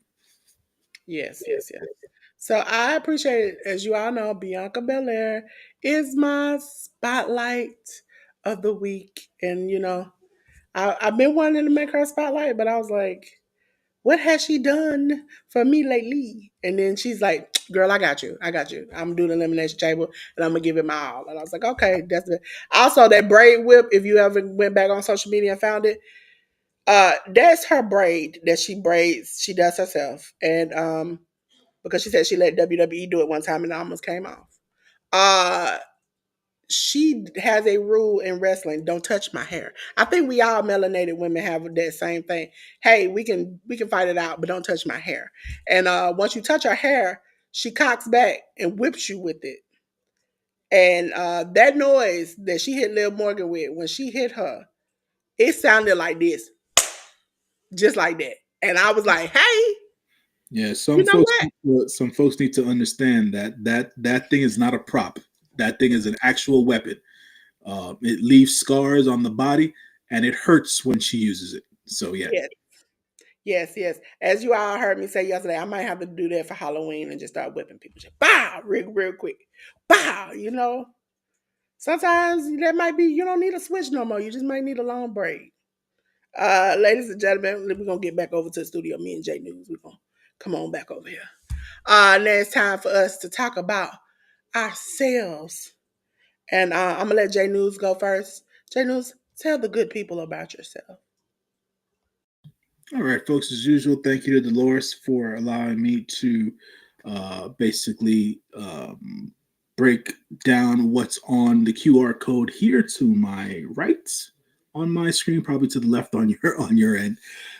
Yes, yes, yes. So I appreciate it. As you all know, Bianca Belair is my spotlight of the week, and I've been wanting to make her a spotlight, but I was like, what has she done for me lately? And then she's like, girl, I got you. I got you. I'm doing the elimination table and I'm gonna give it my all. And I was like, okay, that's it. Also that braid whip, if you ever went back on social media and found it, that's her braid that she braids, she does herself. And because she said she let WWE do it one time and it almost came off. Uh she has a rule in wrestling: don't touch my hair. I think we all melanated women have that same thing. Hey, we can fight it out, but don't touch my hair. And once you touch her hair, she cocks back and whips you with it. And that noise that she hit Lil Morgan with when she hit her, it sounded like this, just like that. And I was like, hey, Yeah, you know what? some folks need to understand that thing is not a prop. That thing is an actual weapon. It leaves scars on the body, and it hurts when she uses it. So yeah, Yes, yes, yes. As you all heard me say yesterday, I might have to do that for Halloween and just start whipping people. Just bow, real quick. Bow, Sometimes that might be you don't need a switch no more. You just might need a long braid. Ladies and gentlemen, we're gonna get back over to the studio. Me and J News, we're gonna come on back over here. Now it's time for us to talk about ourselves. And I'm gonna let J News go first. J News, tell the good people about yourself. all right, folks. As usual, thank you to Dolores for allowing me to basically break down what's on the QR code here to my right on my screen, probably to the left on your end.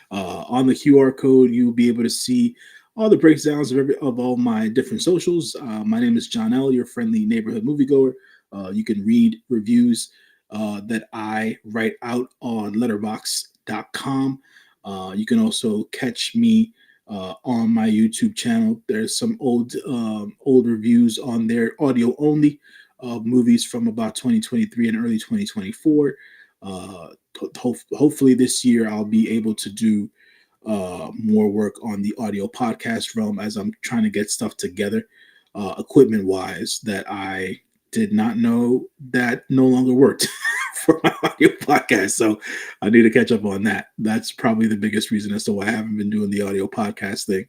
On the QR code, you'll be able to see all the breakdowns of all my different socials. My name is John L., your friendly neighborhood moviegoer. You can read reviews that I write out on letterbox.com. You can also catch me on my YouTube channel. There's some old reviews on there, audio only, of movies from about 2023 and early 2024. Hopefully this year I'll be able to do more work on the audio podcast realm as I'm trying to get stuff together, equipment wise, that I did not know that no longer worked for my audio podcast. So I need to catch up on that. That's probably the biggest reason as to why I haven't been doing the audio podcast thing,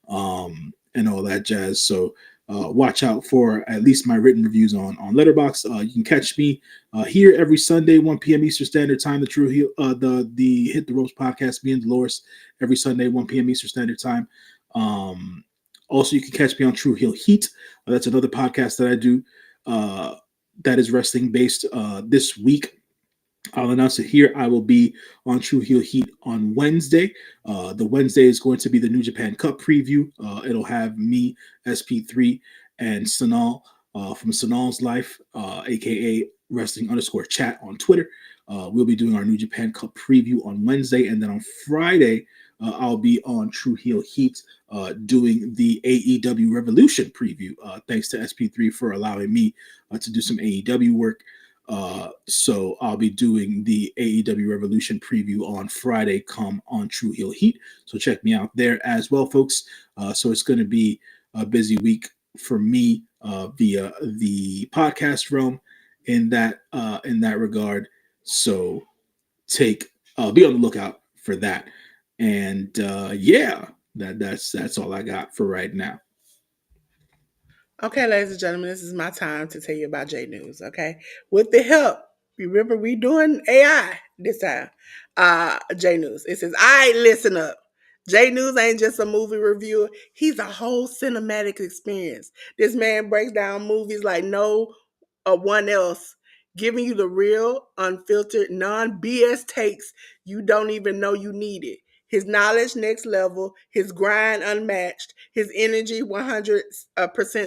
and all that jazz. So watch out for at least my written reviews on Letterbox. You can catch me here every Sunday, 1 p.m. Eastern Standard Time. The True Heel, the Hit the Ropes podcast, me and Dolores, every Sunday, 1 p.m. Eastern Standard Time. Also, you can catch me on True Heel Heat. That's another podcast that I do that is wrestling based. This week, I'll announce it here. I will be on True Heel Heat on Wednesday. The Wednesday is going to be the New Japan Cup preview. It'll have me, SP3, and Sanal from Sanal's Life, aka Wrestling underscore chat on Twitter. We'll be doing our New Japan Cup preview on Wednesday, and then on Friday, I'll be on True Heel Heat doing the AEW Revolution preview. Thanks to SP3 for allowing me to do some AEW work. So I'll be doing the AEW Revolution preview on Friday, come on True Heel Heat. So check me out there as well, folks. So it's going to be a busy week for me via the podcast realm in that regard. So take be on the lookout for that. And yeah, that's all I got for right now. Okay, ladies and gentlemen, this is my time to tell you about J News. Okay, with the help, remember we doing AI this time. J News. It says, "I listen up." J News ain't just a movie reviewer; he's a whole cinematic experience. This man breaks down movies like no one else, giving you the real, unfiltered, non BS takes you don't even know you needed. His knowledge next level, his grind unmatched, his energy 100%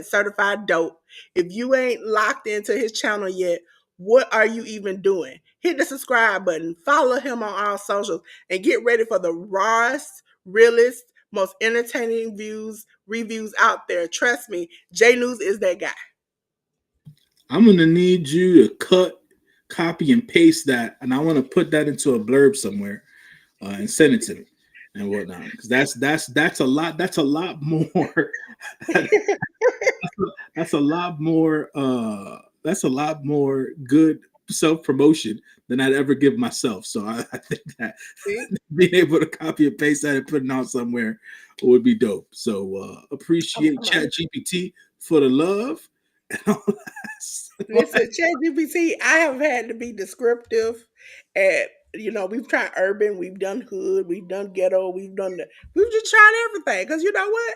certified dope. If you ain't locked into his channel yet, what are you even doing? Hit the subscribe button, follow him on all socials, and get ready for the rawest, realest, most entertaining reviews out there. Trust me, J News is that guy. I'm gonna need you to cut, copy, and paste that, and I want to put that into a blurb somewhere and send it to me and whatnot. Because that's a lot. That's a lot more. That's a lot more. That's a lot more good self promotion than I'd ever give myself. So I think that See? being able to copy and paste that and put it out somewhere would be dope. So appreciate I'm Chat GPT for the love and all that. Listen, ChatGPT, I have had to be descriptive. And we've tried urban, we've done hood, we've done ghetto, we've just tried everything. Because you know what?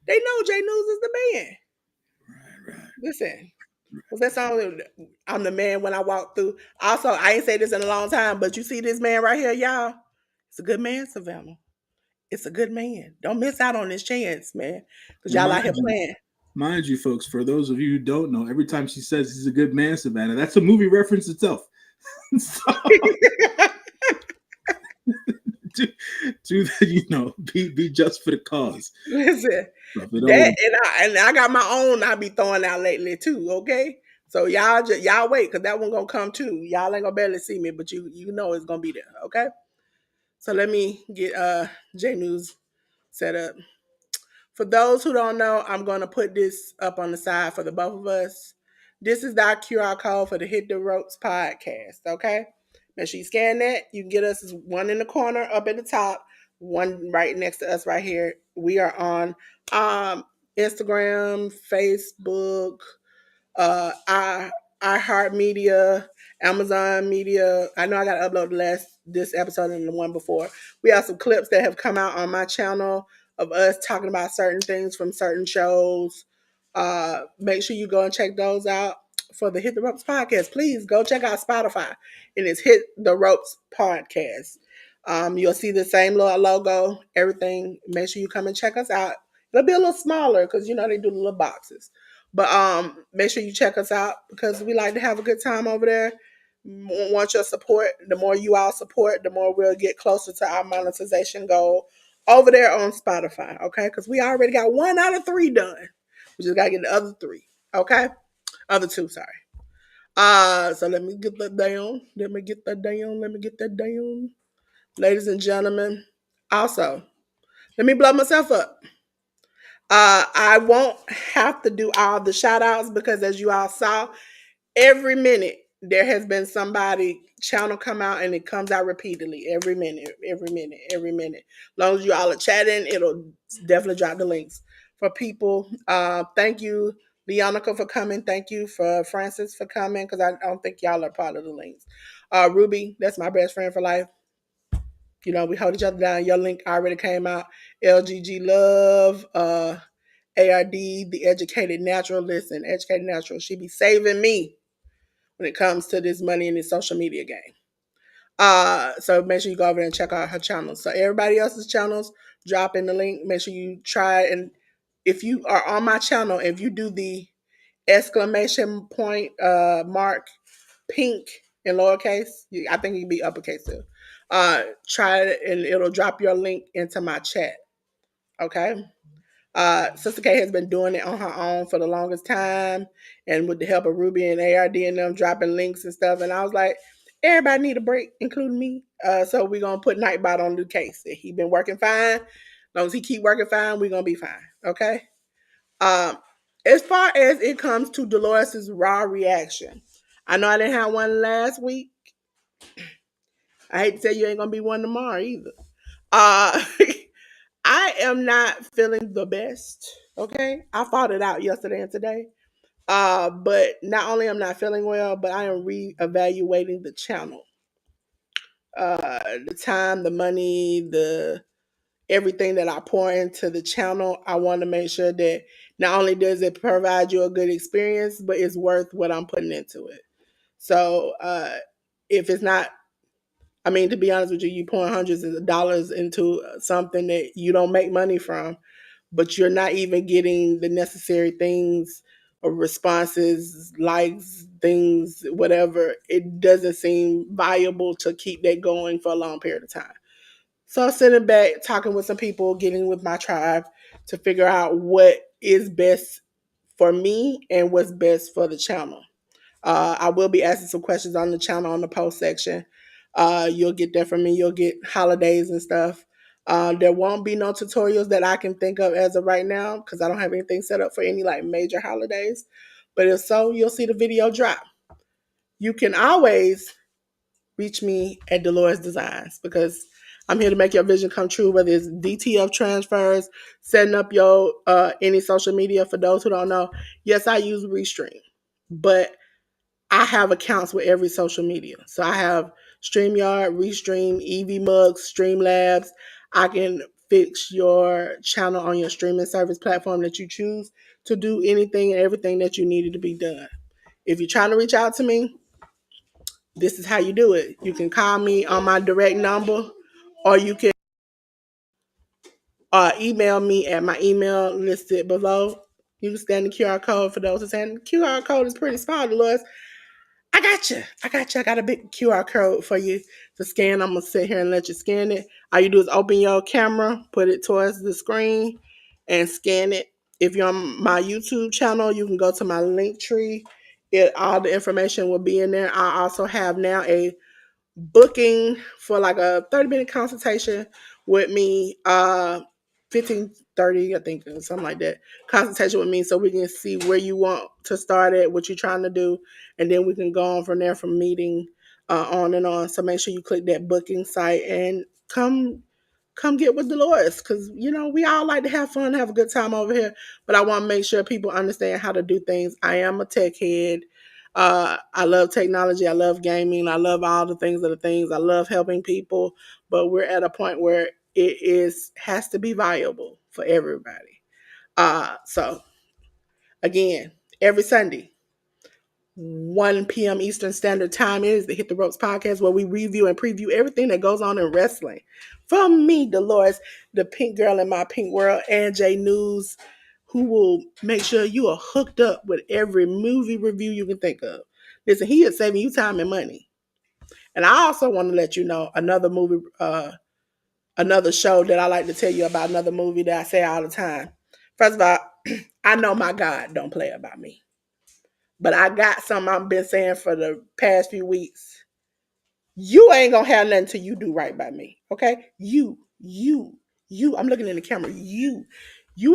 They know J News is the man. Right, right. Listen, was that song? I'm the man when I walk through. Also, I ain't say this in a long time, but you see this man right here, y'all. It's a good man, Savannah. It's a good man. Don't miss out on this chance, man. Because And y'all out here playing. mind you, folks, for those of you who don't know, every time she says he's a good man, Savannah, that's a movie reference itself. So do, do that, be just for the cause. Listen, Stuff it that over. and I got my own I be throwing out lately too. Okay, so y'all wait because that one gonna come too. Y'all ain't gonna barely see me, but you know it's gonna be there. Okay, so let me get J News set up. For those who don't know, I'm gonna put this up on the side for the both of us. This is our QR code for the Hit the Ropes podcast. Okay, make sure you scan that. You can get us one in the corner up at the top, one right next to us right here. We are on Instagram, Facebook, I Heart Media, Amazon Media. I know I got to upload this episode and the one before. We have some clips that have come out on my channel of us talking about certain things from certain shows. Make sure you go and check those out for the Hit the Ropes podcast. Please go check out Spotify and it's Hit the Ropes podcast. You'll see the same little logo, everything. Make sure you come and check us out. It'll be a little smaller because they do the little boxes. But make sure you check us out because we like to have a good time over there. Want your support. The more you all support, the more we'll get closer to our monetization goal over there on Spotify. Okay, because we already got 1 out of 3 done. We just gotta get the other 3. Okay, other 2. Sorry. So let me get that down. Let me get that down. Let me get that down, ladies and gentlemen. Also, let me blow myself up. I won't have to do all the shout outs because as you all saw, every minute there has been somebody channel come out and it comes out repeatedly every minute, every minute, every minute. As long as you all are chatting, it'll definitely drop the links for people. Thank you, Leonica, for coming. Thank you for Francis for coming because I don't think y'all are part of the links. Ruby, that's my best friend for life. We hold each other down. Your link already came out. LGG Love, ARD, the educated naturalist and educated natural. She be saving me when it comes to this money in this social media game. So make sure you go over there and check out her channel. So everybody else's channels, drop in the link. Make sure you try, and if you are on my channel, if you do the exclamation point mark pink in lowercase, I think you can be uppercase too. Try it and it'll drop your link into my chat. Okay. Sister K has been doing it on her own for the longest time, and with the help of Ruby and ARD and them dropping links and stuff. And I was like, everybody need a break, including me. So we're gonna put Nightbot on the case. He been working fine. As long as he keep working fine, we're gonna be fine. Okay. Um, as far as it comes to Dolores's raw reaction, I know I didn't have one last week. I hate to tell you, ain't gonna be one tomorrow either. Uh, I am not feeling the best. Okay, I fought it out yesterday and today. But not only am I not feeling well, but I am reevaluating the channel. The time, the money, the everything that I pour into the channel. I want to make sure that not only does it provide you a good experience, but it's worth what I'm putting into it. So if it's not, I mean, to be honest with you, you pouring hundreds of dollars into something that you don't make money from, but you're not even getting the necessary things or responses, likes, things, whatever. It doesn't seem viable to keep that going for a long period of time. So I'm sitting back, talking with some people, getting with my tribe to figure out what is best for me and what's best for the channel. I will be asking some questions on the channel on the post section. You'll get that from me. You'll get holidays and stuff. There won't be no tutorials that I can think of as of right now because I don't have anything set up for any like major holidays. But if so, you'll see the video drop. You can always reach me at Delores Designs because I'm here to make your vision come true, whether it's DTF transfers, setting up your any social media. For those who don't know, yes, I use Restream, but I have accounts with every social media. So I have StreamYard, Restream, EV Mugs, Streamlabs. I can fix your channel on your streaming service platform that you choose to do anything and everything that you needed to be done. If you're trying to reach out to me, this is how you do it. You can call me on my direct number, or you can email me at my email listed below. You can scan the QR code for those who saying the QR code is pretty small, Dolores. I got you. I got you. I got a big QR code for you to scan. I'm going to sit here and let you scan it. All you do is open your camera, put it towards the screen, and scan it. If you're on my YouTube channel, you can go to my link tree. All the information will be in there. I also have now a booking for like a 30-minute consultation with me, 15-30, I think, something like that, consultation with me so we can see where you want to start at, what you're trying to do, and then we can go on from there from meeting on and on. So make sure you click that booking site and come get with Dolores, because we all like to have fun, have a good time over here, but I want to make sure people understand how to do things. I am a tech head. I love technology. I love gaming. I love all the things of the things. I love helping people, but we're at a point where it has to be viable for everybody. So again, every Sunday, 1 p.m. Eastern Standard Time is the Hit the Ropes podcast, where we review and preview everything that goes on in wrestling. From me, Dolores, the pink girl in my pink world, and J.News, who will make sure you are hooked up with every movie review you can think of. Listen, he is saving you time and money. And I also want to let you know another movie, another show that I like to tell you about, another movie that I say all the time. First of all, I know my God don't play about me. But I got something I've been saying for the past few weeks. You ain't gonna have nothing till you do right by me. Okay? You. I'm looking in the camera. You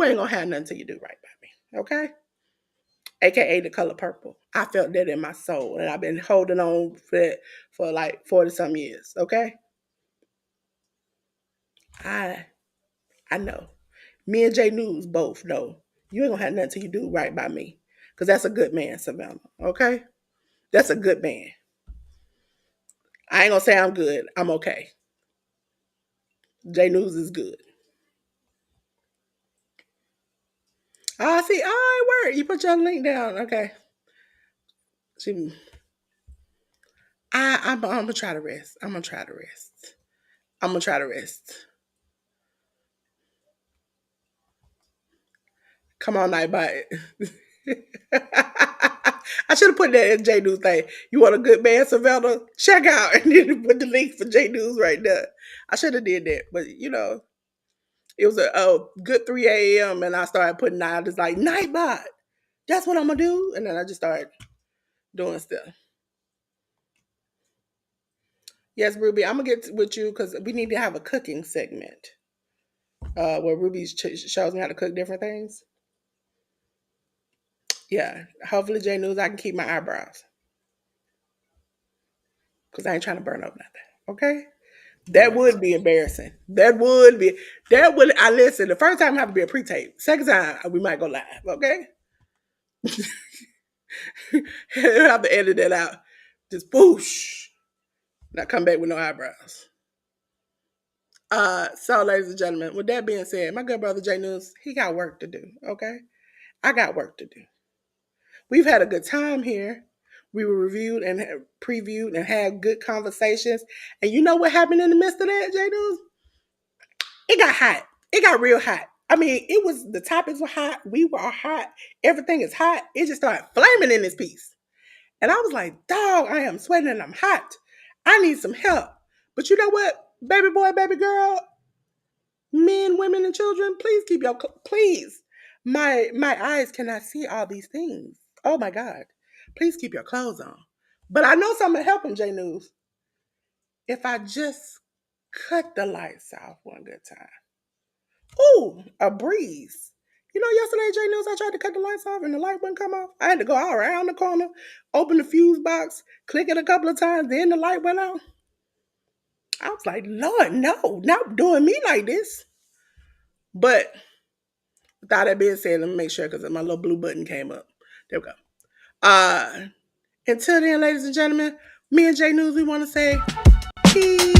ain't gonna have nothing till you do right by me. Okay? AKA the color purple. I felt that in my soul, and I've been holding on for that for like 40 some years. Okay? I I know. Me and J.News both know you ain't gonna have nothing till you do right by me. Cause that's a good man, Savannah. Okay? That's a good man. I ain't gonna say I'm good. I'm okay. J.News is good. I see. All right, word. You put your link down. Okay. She, I'm gonna try to rest. I'm gonna try to rest. I'm gonna try to rest. Come on, Nightbot. I should have put that in J News thing. You want a good man, Savannah? Check out, and then put the link for J News right there. I should have did that, but it was a good 3 a.m. and I started putting out just like Nightbot. That's what I'm gonna do, and then I just started doing stuff. Yes, Ruby, I'm gonna get with you because we need to have a cooking segment where Ruby shows me how to cook different things. Yeah, hopefully J News I can keep my eyebrows because I ain't trying to burn up nothing. Okay, that Right. would be embarrassing. That would. I listen. The first time I have to be a pre-tape. Second time we might go live. Okay, I have to edit that out. Just boosh. Not come back with no eyebrows. So ladies and gentlemen, with that being said, my good brother J News, he got work to do. Okay, I got work to do. We've had a good time here. We were reviewed and previewed and had good conversations. And you know what happened in the midst of that, J News? It got hot. It got real hot. I mean, it was the topics were hot. We were hot. Everything is hot. It just started flaming in this piece. And I was like, dog, I am sweating and I'm hot. I need some help. But you know what, baby boy, baby girl, men, women, and children, please keep your please. My eyes cannot see all these things. Oh my God. Please keep your clothes on. But I know something will help him, J News. If I just cut the lights off one good time. Ooh, a breeze. Yesterday, J News, I tried to cut the lights off and the light wouldn't come off. I had to go all around the corner, open the fuse box, click it a couple of times, then the light went out. I was like, Lord, no, not doing me like this. But without that being said, let me make sure because my little blue button came up. There we go. Uh, until then, ladies and gentlemen, me and J News, we want to say peace.